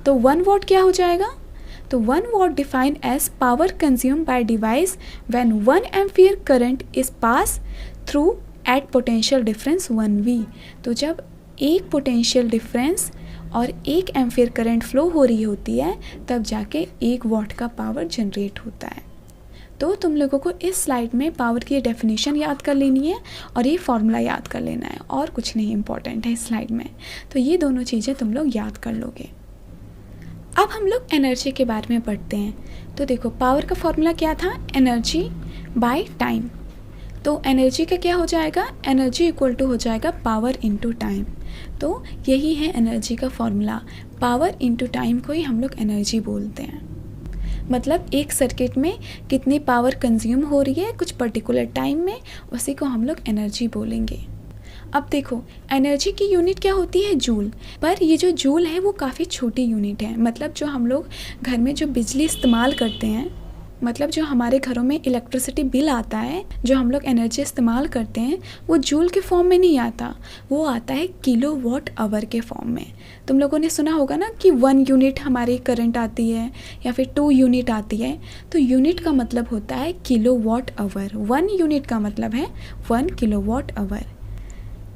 तो 1 वॉट क्या हो जाएगा, तो 1 watt defined as power consume by device when 1 ampere current is pass through at potential difference 1V। तो जब एक पोटेंशियल डिफरेंस और 1 एम्पियर करंट फ्लो हो रही होती है तब जाके 1 वॉट का पावर जनरेट होता है। तो तुम लोगों को इस स्लाइड में पावर की डेफिनेशन याद कर लेनी है और ये फार्मूला याद कर लेना है, और कुछ नहीं इंपॉर्टेंट है इस स्लाइड में। तो ये दोनों चीज़ें तुम लोग याद कर लोगे। अब हम लोग एनर्जी के बारे में पढ़ते हैं। तो देखो पावर का फार्मूला क्या था, एनर्जी बाय टाइम। तो एनर्जी का क्या हो जाएगा, एनर्जी इक्वल टू हो जाएगा पावर इनटू टाइम। तो यही है एनर्जी का फॉर्मूला, पावर इनटू टाइम को ही हम लोग एनर्जी बोलते हैं। मतलब एक सर्किट में कितनी पावर कंज्यूम हो रही है कुछ पर्टिकुलर टाइम में, उसी को हम लोग एनर्जी बोलेंगे। अब देखो एनर्जी की यूनिट क्या होती है, जूल। पर ये जो जूल है वो काफ़ी छोटी यूनिट है। मतलब जो हम लोग घर में जो बिजली इस्तेमाल करते हैं, मतलब जो हमारे घरों में इलेक्ट्रिसिटी बिल आता है, जो हम लोग एनर्जी इस्तेमाल करते हैं, वो जूल के फॉर्म में नहीं आता, वो आता है किलो वॉट आवर के फॉर्म में। तुम लोगों ने सुना होगा ना कि 1 यूनिट हमारी करंट आती है या फिर 2 यूनिट आती है। तो यूनिट का मतलब होता है किलो वॉट आवर। 1 यूनिट का मतलब है 1 किलो वॉट आवर।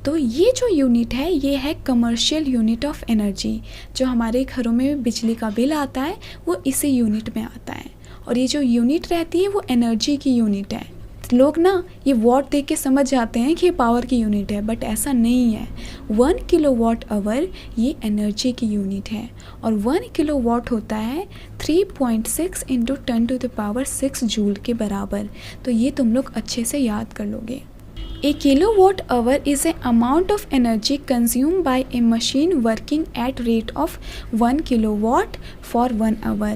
तो ये जो यूनिट है ये है कमर्शियल यूनिट ऑफ एनर्जी। जो हमारे घरों में बिजली का बिल आता है वो इसी यूनिट में आता है। और ये जो यूनिट रहती है वो एनर्जी की यूनिट है। लोग ना ये वॉट देख के समझ जाते हैं कि ये पावर की यूनिट है, बट ऐसा नहीं है। 1 किलो वॉट आवर ये एनर्जी की यूनिट है, और 1 किलो वॉट होता है 3.6 इंटू 10⁻⁶ जूल के बराबर। तो ये तुम लोग अच्छे से याद कर लोगे। A kilowatt hour is a amount of energy consumed by a machine working at rate of 1 kilowatt for 1 hour।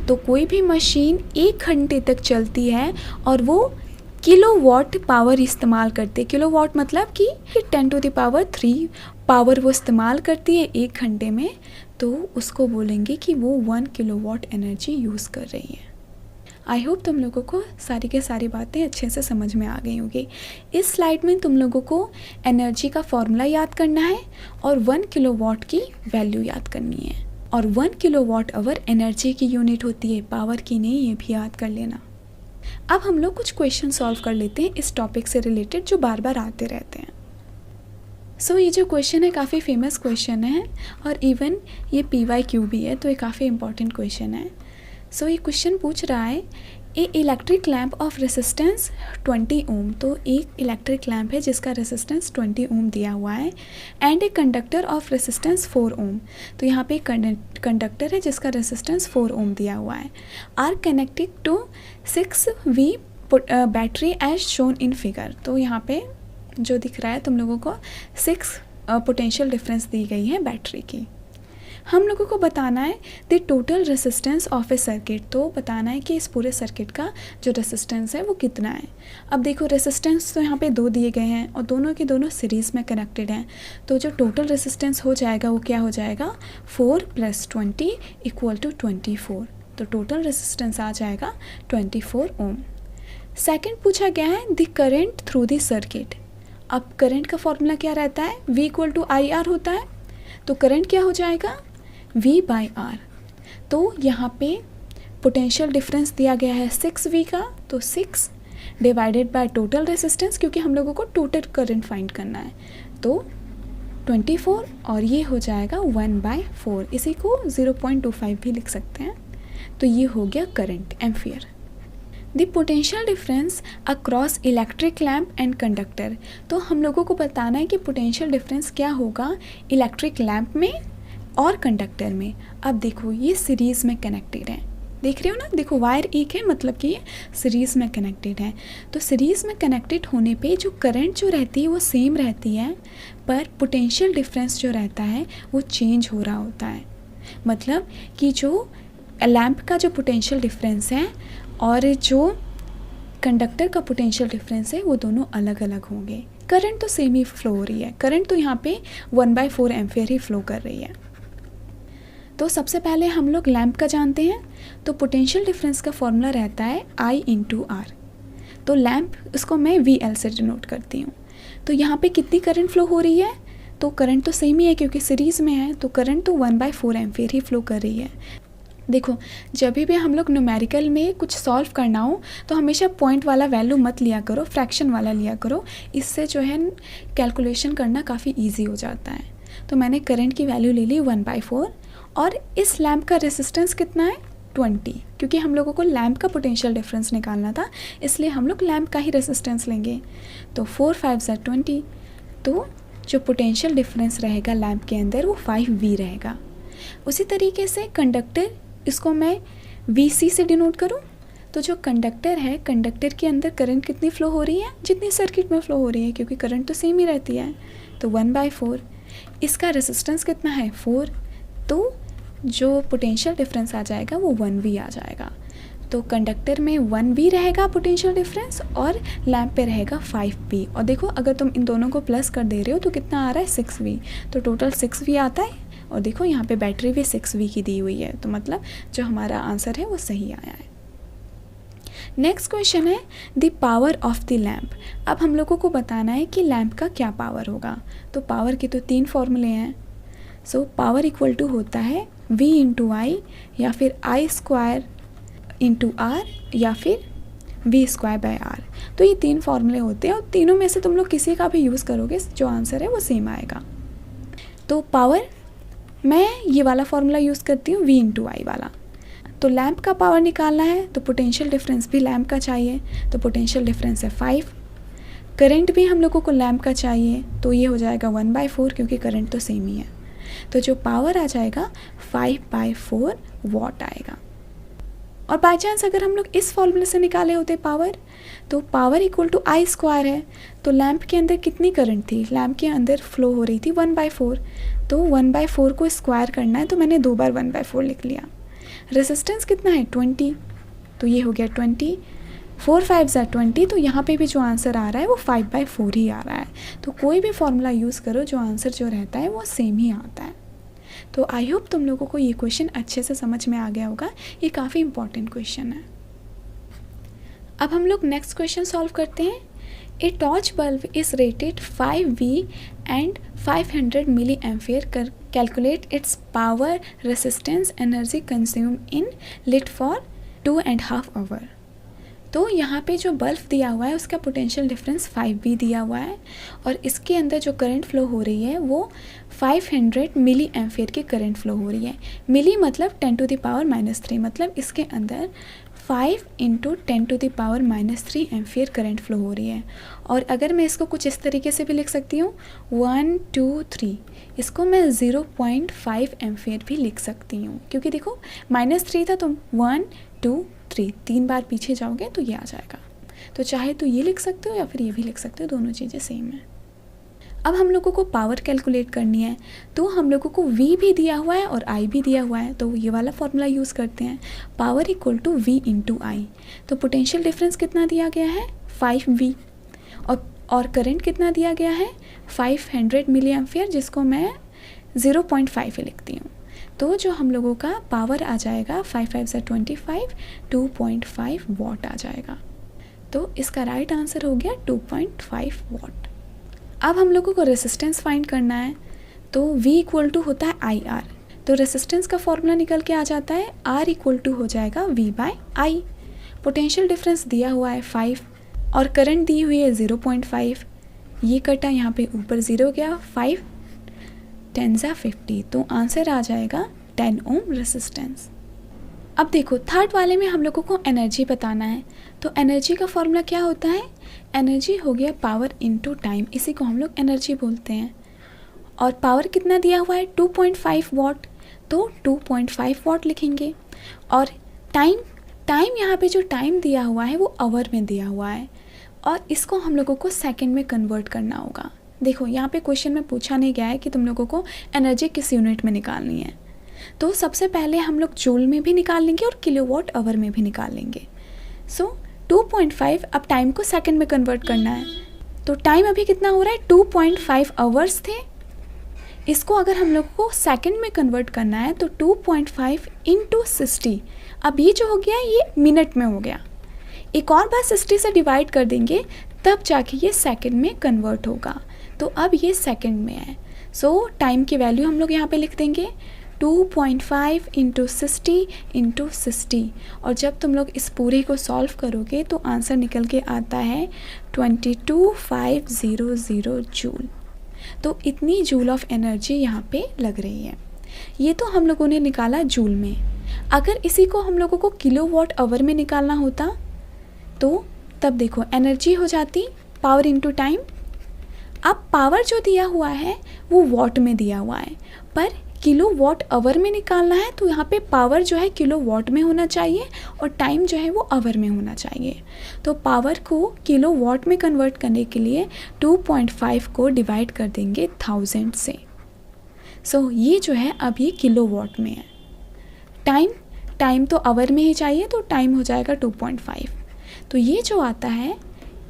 तो कोई भी मशीन 1 घंटे तक चलती है और वो किलोवाट पावर इस्तेमाल करती है। किलोवाट मतलब कि 10⁻³ पावर वो इस्तेमाल करती है 1 घंटे में, तो उसको बोलेंगे कि वो 1 किलोवाट एनर्जी यूज़ कर रही है। आई होप तुम लोगों को सारी के सारी बातें अच्छे से समझ में आ गई होंगी। इस स्लाइड में तुम लोगों को एनर्जी का फॉर्मूला याद करना है और 1 किलोवाट की वैल्यू याद करनी है। और 1 किलोवाट आवर एनर्जी की यूनिट होती है, पावर की नहीं, ये भी याद कर लेना। अब हम लोग कुछ क्वेश्चन सॉल्व कर लेते हैं इस टॉपिक से रिलेटेड जो बार बार आते रहते हैं। सो ये जो क्वेश्चन है काफ़ी फेमस क्वेश्चन है और इवन ये PYQ भी है, तो ये काफ़ी इंपॉर्टेंट क्वेश्चन है। सो ये क्वेश्चन पूछ रहा है ए इलेक्ट्रिक लैम्प ऑफ रेसिस्टेंस 20 ओम। तो एक इलेक्ट्रिक लैम्प है जिसका रेसिस्टेंस 20 ओम दिया हुआ है, and a conductor of resistance 4 ओम। तो यहाँ पे कंडक्टर है जिसका रेसिस्टेंस 4 ओम दिया हुआ है, are connected to 6V battery as shown in figure. तो यहाँ पे जो दिख रहा है तुम लोगों को 6 पोटेंशियल डिफरेंस दी गई है बैटरी की। हम लोगों को बताना है the total resistance of A circuit. तो बताना है कि इस पूरे सर्किट का जो रेसिस्टेंस है वो कितना है। अब देखो रेसिस्टेंस तो यहाँ पे 2 दिए गए हैं और दोनों के दोनों सीरीज़ में कनेक्टेड हैं, तो जो टोटल रेसिस्टेंस हो जाएगा वो क्या हो जाएगा, 4 + 20 = 24। तो टोटल रेसिस्टेंस आ जाएगा 24 ओम। सेकेंड पूछा गया है the current through the circuit. अब करंट का फॉर्मूला क्या रहता है, V = IR होता है। तो करंट क्या हो जाएगा, V/R। तो तो यहाँ पे पोटेंशियल डिफरेंस दिया गया है 6V का, तो 6 डिवाइडेड बाय टोटल रेसिस्टेंस, क्योंकि हम लोगों को टोटल करंट फाइंड करना है, तो 24 और ये हो जाएगा 1/4, इसी को 0.25 भी लिख सकते हैं। तो ये हो गया current ampere. The potential difference across electric lamp and conductor, तो हम लोगों को बताना है कि पोटेंशियल डिफरेंस क्या होगा इलेक्ट्रिक लैम्प में और कंडक्टर में। अब देखो ये सीरीज़ में कनेक्टेड है, देख रहे हो ना, देखो वायर एक है मतलब कि ये सीरीज़ में कनेक्टेड है। तो सीरीज़ में कनेक्टेड होने पे जो करंट जो रहती है वो सेम रहती है, पर पोटेंशियल डिफरेंस जो रहता है वो चेंज हो रहा होता है। मतलब कि जो लैम्प का जो पोटेंशियल डिफरेंस है और जो कंडक्टर का पोटेंशियल डिफरेंस है वो दोनों अलग अलग होंगे। करंट तो सेम ही फ्लो हो रही है, करंट तो यहाँ पे 1/4 एम्पियर ही फ्लो कर रही है। तो सबसे पहले हम लोग लैम्प का जानते हैं, तो पोटेंशियल डिफरेंस का फॉर्मूला रहता है I × R। तो लैम्प उसको मैं VL से डिनोट करती हूँ। तो यहाँ पे कितनी करंट फ्लो हो रही है, तो करंट तो सेम ही है क्योंकि सीरीज़ में है, तो करंट तो 1/4 एम्पियर ही फ्लो कर रही है। देखो जब भी हम लोग न्यूमेरिकल में कुछ सॉल्व करना हो तो हमेशा पॉइंट वाला वैल्यू मत लिया करो, फ्रैक्शन वाला लिया करो, इससे जो है कैलकुलेशन करना काफ़ी ईजी हो जाता है। तो मैंने करंट की वैल्यू ले ली 1/4 और इस लैम्प का रेसिस्टेंस कितना है 20, क्योंकि हम लोगों को लैम्प का पोटेंशियल डिफरेंस निकालना था, इसलिए हम लोग लैम्प का ही रेसिस्टेंस लेंगे। तो 4 5 20, तो जो पोटेंशियल डिफरेंस रहेगा लैम्प के अंदर वो 5V रहेगा। उसी तरीके से कंडक्टर, इसको मैं VC से डिनोट करूं, तो जो कंडक्टर है, कंडक्टर के अंदर करंट कितनी फ़्लो हो रही है, जितनी सर्किट में फ़्लो हो रही है, क्योंकि करंट तो सेम ही रहती है, तो 1/4। इसका रेसिस्टेंस कितना है 4, तो जो पोटेंशियल डिफरेंस आ जाएगा वो 1V आ जाएगा। तो कंडक्टर में 1V रहेगा पोटेंशियल डिफरेंस और लैम्प पे रहेगा 5V। और देखो अगर तुम इन दोनों को प्लस कर दे रहे हो तो कितना आ रहा है 6V, तो टोटल 6V आता है। और देखो यहाँ पे बैटरी भी 6V की दी हुई है, तो मतलब जो हमारा आंसर है वो सही आया है। नेक्स्ट क्वेश्चन है the power of the lamp. अब हम लोगों को बताना है कि लैम्प का क्या पावर होगा। तो पावर के तो 3 फॉर्मूले हैं। सो पावर इक्वल टू होता है V × I या फिर I² × R या फिर V²/R। तो ये 3 फॉर्मूले होते हैं और तीनों में से तुम लोग किसी का भी यूज़ करोगे, जो आंसर है वो सेम आएगा। तो पावर मैं ये वाला फॉर्मूला यूज़ करती हूँ V × I वाला। तो लैम्प का पावर निकालना है तो पोटेंशियल डिफरेंस भी लैम्प का चाहिए, तो पोटेंशियल डिफरेंस है 5। करंट भी हम लोगों को लैम्प का चाहिए, तो ये हो जाएगा 1/4 क्योंकि करंट तो सेम ही है। तो जो पावर आ जाएगा 5/4 वॉट आएगा। और बाई चांस अगर हम लोग इस फॉर्मूले से निकाले होते पावर, तो पावर इक्वल टू I² है, तो लैम्प के अंदर कितनी करंट थी, लैम्प के अंदर फ्लो हो रही थी 1/4, तो 1/4 को स्क्वायर करना है, तो मैंने 2 बार 1/4 लिख लिया। रेसिस्टेंस कितना है 20, तो ये हो गया 20। 4 5 20, तो यहाँ पे भी जो आंसर आ रहा है वो 5/4 ही आ रहा है। तो कोई भी फॉर्मूला यूज़ करो, जो आंसर जो रहता है वो सेम ही आता है। तो आई होप तुम लोगों को ये क्वेश्चन अच्छे से समझ में आ गया होगा, ये काफ़ी इंपॉर्टेंट क्वेश्चन है। अब हम लोग नेक्स्ट क्वेश्चन सॉल्व करते हैं। A torch bulb is rated 5V and 500 milli ampere calculate its power resistance energy consume in lit for 2.5 hour. तो यहाँ पे जो बल्ब दिया हुआ है उसका पोटेंशियल डिफरेंस 5V दिया हुआ है और इसके अंदर जो करंट फ्लो हो रही है वो 500 मिली एम्पियर की करंट फ्लो हो रही है। मिली मतलब 10⁻³ मतलब इसके अंदर 5 × 10⁻³ एम्पियर करंट फ्लो हो रही है। और अगर मैं इसको कुछ इस तरीके से भी लिख सकती हूँ 1 2 3, इसको मैं 0.5 एम्पियर भी लिख सकती हूँ, क्योंकि देखो -3 था तो 1 2 3 3 बार पीछे जाओगे तो ये आ जाएगा। तो चाहे तो ये लिख सकते हो या फिर ये भी लिख सकते हो, दोनों चीज़ें सेम है। अब हम लोगों को पावर कैलकुलेट करनी है, तो हम लोगों को V भी दिया हुआ है और I भी दिया हुआ है, तो ये वाला फॉर्मूला यूज़ करते हैं। Power equal to V × I। तो पोटेंशियल डिफरेंस कितना दिया गया है 5V और करंट कितना दिया गया है 500 मिली एम्पियर, जिसको मैं 0.5 लिखती हूँ। तो जो हम लोगों का पावर आ जाएगा 5 5 25, 2.5 वॉट आ जाएगा। तो इसका राइट आंसर हो गया 2.5 वॉट। अब हम लोगों को रेसिस्टेंस फाइंड करना है, तो V इक्वल टू होता है IR। तो रेसिस्टेंस का फॉर्मूला निकल के आ जाता है R इक्वल टू हो जाएगा V/I। पोटेंशियल डिफरेंस दिया हुआ है 5 और करंट दी हुई है 0.5। ये कटा यहाँ पे ऊपर 0 गया, 5 10 × 50, तो आंसर आ जाएगा 10 ओम रेसिस्टेंस। अब देखो थर्ड वाले में हम लोगों को एनर्जी बताना है, तो एनर्जी का फॉर्मूला क्या होता है, एनर्जी हो गया पावर इनटू टाइम, इसी को हम लोग एनर्जी बोलते हैं। और पावर कितना दिया हुआ है 2.5 वाट, तो 2.5 वाट लिखेंगे। और टाइम यहाँ पे जो टाइम दिया हुआ है वो आवर में दिया हुआ है और इसको हम लोगों को सेकंड में कन्वर्ट करना होगा। देखो यहाँ पे क्वेश्चन में पूछा नहीं गया है कि तुम लोगों को एनर्जी किस यूनिट में निकालनी है, तो सबसे पहले हम लोग जूल में भी निकाल लेंगे और किलोवाट आवर में भी निकाल लेंगे। सो 2.5, अब टाइम को सेकंड में कन्वर्ट करना है, तो टाइम अभी कितना हो रहा है 2.5 आवर्स थे, इसको अगर हम लोग को सेकंड में कन्वर्ट करना है तो 2.5 इंटू 60, अब ये जो हो गया ये मिनट में हो गया, एक और बार 60 से डिवाइड कर देंगे तब जाके ये सेकंड में कन्वर्ट होगा, तो अब ये सेकंड में है। सो टाइम की वैल्यू हम लोग यहाँ पे लिख देंगे 2.5 इंटू 60 इंटू 60, और जब तुम लोग इस पूरे को सॉल्व करोगे तो आंसर निकल के आता है 22,500 जूल। तो इतनी जूल ऑफ एनर्जी यहाँ पे लग रही है। ये तो हम लोगों ने निकाला जूल में। अगर इसी को हम लोगों को किलोवाट आवर में निकालना होता तो तब देखो एनर्जी हो जाती पावर इनटू टाइम। अब पावर जो दिया हुआ है वो वाट में दिया हुआ है, पर किलोवाट आवर में निकालना है तो यहाँ पे पावर जो है किलोवाट में होना चाहिए और टाइम जो है वो आवर में होना चाहिए। तो पावर को किलोवाट में कन्वर्ट करने के लिए 2.5 को डिवाइड कर देंगे 1000 से। सो ये जो है अब ये किलोवाट में है। टाइम तो आवर में ही चाहिए, तो टाइम हो जाएगा 2.5, तो ये जो आता है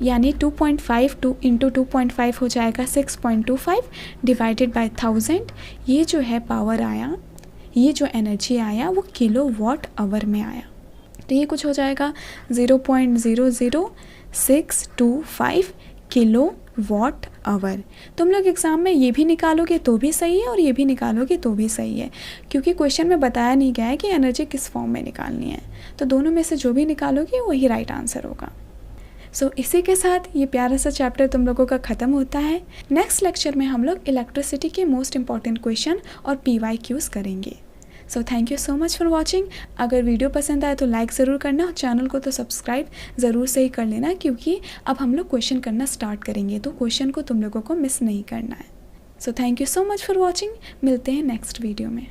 यानी 2.5 इंटू 2.5 हो जाएगा 6.25 डिवाइडेड बाय 1000। ये जो है पावर आया, ये जो एनर्जी आया वो किलोवाट आवर में आया, तो ये कुछ हो जाएगा 0.00625 किलोवाट आवर। तुम लोग एग्ज़ाम में ये भी निकालोगे तो भी सही है और ये भी निकालोगे तो भी सही है, क्योंकि क्वेश्चन में बताया नहीं गया है कि एनर्जी किस फॉर्म में निकालनी है, तो दोनों में से जो भी निकालोगे वही राइट आंसर होगा। सो इसी के साथ ये प्यारा सा चैप्टर तुम लोगों का ख़त्म होता है। नेक्स्ट लेक्चर में हम लोग इलेक्ट्रिसिटी के मोस्ट इंपॉर्टेंट क्वेश्चन और PYQs करेंगे। So thank you so much for watching. अगर वीडियो पसंद आए तो लाइक ज़रूर करना और चैनल को तो सब्सक्राइब ज़रूर से ही कर लेना, क्योंकि अब हम लोग क्वेश्चन करना स्टार्ट करेंगे तो क्वेश्चन को तुम लोगों को मिस नहीं करना है। So thank you so much for watching. मिलते हैं नेक्स्ट वीडियो में।